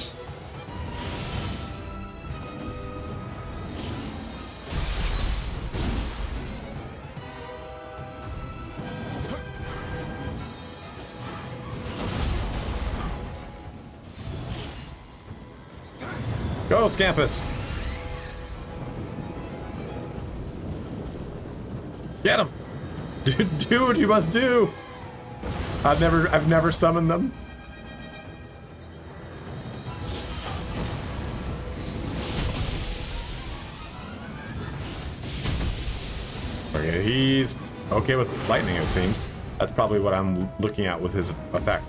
Go, Scampus! Get him! Dude, do what you must do! I've never summoned them. Okay, he's okay with lightning, it seems. That's probably what I'm looking at with his effect.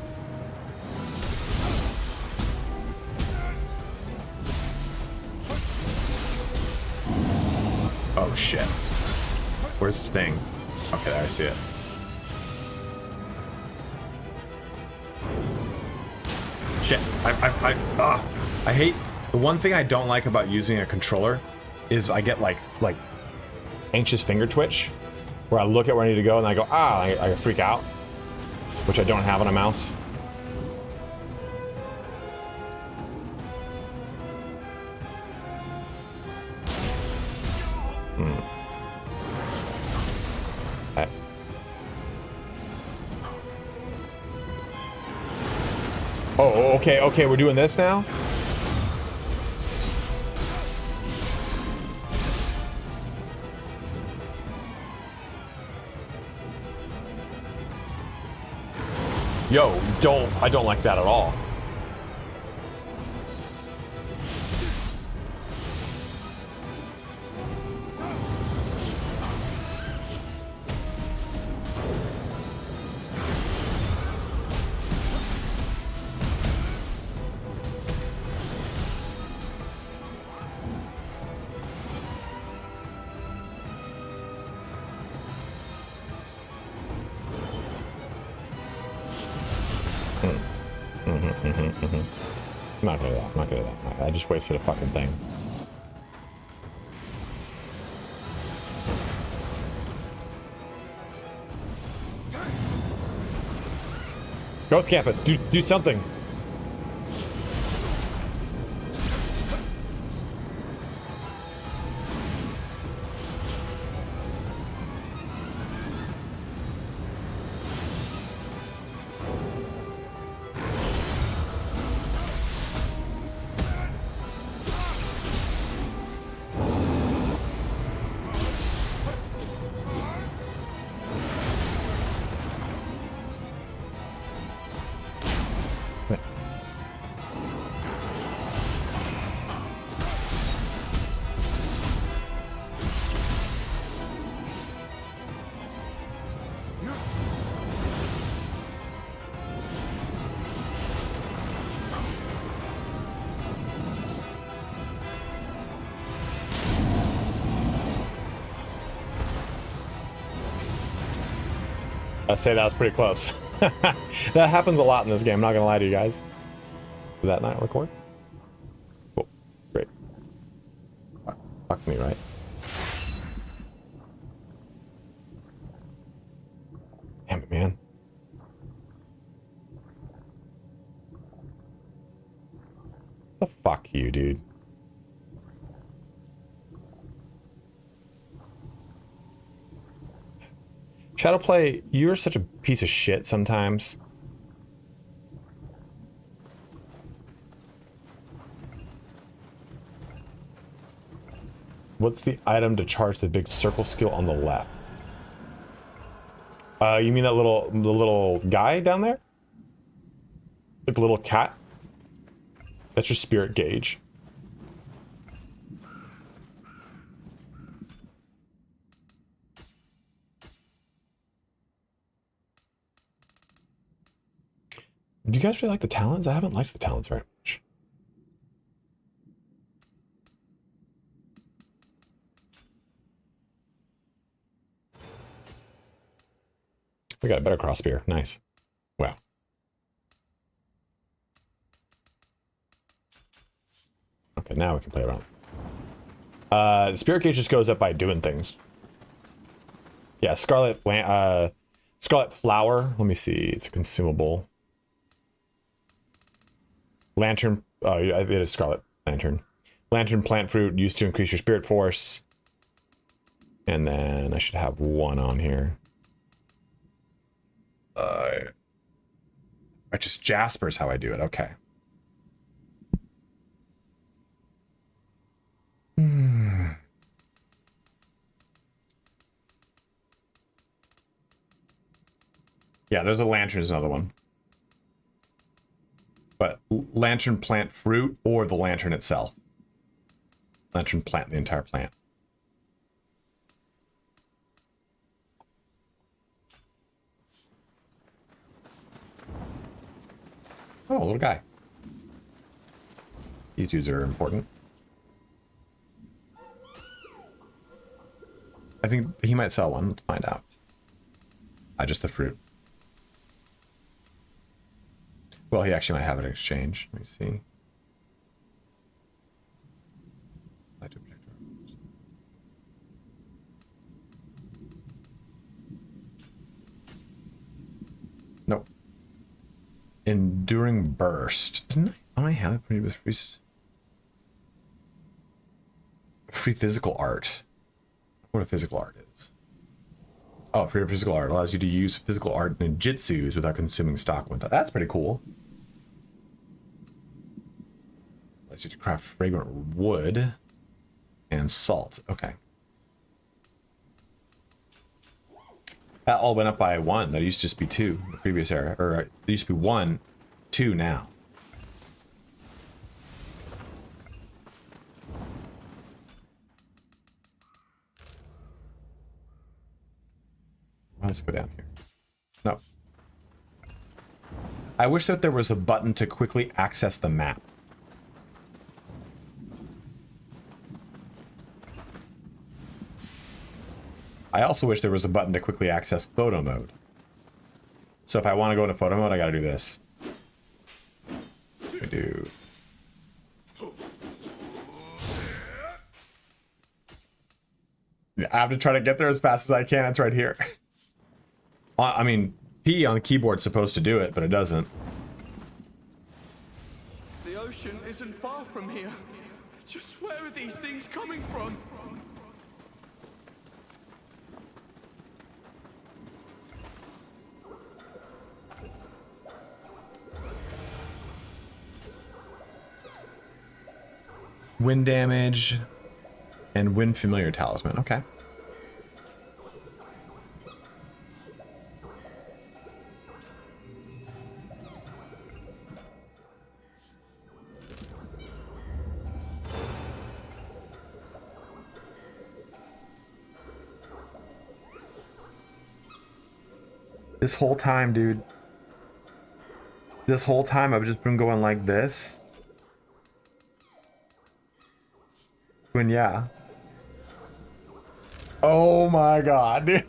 Oh shit. Where's this thing? Okay, there, I see it. Shit. I hate... The one thing I don't like about using a controller is I get like anxious finger twitch, where I look at where I need to go and I go, I freak out, which I don't have on a mouse. Oh, okay, we're doing this now? Yo, I don't like that at all. I'm not gonna do that. I just wasted a fucking thing. Go campus, do something. I say that was pretty close. That happens a lot in this game, I'm not gonna lie to you guys. Did that not record? Cool. Great. Fuck me, right? Damn it, man. The fuck you, dude. Shadowplay, you're such a piece of shit sometimes. What's the item to charge the big circle skill on the left? You mean that the little guy down there? Like the little cat? That's your spirit gauge. Do you guys really like the talons? I haven't liked the talons very much. We got a better cross spear. Nice. Wow. Okay, now we can play around. The spirit gauge just goes up by doing things. Yeah, scarlet flower. Let me see. It's a consumable. Lantern. Oh, it is scarlet lantern. Lantern plant fruit used to increase your spirit force. And then I should have one on here. Just Jasper's how I do it. Okay. Yeah, there's a lantern, is another one. But lantern plant fruit or the lantern itself. Lantern plant, the entire plant. Oh, a little guy. These dudes are important. I think he might sell one. Let's find out. Just the fruit. Well, he actually might have it in exchange. Let me see. Nope. Enduring burst. Didn't I have it pretty with free physical art? What a physical art is. Oh, free physical art allows you to use physical art ninjutsus without consuming stock window. That's pretty cool. Allows you to craft fragrant wood and salt. Okay. That all went up by 1. That used to just be 2 in the previous era. Or it used to be 1, 2 now. Let's go down here. No. I wish that there was a button to quickly access the map. I also wish there was a button to quickly access photo mode. So if I want to go into photo mode, I gotta do this. I do. I have to try to get there as fast as I can. It's right here. I mean, P on the keyboard's supposed to do it, but it doesn't. The ocean isn't far from here. Just where are these things coming from? Wind damage and wind familiar talisman. Okay. This whole time, dude. This whole time I've just been going like this. When yeah. Oh my god, dude.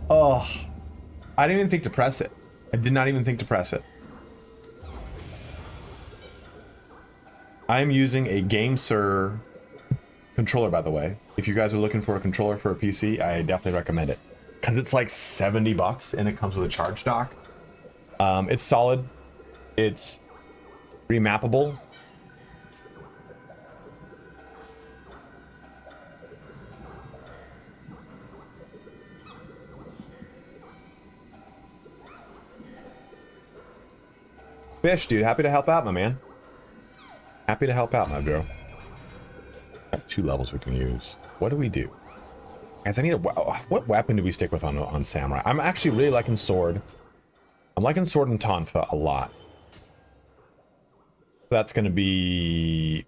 Oh. I didn't even think to press it. I did not even think to press it. I am using a GameSir controller, by the way. If you guys are looking for a controller for a PC, I definitely recommend it. Because it's like $70 and it comes with a charge dock. It's solid. It's remappable. Fish, dude, happy to help out, my man. Happy to help out, my bro. Got 2 levels we can use. What do we do? Guys, I need a... What weapon do we stick with on Samurai? I'm actually really liking Sword. I'm liking Sword and Tonfa a lot. That's going to be...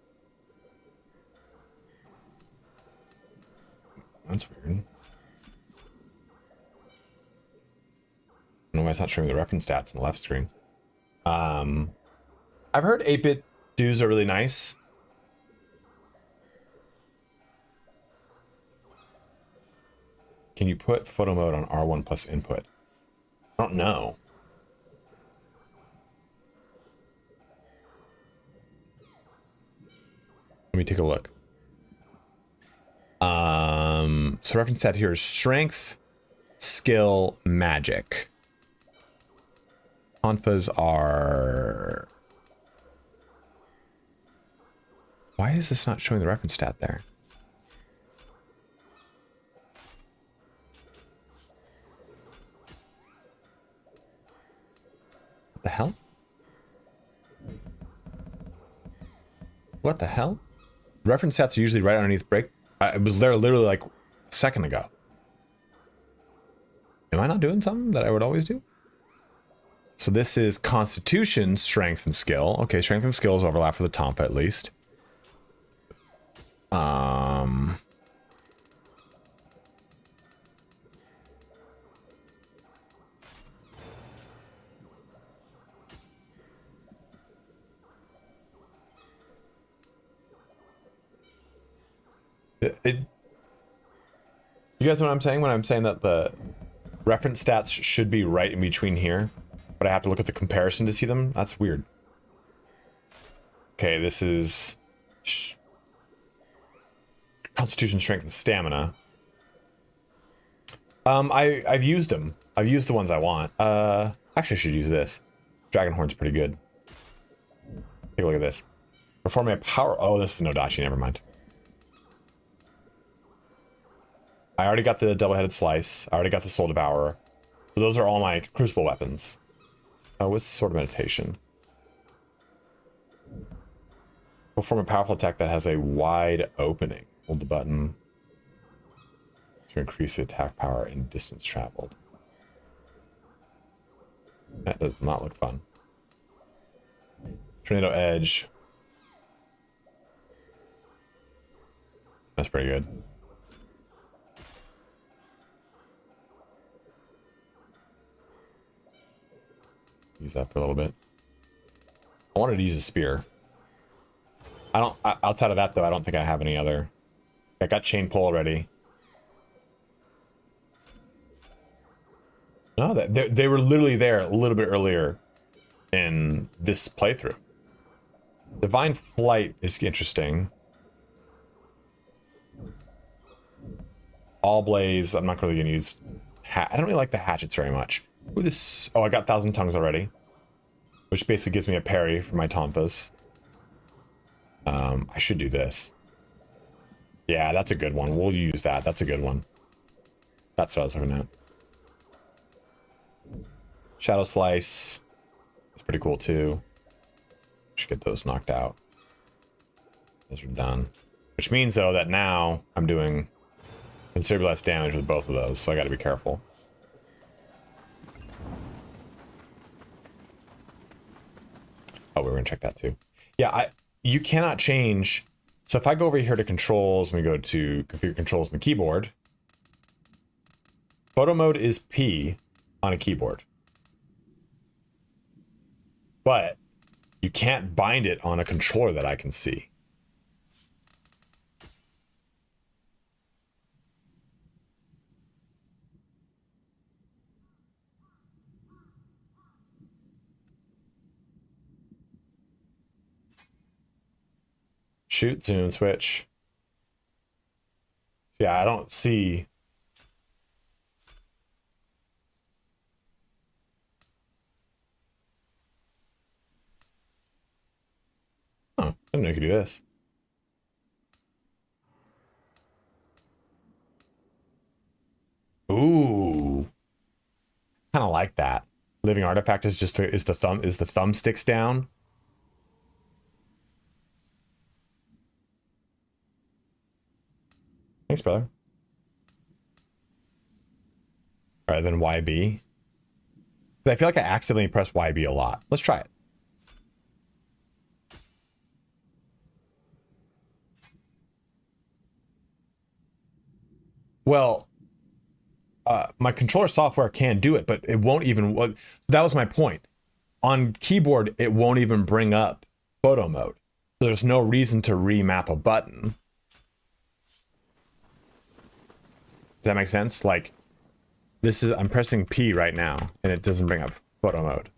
That's weird. I don't know why it's not showing the reference stats on the left screen. I've heard 8-bit dues are really nice. Can you put photo mode on R1 plus input? I don't know. Let me take a look. So reference stat here is strength, skill, magic. Tonfas are... Why is this not showing the reference stat there? What the hell? What the hell? Reference stats are usually right underneath break. It was there literally like a second ago. Am I not doing something that I would always do? So this is Constitution, Strength, and Skill. Okay, Strength and Skills overlap for the Tompa at least. You guys know what I'm saying when I'm saying that the reference stats should be right in between here, but I have to look at the comparison to see them? That's weird. Okay, this is Constitution, Strength, and Stamina. I've used them. I've used the ones I want. Actually, I should use this. Dragonhorn's pretty good. Take a look at this. Performing a power... Oh, this is Nodachi, never mind. I already got the double-headed slice. I already got the soul devourer. So those are all my crucible weapons. What's sword of meditation? Perform a powerful attack that has a wide opening. Hold the button to increase the attack power and distance traveled. That does not look fun. Tornado Edge. That's pretty good. Use that for a little bit. I wanted to use a spear. I don't, outside of that though, I don't think I have any other. I got chain pull already. No, they were literally there a little bit earlier in this playthrough. Divine Flight is interesting. All Blaze, I'm not really gonna use. I don't really like the hatchets very much. Ooh, this. Oh, I got 1,000 Tongues already, which basically gives me a parry for my Tompas. I should do this. Yeah, that's a good one. We'll use that. That's a good one. That's what I was looking at. Shadow Slice. It's pretty cool too. Should get those knocked out. Those are done. Which means though that now I'm doing considerably less damage with both of those, so I got to be careful. Oh, we were gonna check that too. Yeah, you cannot change. So if I go over here to controls, and we go to configure controls on the keyboard, photo mode is P on a keyboard. But you can't bind it on a controller that I can see. Shoot, zoom, switch. Yeah, I don't see. Oh, I didn't know you could do this. Ooh, kind of like that. Living artifact is just the thumbsticks down. Thanks, brother. All right, then YB. I feel like I accidentally pressed YB a lot. Let's try it. Well, my controller software can do it, but it won't even. That was my point. On keyboard, it won't even bring up photo mode. So there's no reason to remap a button. Does that make sense? Like, this is, I'm pressing P right now, and it doesn't bring up photo mode.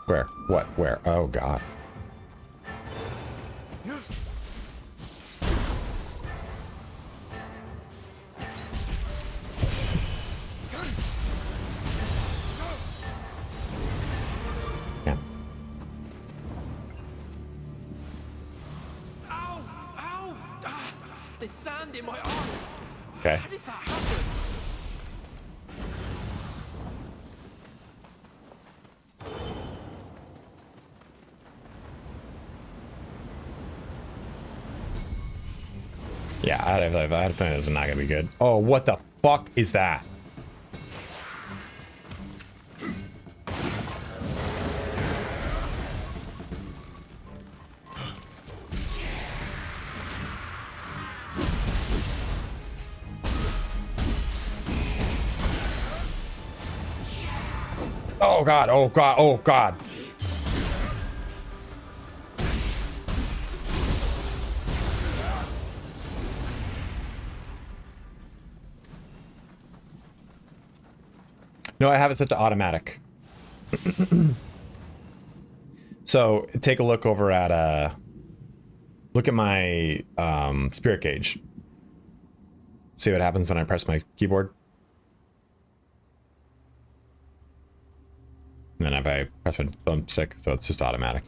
Where? What? Where? Oh, God. There's sand in my arms. Okay. How did that happen? Yeah, I had a feeling this is not gonna be good. Oh, what the fuck is that? Oh god, oh god, oh god. No, I have it set to automatic. So take a look over at look at my spirit gauge. See what happens when I press my keyboard. And then if I press my thumbstick, so it's just automatic.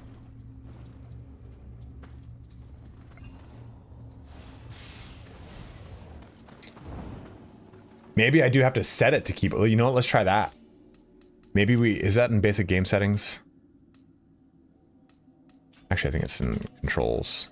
Maybe I do have to set it to keep it. You know what? Let's try that. Maybe is that in basic game settings? Actually, I think it's in controls.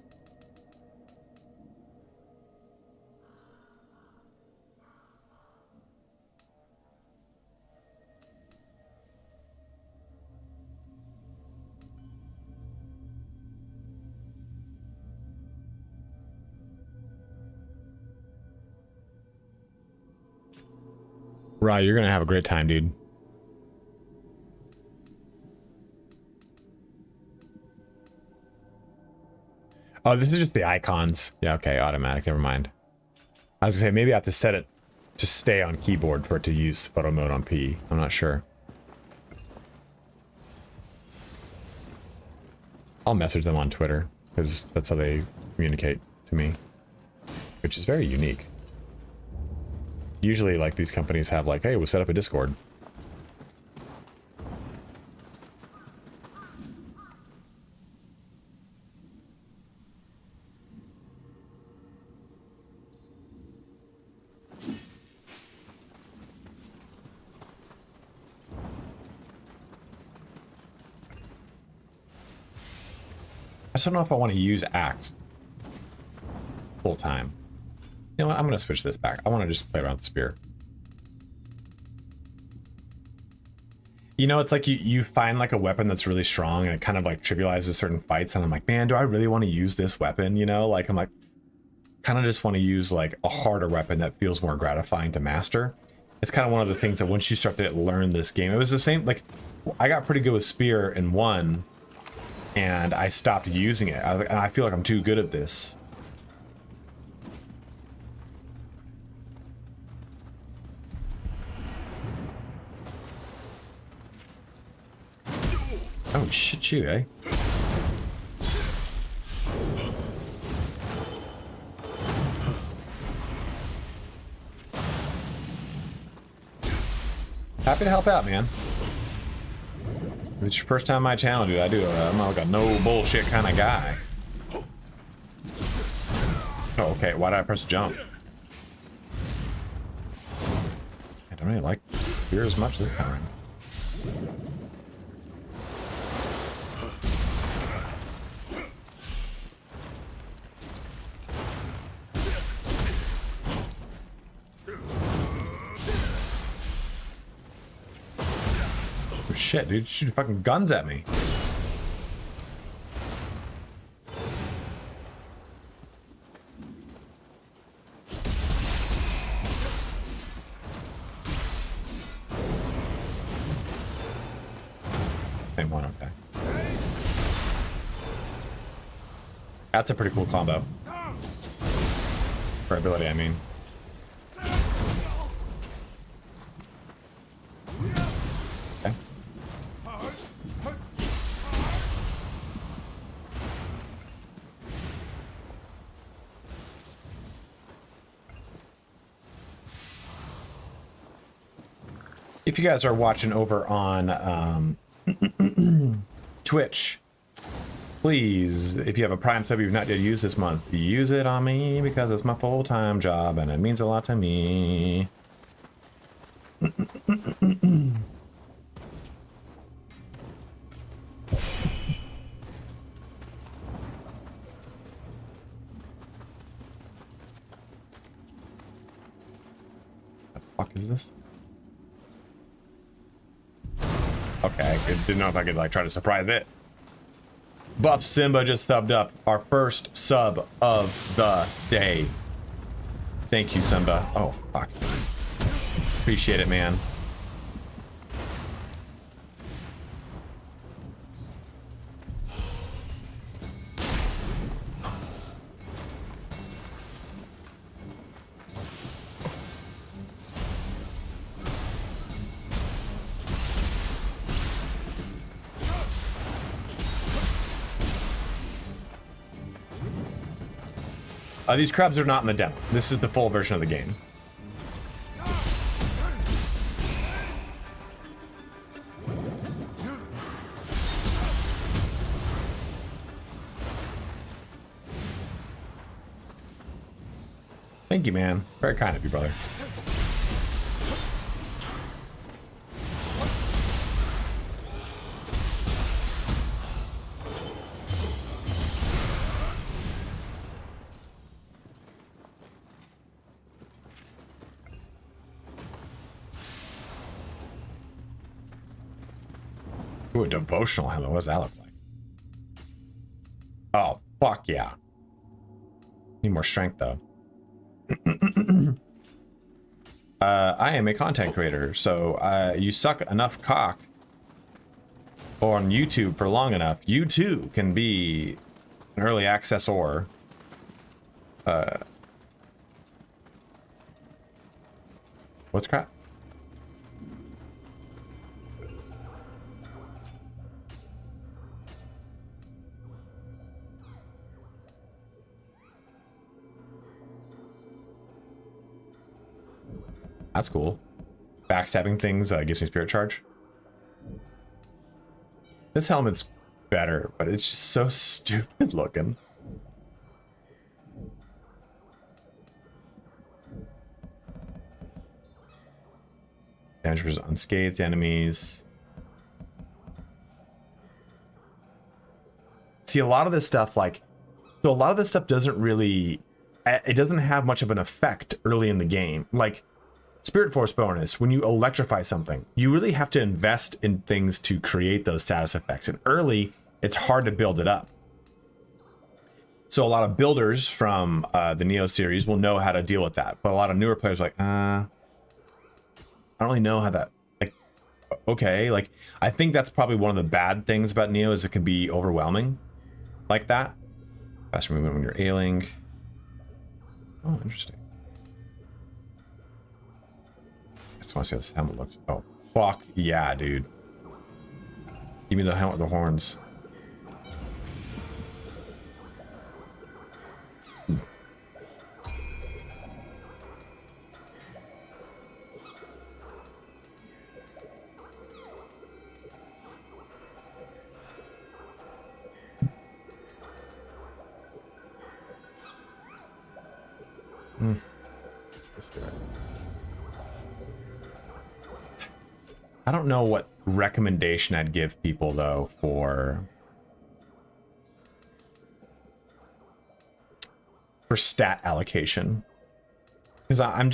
Right, you're gonna have a great time, dude. Oh, this is just the icons. Yeah, okay, automatic, never mind. I was gonna say, maybe I have to set it to stay on keyboard for it to use photo mode on P. I'm not sure. I'll message them on Twitter, because that's how they communicate to me. Which is very unique. Usually, like, these companies have, like, hey, we'll set up a Discord. I just don't know if I want to use Axe full time. You know what? I'm going to switch this back. I want to just play around with the spear. You know, it's like you find like a weapon that's really strong and it kind of like trivializes certain fights. And I'm like, man, do I really want to use this weapon? You know, like I'm like, kind of just want to use like a harder weapon that feels more gratifying to master. It's kind of one of the things that once you start to learn this game, it was the same. Like I got pretty good with spear in 1 and I stopped using it. I feel like I'm too good at this. Oh, shit you, eh? Happy to help out, man. If it's your first time on my channel, dude, I'm like a no bullshit kind of guy. Oh, okay. Why did I press jump? I don't really like spear as much this time. Shit, dude, shooting fucking guns at me. Same one, okay. That's a pretty cool combo. For ability, I mean. If you guys are watching over on Twitch, please, if you have a Prime sub you've not yet used this month, use it on me because it's my full-time job and it means a lot to me. The fuck is this? Okay, I didn't know if I could like try to surprise it. Buff Simba just subbed up. Our first sub of the day. Thank you, Simba. Oh, fuck. Appreciate it, man. These crabs are not in the demo. This is the full version of the game. Thank you, man. Very kind of you, brother. Ooh, a devotional helmet. What does that look like? Oh, fuck yeah. Need more strength, though. I am a content creator, so you suck enough cock on YouTube for long enough, you too can be an early access or what's crap? That's cool. Backstabbing things gives me spirit charge. This helmet's better, but it's just so stupid looking. Damage versus unscathed enemies. See, a lot of this stuff, like, so a lot of this stuff doesn't really, it doesn't have much of an effect early in the game. Like, Spirit Force bonus, when you electrify something, you really have to invest in things to create those status effects. And early, it's hard to build it up. So a lot of builders from the Nioh series will know how to deal with that. But a lot of newer players are like, I don't really know how that, like, okay. Like, I think that's probably one of the bad things about Nioh is it can be overwhelming like that. Faster movement when you're ailing. Oh, interesting. I just want to see how this helmet looks. Oh, fuck yeah, dude. Give me the helmet with the horns. Let's do it. I don't know what recommendation I'd give people though for stat allocation, because I'm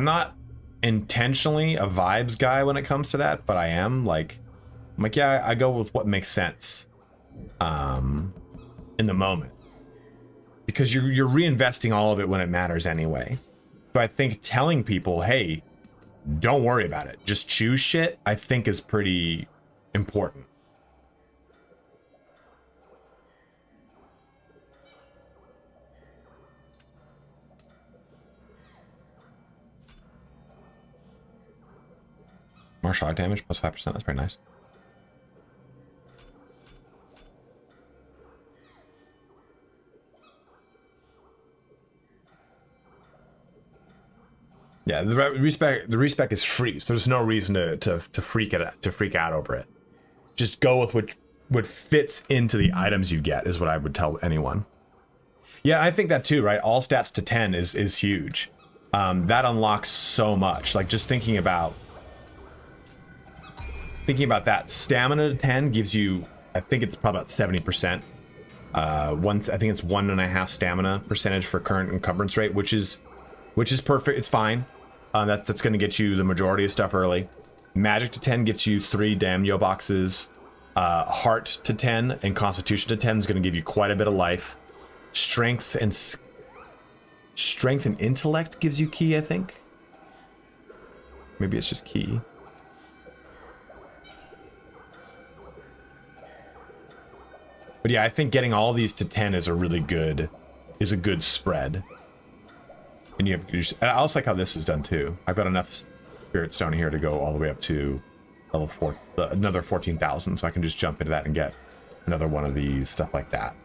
not intentionally a vibes guy when it comes to that, but I'm like yeah, I go with what makes sense in the moment, because you're reinvesting all of it when it matters anyway. So I think telling people, hey, don't worry about it, just choose shit, I think is pretty important. More shock damage, plus 5%, that's pretty nice. Yeah, the respec is free, so there's no reason to freak out over it. Just go with what fits into the items you get is what I would tell anyone. Yeah, I think that too, right? All stats to 10 is huge. That unlocks so much. Like, just thinking about that, stamina to 10 gives you, I think it's probably about 70%. I think it's 1.5 stamina percentage for current encumbrance rate, which is which is perfect. It's fine. That's going to get you the majority of stuff early. Magic to 10 gets you 3 damn Nioh boxes. Heart to 10 and Constitution to 10 is going to give you quite a bit of life. Strength and intellect gives you key, I think. Maybe it's just key. But yeah, I think getting all these to 10 is a good spread. And you have, I also like how this is done too. I've got enough Spirit Stone here to go all the way up to level 4, another 14,000, so I can just jump into that and get another one of these, stuff like that.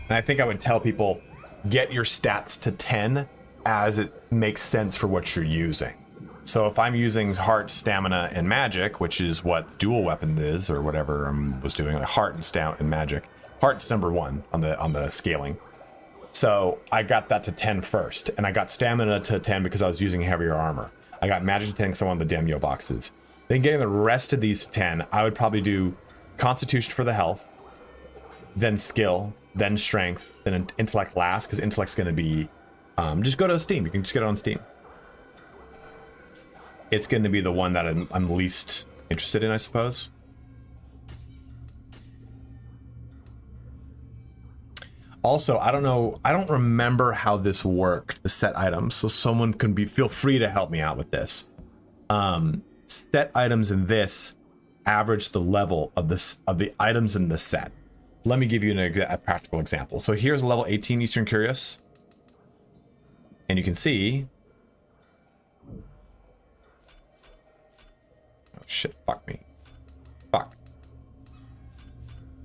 And I think I would tell people, get your stats to 10 as it makes sense for what you're using. So if I'm using heart, stamina, and magic, which is what dual weapon is, or whatever I was doing, like heart and stamina and magic. Heart's number 1 on the scaling. So I got that to 10 first, and I got stamina to 10 because I was using heavier armor. I got magic to 10 because I wanted the damn Nioh boxes. Then getting the rest of these to 10, I would probably do Constitution for the health, then skill, then strength, then intellect last, because intellect's going to be... just go to Steam. You can just get it on Steam. It's going to be the one that I'm least interested in, I suppose. Also, I don't know, I don't remember how this worked, the set items, so someone can feel free to help me out with this. Set items in this average the level of the items in the set. Let me give you a practical example. So here's level 18 Eastern Curious. And you can see... Oh shit, fuck me. Fuck.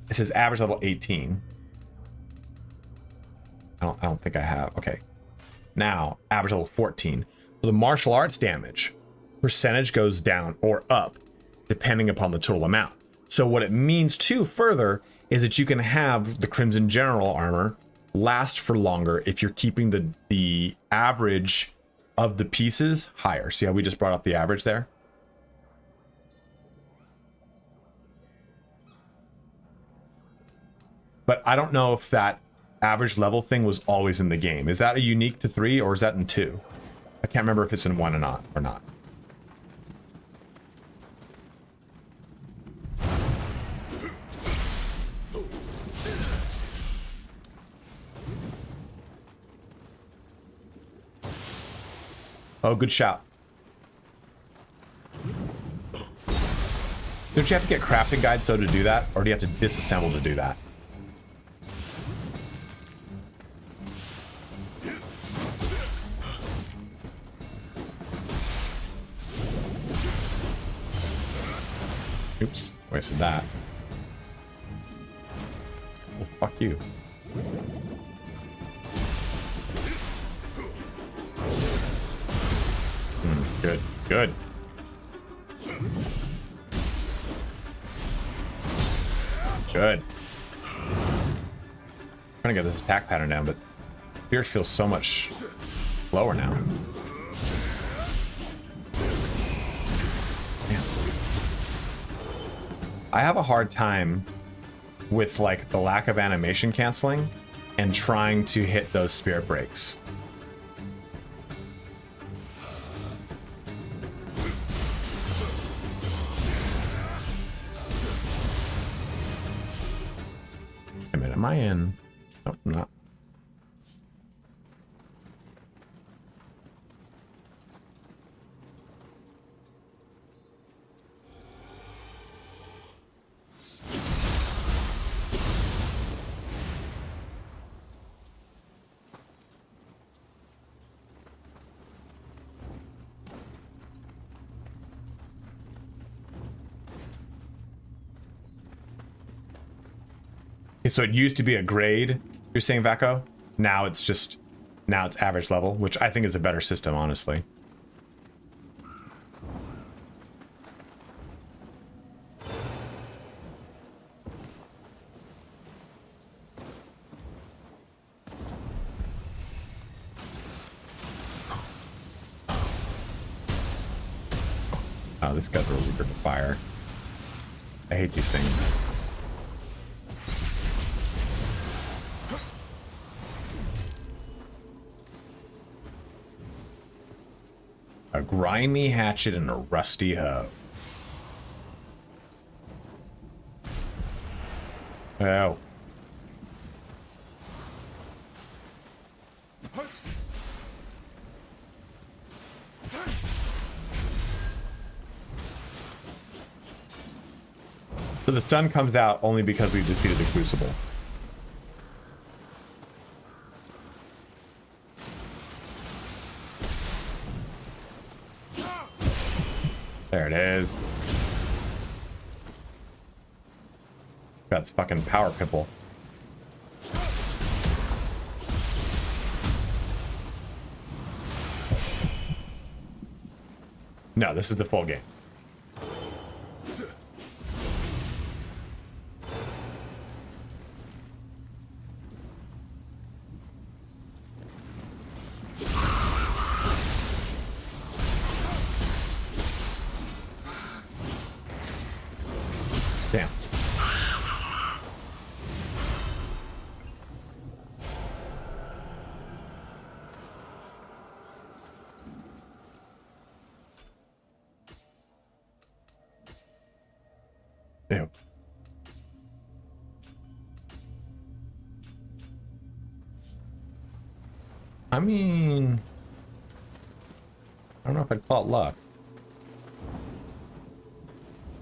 It says average level 18. I don't think I have. Okay. Now, average level 14. So the martial arts damage percentage goes down or up depending upon the total amount. So what it means too further is that you can have the Crimson General armor last for longer if you're keeping the average of the pieces higher. See how we just brought up the average there? But I don't know if that average level thing was always in the game. Is that a unique to 3 or is that in 2? I can't remember if it's in 1 or not. Oh, good shout. Don't you have to get crafting guides though to do that? Or do you have to disassemble to do that? Oops, wasted that. Well, fuck you. Good, good. Good. I'm trying to get this attack pattern down, but Fierce feels so much lower now. Damn. I have a hard time with like the lack of animation canceling and trying to hit those spirit breaks. Wait a minute, am I in? Nope, I'm not. So it used to be a grade, you're saying, Vaco? Now it's average level, which I think is a better system, honestly. Oh, this guy's really good to fire. I hate these things. A grimy hatchet and a rusty hoe. Oh. So the sun comes out only because we defeated the Crucible. There it is. That's fucking power pimple. No, this is the full game. Damn. Ew. I mean, I don't know if I'd call it luck.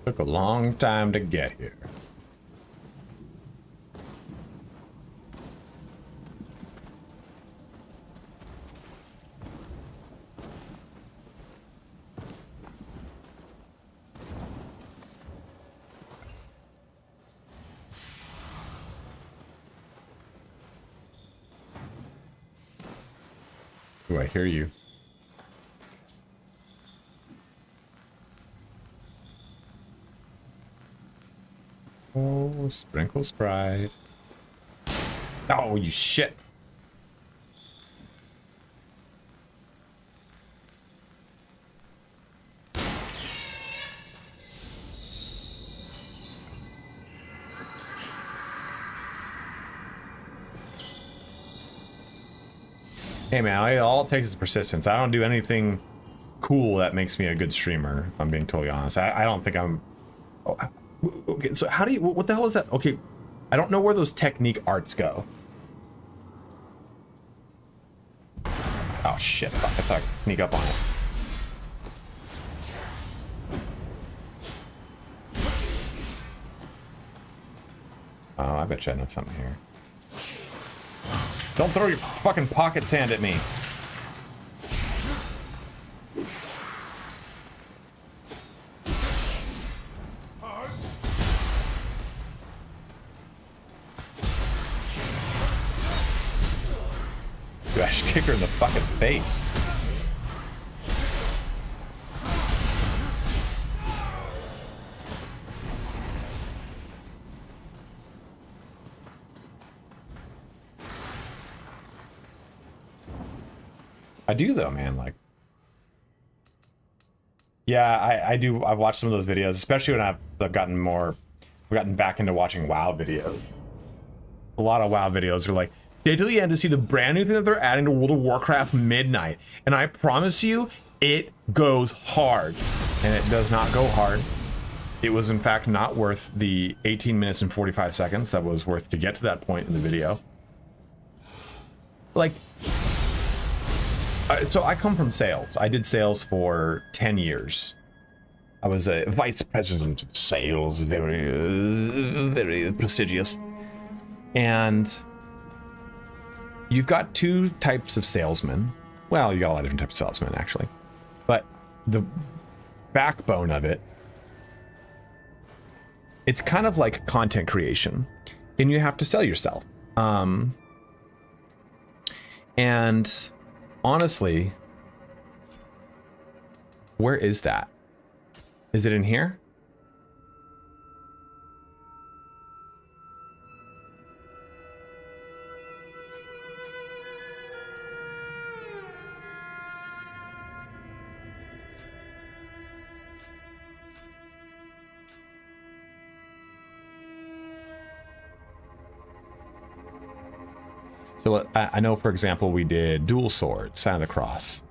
Took a long time to get here. Do I hear you? Oh, sprinkles pride. Oh, you shit. Hey man, all it takes is persistence. I don't do anything cool that makes me a good streamer, if I'm being totally honest. I don't think I'm... Oh, okay, so how do you... What the hell is that? Okay, I don't know where those technique arts go. Oh shit, fuck, I thought I could sneak up on it. Oh, I bet you I know something here. Don't throw your fucking pocket sand at me. Dude, I should kick her in the fucking face. I do though, man. Like, yeah, I do. I've watched some of those videos, especially when I've gotten back into watching WoW videos. A lot of WoW videos are like, stay till the end to see the brand new thing that they're adding to World of Warcraft Midnight, and I promise you, it goes hard. And it does not go hard. It was in fact not worth the 18 minutes and 45 seconds that was worth to get to that point in the video. Like, so I come from sales. I did sales for 10 years. I was a vice president of sales, very prestigious. And you've got two types of salesmen. Well, you got a lot of different types of salesmen, actually. But the backbone of it, it's kind of like content creation. And you have to sell yourself. And honestly, where is that? Is it in here? So I know, for example, we did dual swords, Sign of the Cross.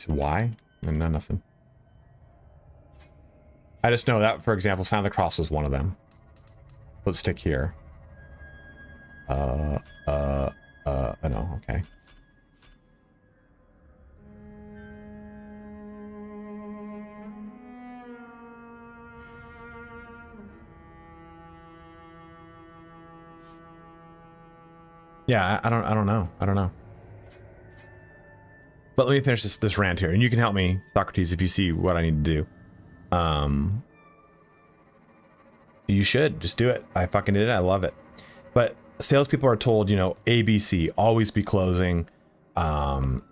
Why? No, nothing. I just know that, for example, Sign of the Cross was one of them. Let's stick here. No, okay. Yeah, I don't know. But let me finish this rant here, and you can help me, Socrates, if you see what I need to do. You should just do it. I fucking did it. I love it. But salespeople are told, you know, ABC, always be closing. One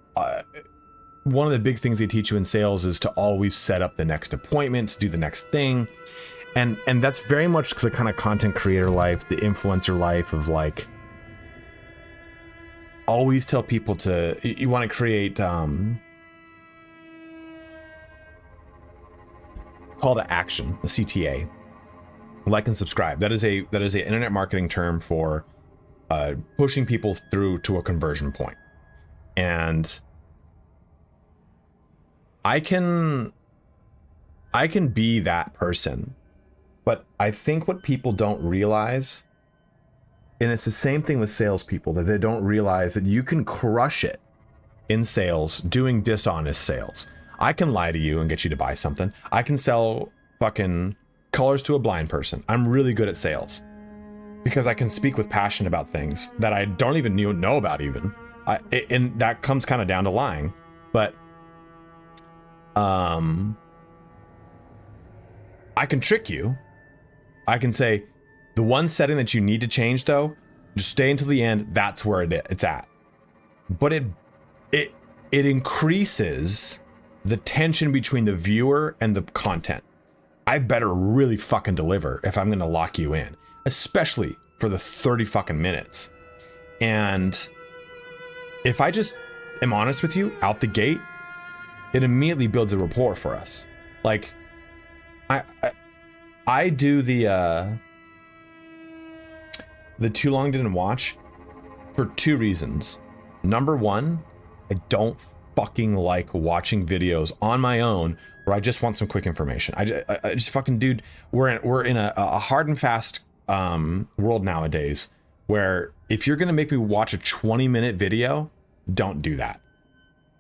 of the big things they teach you in sales is to always set up the next appointment, to do the next thing. And that's very much the kind of content creator life, the influencer life of like, always tell people to, you want to create call to action, a CTA. Like and subscribe. That is a internet marketing term for pushing people through to a conversion point. And I can be that person, but I think what people don't realize, and it's the same thing with salespeople, that they don't realize that you can crush it in sales doing dishonest sales. I can lie to you and get you to buy something. I can sell fucking colors to a blind person. I'm really good at sales because I can speak with passion about things that I don't even know about even. And that comes kind of down to lying. But I can trick you. I can say, the one setting that you need to change though, just stay until the end. That's where it's at. But it increases the tension between the viewer and the content. I better really fucking deliver if I'm going to lock you in, especially for the 30 fucking minutes. And if I just am honest with you out the gate, it immediately builds a rapport for us. Like I do the too long didn't watch for two reasons. Number one, I don't fucking like watching videos on my own where I just want some quick information. I just fucking, dude, we're in a hard and fast world nowadays where if you're gonna make me watch a 20-minute video, don't do that.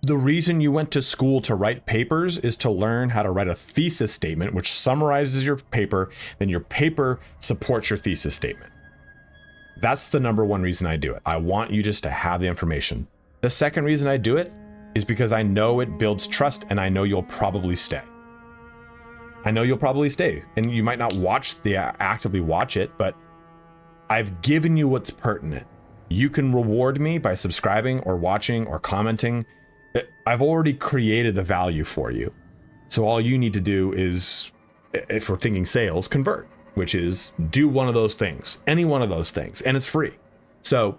The reason you went to school to write papers is to learn how to write a thesis statement, which summarizes your paper, then your paper supports your thesis statement. That's the number one reason I do it. I want you just to have the information. The second reason I do it is because I know it builds trust and I know you'll probably stay. I know you'll probably stay, and you might not actively watch it, but I've given you what's pertinent. You can reward me by subscribing or watching or commenting. I've already created the value for you. So all you need to do is, if we're thinking sales, convert, which is do one of those things, any one of those things, and it's free. So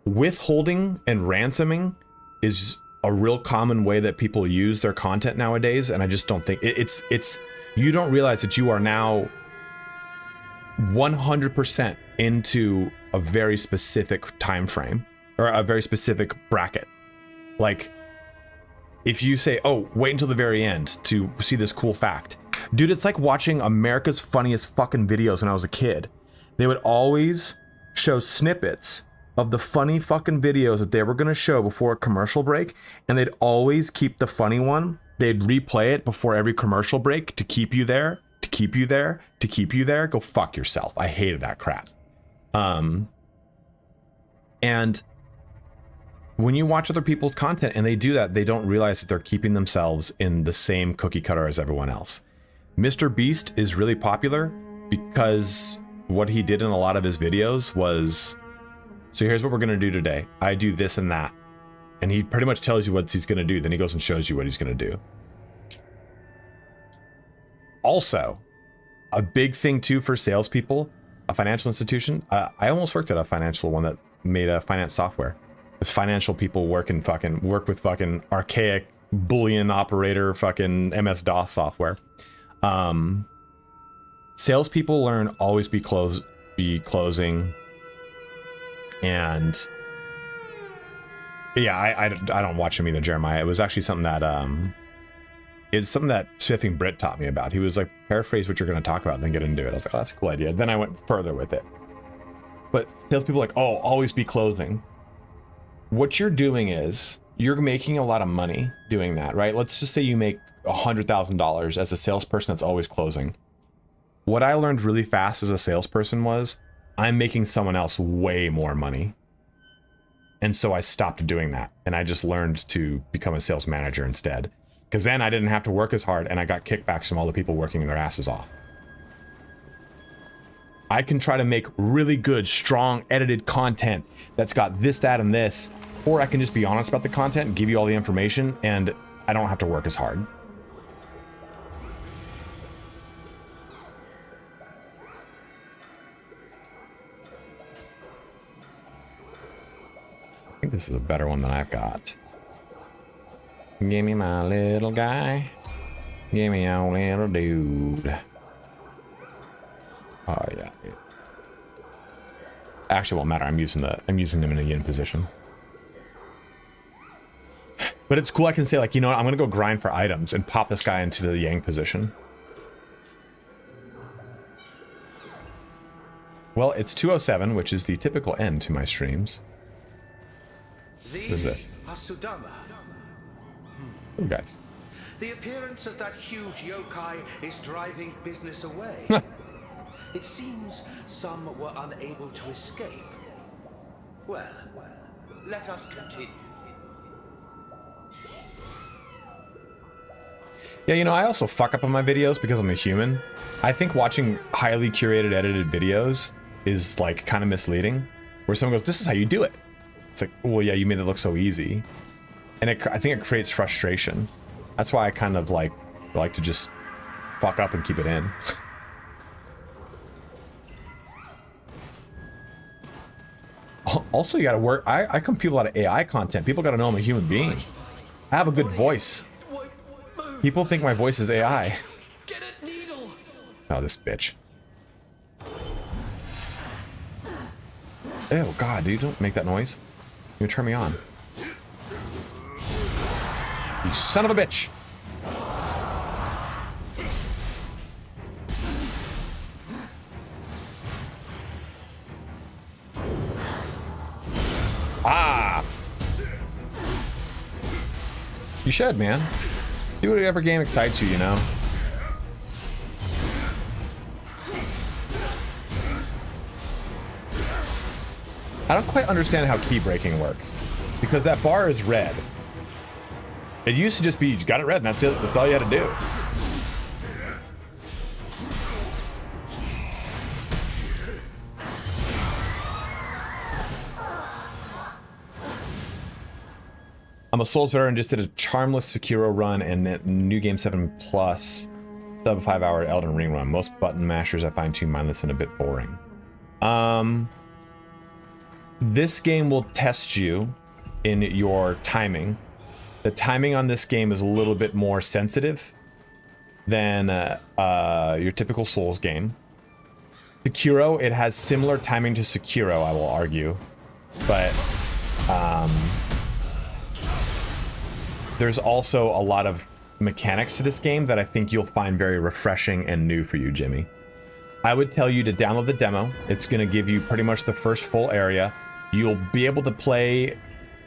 withholding and ransoming is a real common way that people use their content nowadays, and I just don't think it's you don't realize that you are now 100% into a very specific time frame or a very specific bracket. Like if you say, oh, wait until the very end to see this cool fact, dude, it's like watching America's Funniest fucking videos when I was a kid. They would always show snippets of the funny fucking videos that they were going to show before a commercial break, and they'd always keep the funny one. They'd replay it before every commercial break to keep you there, to keep you there, to keep you there. Go fuck yourself. I hated that crap. And when you watch other people's content and they do that, they don't realize that they're keeping themselves in the same cookie cutter as everyone else. Mr. Beast is really popular because what he did in a lot of his videos was, so here's what we're going to do today. I do this and that. And he pretty much tells you what he's going to do. Then he goes and shows you what he's going to do. Also, a big thing too for salespeople, a financial institution. I almost worked at a financial one that made a finance software. Because financial people work with fucking archaic Boolean operator fucking MS-DOS software. Salespeople learn always be closing, and Yeah, I don't watch him either, Jeremiah. It was actually something that it's something that Spiffing Brit taught me about. He was like, paraphrase what you're going to talk about, and then get into it. I was like, oh, that's a cool idea. Then I went further with it. But salespeople are like, oh, always be closing. What you're doing is you're making a lot of money doing that, right? Let's just say you make $100,000 as a salesperson that's always closing. What I learned really fast as a salesperson was I'm making someone else way more money. And so I stopped doing that. And I just learned to become a sales manager instead. Because then I didn't have to work as hard and I got kickbacks from all the people working their asses off. I can try to make really good, strong, edited content that's got this, that, and this. Or I can just be honest about the content and give you all the information and I don't have to work as hard. I think this is a better one than I've got. Give me my little guy. Give me your little dude. Oh yeah. Actually, it won't matter. I'm using them in a yin position. But it's cool. I can say like, you know what? I'm gonna go grind for items and pop this guy into the yang position. Well, it's 2:07, which is the typical end to my streams. What is this? Oh, guys. The appearance of that huge yokai is driving business away. It seems some were unable to escape. Well, let us continue. Yeah, you know, I also fuck up on my videos because I'm a human. I think watching highly curated, edited videos is like kind of misleading. Where someone goes, this is how you do it. It's like, well, yeah, you made it look so easy. And I think it creates frustration. That's why I kind of like to just fuck up and keep it in. Also, you gotta work. I compute a lot of AI content. People gotta know I'm a human being. I have a good voice. People think my voice is AI. Get a needle. Oh, this bitch. Oh god, dude, don't make that noise. You turn me on. You son of a bitch. Ah! You should, man. Do whatever game excites you, you know? I don't quite understand how key breaking works. Because that bar is red. It used to just be, you got it red and that's it. That's all you had to do. I'm a Souls veteran, just did a charmless Sekiro run and New Game 7 Plus sub 5-hour Elden Ring run. Most button mashers I find too mindless and a bit boring. This game will test you in your timing. The timing on this game is a little bit more sensitive than your typical Souls game. Sekiro, it has similar timing to Sekiro, I will argue, but there's also a lot of mechanics to this game that I think you'll find very refreshing and new for you, Jimmy. I would tell you to download the demo. It's going to give you pretty much the first full area. You'll be able to play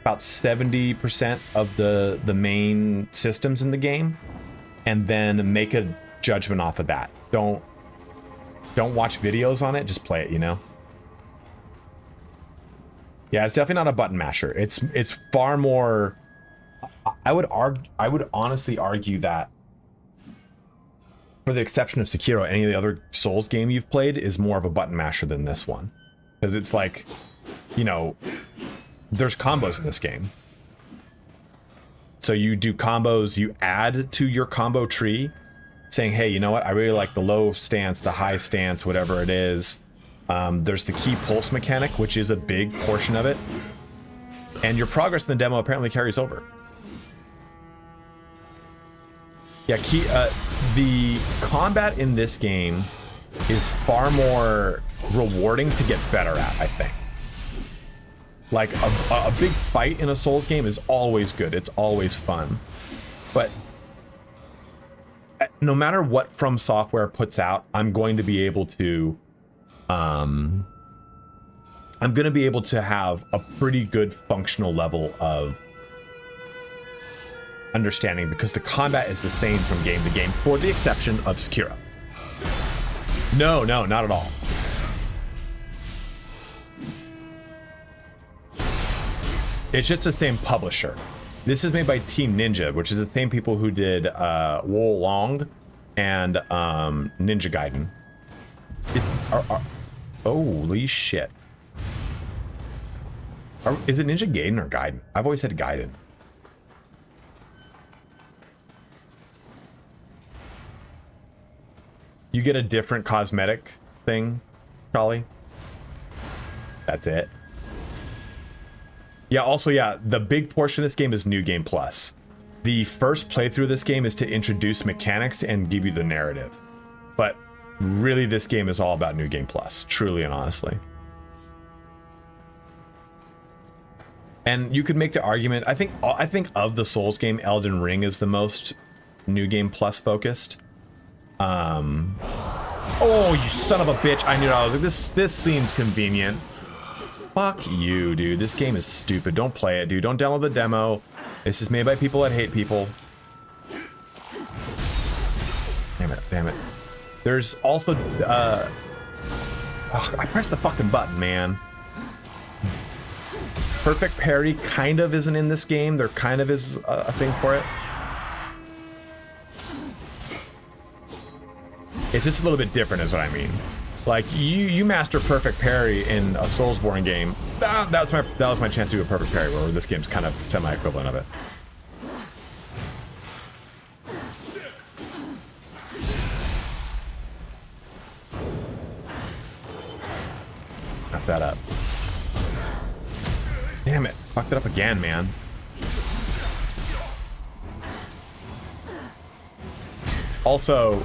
about 70% of the main systems in the game, and then make a judgment off of that. Don't watch videos on it, just play it, you know? Yeah, it's definitely not a button masher. It's far more... I would honestly argue that, for the exception of Sekiro, any of the other Souls game you've played is more of a button masher than this one. Because it's like, you know, there's combos in this game. So you do combos, you add to your combo tree, saying, hey, you know what, I really like the low stance, the high stance, whatever it is. There's the key pulse mechanic, which is a big portion of it. And your progress in the demo apparently carries over. Yeah, the combat in this game is far more rewarding to get better at, I think. Like a big fight in a Souls game is always good. It's always fun. But no matter what From Software puts out, I'm going to be able to have a pretty good functional level of understanding, because the combat is the same from game to game, for the exception of Sekiro. No, not at all. It's just the same publisher. This is made by Team Ninja, which is the same people who did Wo Long and Ninja Gaiden. Holy shit. Is it Ninja Gaiden or Gaiden? I've always said Gaiden. You get a different cosmetic thing, Kali. That's it. Yeah, also, yeah, the big portion of this game is New Game Plus. The first playthrough of this game is to introduce mechanics and give you the narrative. But really, this game is all about New Game Plus, truly and honestly. And you could make the argument, I think of the Souls game, Elden Ring is the most New Game Plus focused. Oh, you son of a bitch. I knew it. I was like, this seems convenient. Fuck you, dude. This game is stupid. Don't play it, dude. Don't download the demo. This is made by people that hate people. Damn it. There's also, I pressed the fucking button, man. Perfect parry kind of isn't in this game. There kind of is a thing for it. It's just a little bit different is what I mean. Like, you master perfect parry in a Soulsborne game. That was my chance to do a perfect parry, where this game's kind of semi-equivalent of it. Mess that up. Damn it. Fucked it up again, man. Also...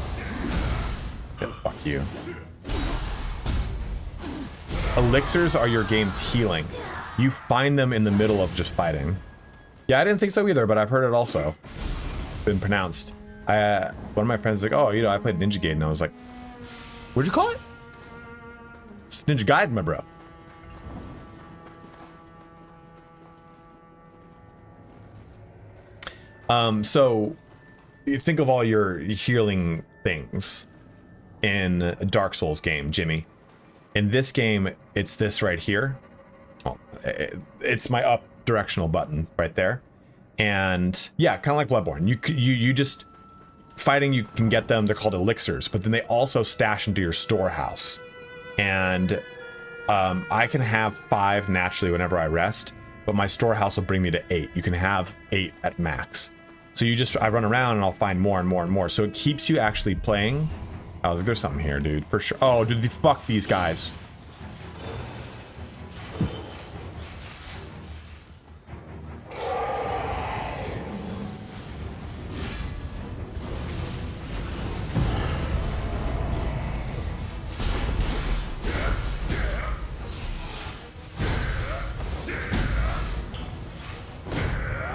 yeah, fuck you. Elixirs are your game's healing. You find them in the middle of just fighting. Yeah, I didn't think so either, but I've heard it also been pronounced. One of my friends was like, oh, you know, I played Ninja Gaiden, and I was like, what'd you call it? It's Ninja Gaiden, my bro. So you think of all your healing things in a Dark Souls game, Jimmy. In this game, it's this right here. Well, it's my up directional button right there. And yeah, kind of like Bloodborne. You just fighting, you can get them. They're called elixirs, but then they also stash into your storehouse. And I can have 5 naturally whenever I rest, but my storehouse will bring me to 8. You can have 8 at max. So I run around and I'll find more and more and more. So it keeps you actually playing. I was like, there's something here, dude, for sure. Oh, dude, fuck these guys.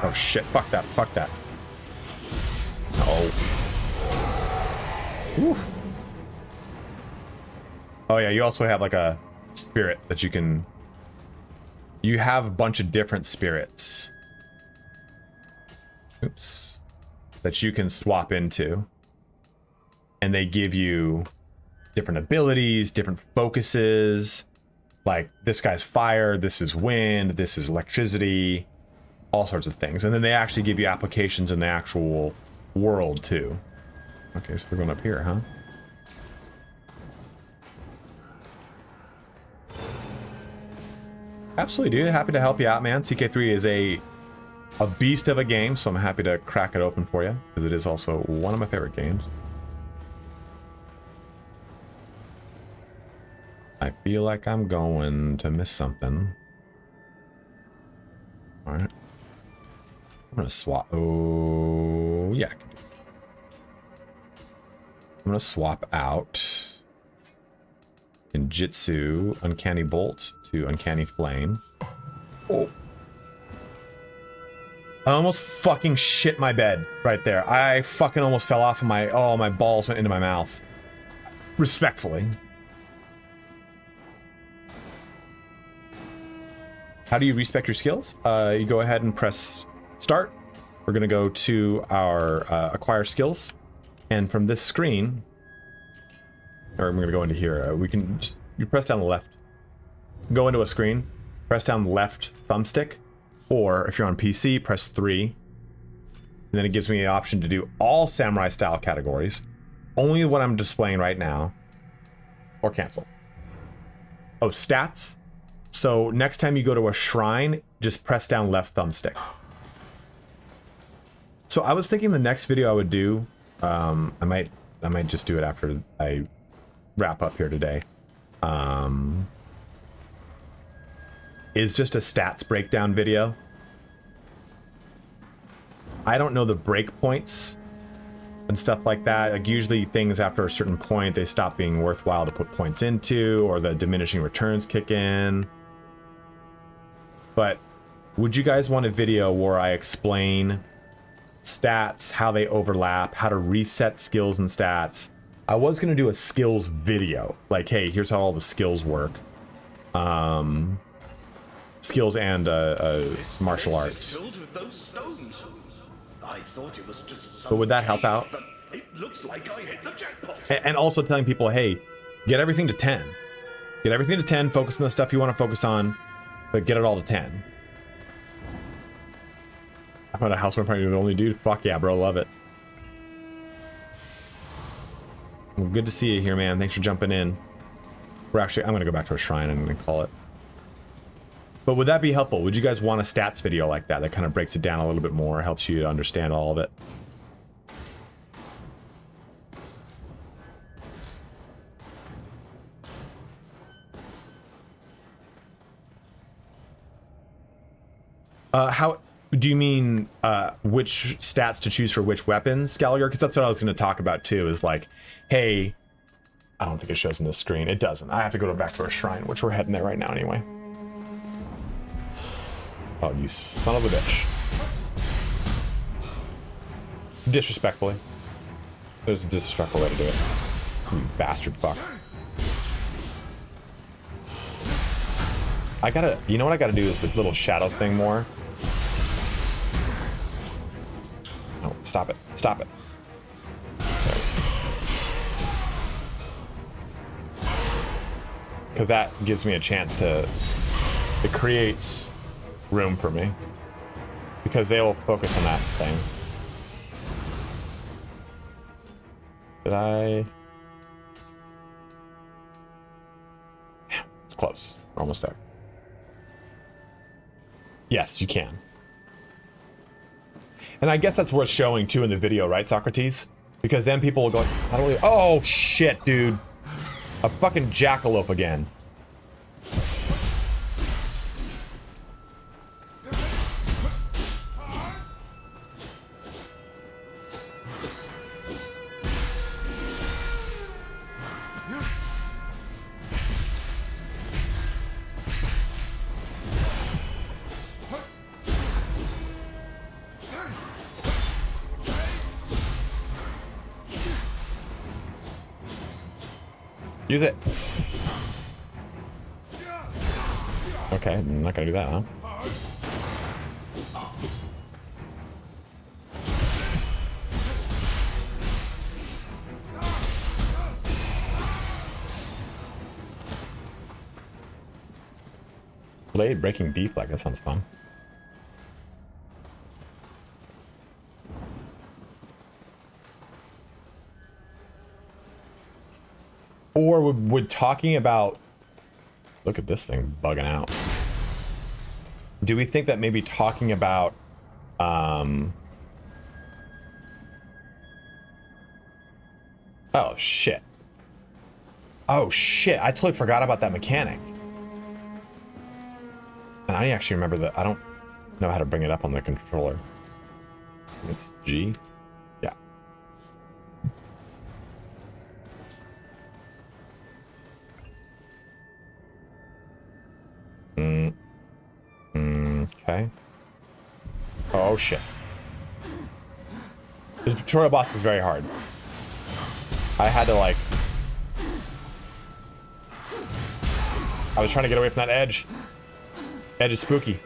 Oh shit, fuck that. Oh. Oof. Oh yeah, you also have like a spirit that you have a bunch of different spirits. Oops. That you can swap into. And they give you different abilities, different focuses. Like, this guy's fire, this is wind, this is electricity, all sorts of things. And then they actually give you applications in the actual world too. Okay, so we're going up here, huh? Absolutely, dude. Happy to help you out, man. CK3 is a beast of a game, so I'm happy to crack it open for you, because it is also one of my favorite games. I feel like I'm going to miss something. Alright. I'm going to swap. Oh, yeah. I'm going to swap out Genjutsu Uncanny Bolt to Uncanny Flame. Oh. I almost fucking shit my bed right there. I fucking almost fell off of my... Oh, my balls went into my mouth. Respectfully. How do you respec your skills? You go ahead and press start. We're going to go to our acquire skills. And from this screen... Or I'm going to go into here. We can just... You press down the left. Go into a screen. Press down the left thumbstick. Or if you're on PC, press 3. And then it gives me the option to do all samurai style categories. Only what I'm displaying right now. Or cancel. Oh, stats. So next time you go to a shrine, just press down left thumbstick. So I was thinking the next video I would do, I might just do it after I wrap up here today. Is just a stats breakdown video. I don't know the breakpoints and stuff like that. Like usually things after a certain point, they stop being worthwhile to put points into, or the diminishing returns kick in. But would you guys want a video where I explain stats, how they overlap, how to reset skills and stats? I was going to do a skills video. Like, hey, here's how all the skills work. Skills and martial arts. But would that help out? And also telling people, hey, get everything to 10. Get everything to 10, focus on the stuff you want to focus on, but get it all to 10. I'm at a house where I'm the only dude. Fuck yeah, bro, love it. Well, good to see you here, man. Thanks for jumping in. We're actually, I'm gonna go back to a shrine and call it. But would that be helpful? Would you guys want a stats video like that that kind of breaks it down a little bit more, helps you to understand all of it? How do you mean which stats to choose for which weapons, Gallagher? Because that's what I was going to talk about too, is like, hey, I don't think it shows in this screen. It doesn't. I have to go back to a shrine, which we're heading there right now anyway. Oh, you son of a bitch. Disrespectfully. There's a disrespectful way to do it. You bastard fuck. I gotta, you know what I gotta do is the little shadow thing more. No, stop it. Stop it. Because that gives me a chance to, it creates room for me. Because they'll focus on that thing. Did I? Yeah, it's close. We're almost there. Yes, you can. And I guess that's worth showing too in the video, right, Socrates? Because then people will go, how do we... Oh, shit, dude. A fucking jackalope again. Use it. Okay, I'm not gonna do that, huh? Blade breaking deflect, that sounds fun. Or would talking about... Look at this thing bugging out. Do we think that maybe talking about... Oh, shit. Oh, shit. I totally forgot about that mechanic. And I actually remember that. I don't know how to bring it up on the controller. It's G. Yeah. Okay. Oh shit. The tutorial boss is very hard. I had to like... I was trying to get away from that edge. Edge is spooky.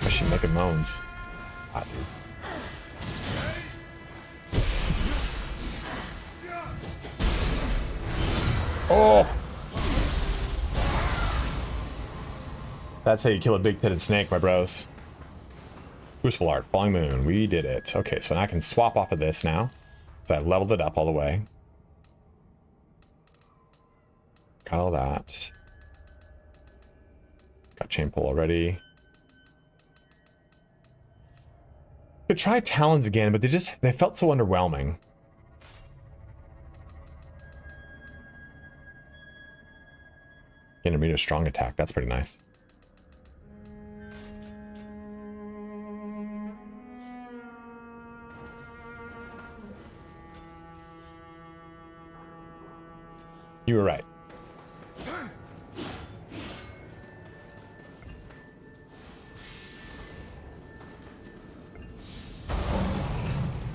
I should make moans. Ah, dude. Oh! That's how you kill a big-titted snake, my bros. Crucible Art, Falling Moon, we did it. Okay, so now I can swap off of this now. So I've leveled it up all the way. Got all that. Got chain pull already. Could try talons again, but they felt so underwhelming. Intermediate strong attack, that's pretty nice. You were right.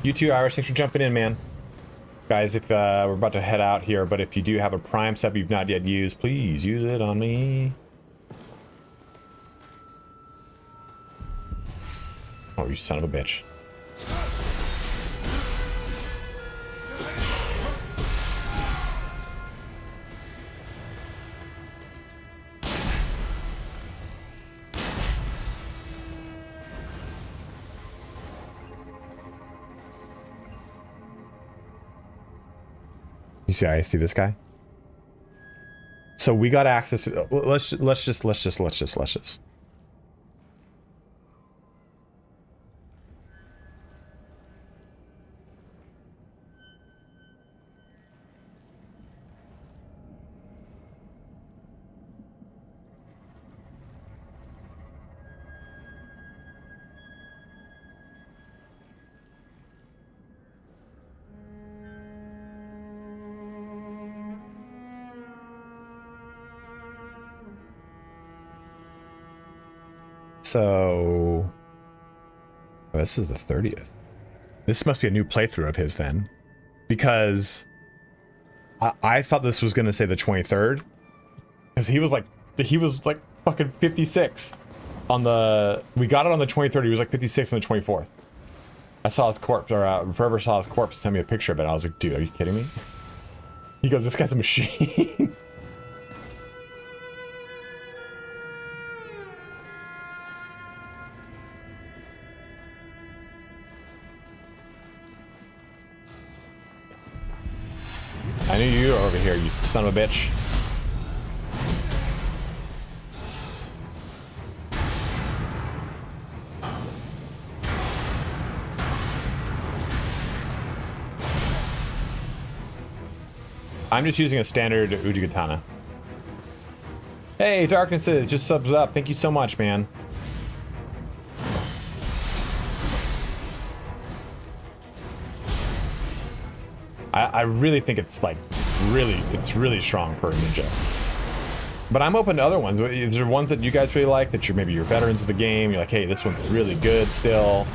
You too, Iris. Thanks for jumping in, man. Guys, if we're about to head out here, but if you do have a Prime sub you've not yet used, please use it on me. Oh, you son of a bitch. You see, I see this guy. So we got access to, let's just. So, oh, this is the 30th. This must be a new playthrough of his then, because I thought this was going to say the 23rd, because he was like fucking 56 on the. We got it on the 23rd. He was like 56 on the 24th. I saw his corpse, or Forever saw his corpse. Send me a picture of it. I was like, dude, are you kidding me? He goes, this guy's a machine. I knew you were over here, you son of a bitch. I'm just using a standard Ujigatana. Hey, Darknesses, just subs up. Thank you so much, man. I really think it's like really strong for a ninja. But I'm open to other ones. Is there ones that you guys really like that maybe you're veterans of the game? You're like, hey, this one's really good still.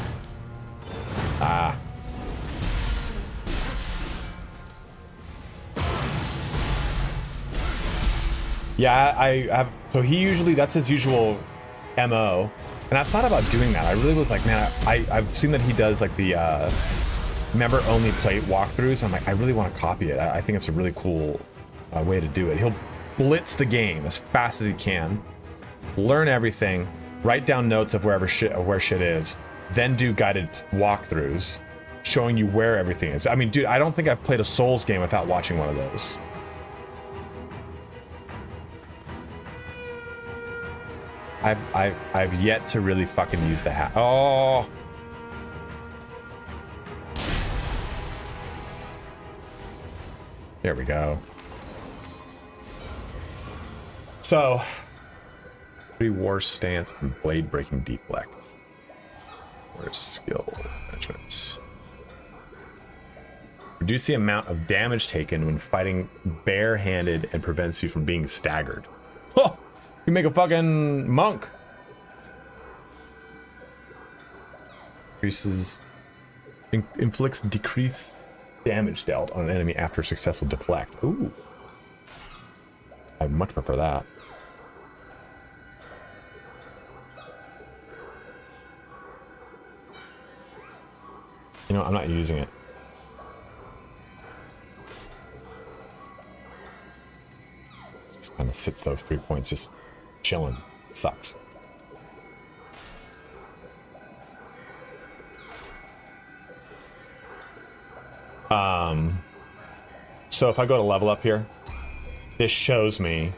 Yeah, I have. So he usually, that's his usual MO. And I thought about doing that. I really was like, man, I've seen that he does like the member only plate walkthroughs. I'm like, I really want to copy it. I think it's a really cool way to do it. He'll blitz the game as fast as he can, learn everything, write down notes of where shit is, then do guided walkthroughs showing you where everything is. I mean, dude, I don't think I've played a Souls game without watching one of those. I've yet to really fucking use the hat. Oh. There we go. So, pre-war stance and blade breaking deflect. Where's skill management? Reduce the amount of damage taken when fighting barehanded and prevents you from being staggered. Oh, You make a fucking monk. Increases, inflicts decreased damage dealt on an enemy after successful deflect. Ooh. I'd much prefer that. You know, I'm not using it. Just kind of sits those 3 points just chilling. Sucks. So if I go to level up here, this shows me,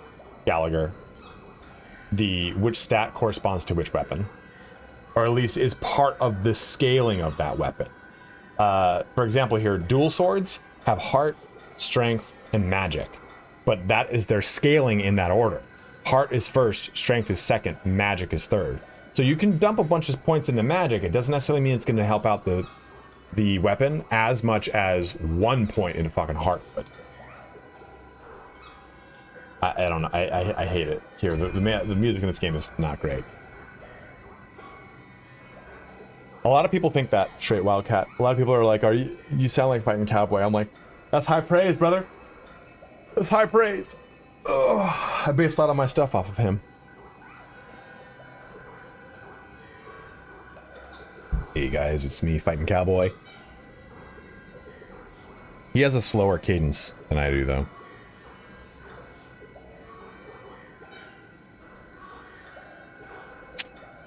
Gallagher, which stat corresponds to which weapon. Or at least is part of the scaling of that weapon. For example here, dual swords have heart, strength, and magic. But that is their scaling in that order. Heart is first, strength is second, magic is third. So you can dump a bunch of points into magic. It doesn't necessarily mean it's going to help out the weapon as much as 1 point into fucking heart would. I don't know. I hate it. Here, the music in this game is not great. A lot of people think that, straight Wildcat. A lot of people are like, you sound like Fighting Cowboy. I'm like, that's high praise, brother. That's high praise. Ugh, I base a lot of my stuff off of him. Hey guys, it's me, Fighting Cowboy. He has a slower cadence than I do, though.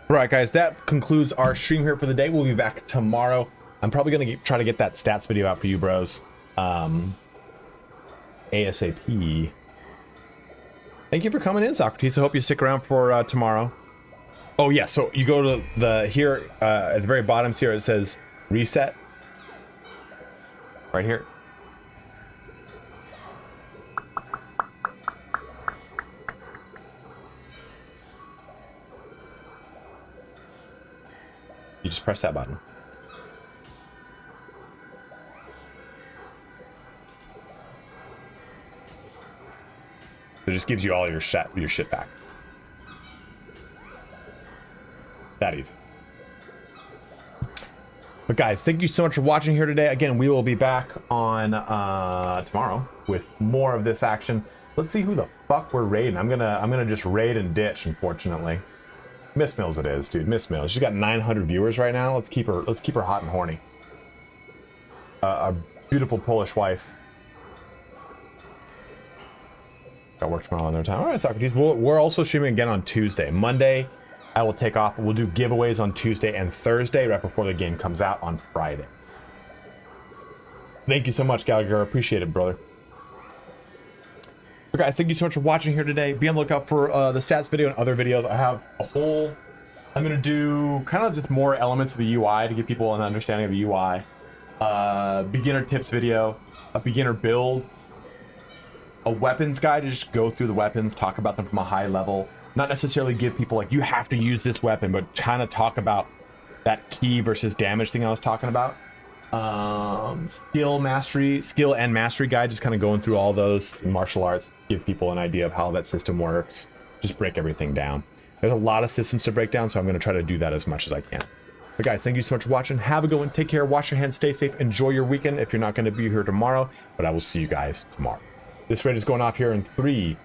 Alright guys, that concludes our stream here for the day. We'll be back tomorrow. I'm probably going to try to get that stats video out for you bros. ASAP. Thank you for coming in, Socrates. I hope you stick around for tomorrow. Oh yeah, so you go to the here at the very bottom here, it says reset. Right here. You just press that button. It just gives you all your shit back. That easy. But guys, thank you so much for watching here today. Again, we will be back on tomorrow with more of this action. Let's see who the fuck we're raiding. I'm gonna just raid and ditch, unfortunately. Miss Mills it is, dude. Miss Mills. She's got 900 viewers right now. Let's keep her hot and horny. A beautiful Polish wife. Got work tomorrow on their time. All right, Socrates. We're also streaming again on Tuesday. Monday, I will take off. We'll do giveaways on Tuesday and Thursday right before the game comes out on Friday. Thank you so much, Gallagher. Appreciate it, brother. So guys, thank you so much for watching here today. Be on the lookout for the stats video and other videos. I have a whole... I'm going to do kind of just more elements of the UI to give people an understanding of the UI. Beginner tips video, a beginner build, a weapons guide to just go through the weapons, talk about them from a high level. Not necessarily give people like, you have to use this weapon, but kind of talk about that key versus damage thing I was talking about. Skill and mastery guide, just kind of going through all those martial arts, give people an idea of how that system works, just break everything down. There's a lot of systems to break down, so I'm going to try to do that as much as I can. But guys, thank you so much for watching. Have a good one. Take care. Wash your hands. Stay safe. Enjoy your weekend if you're not going to be here tomorrow, but I will see you guys tomorrow. This raid is going off here in 3,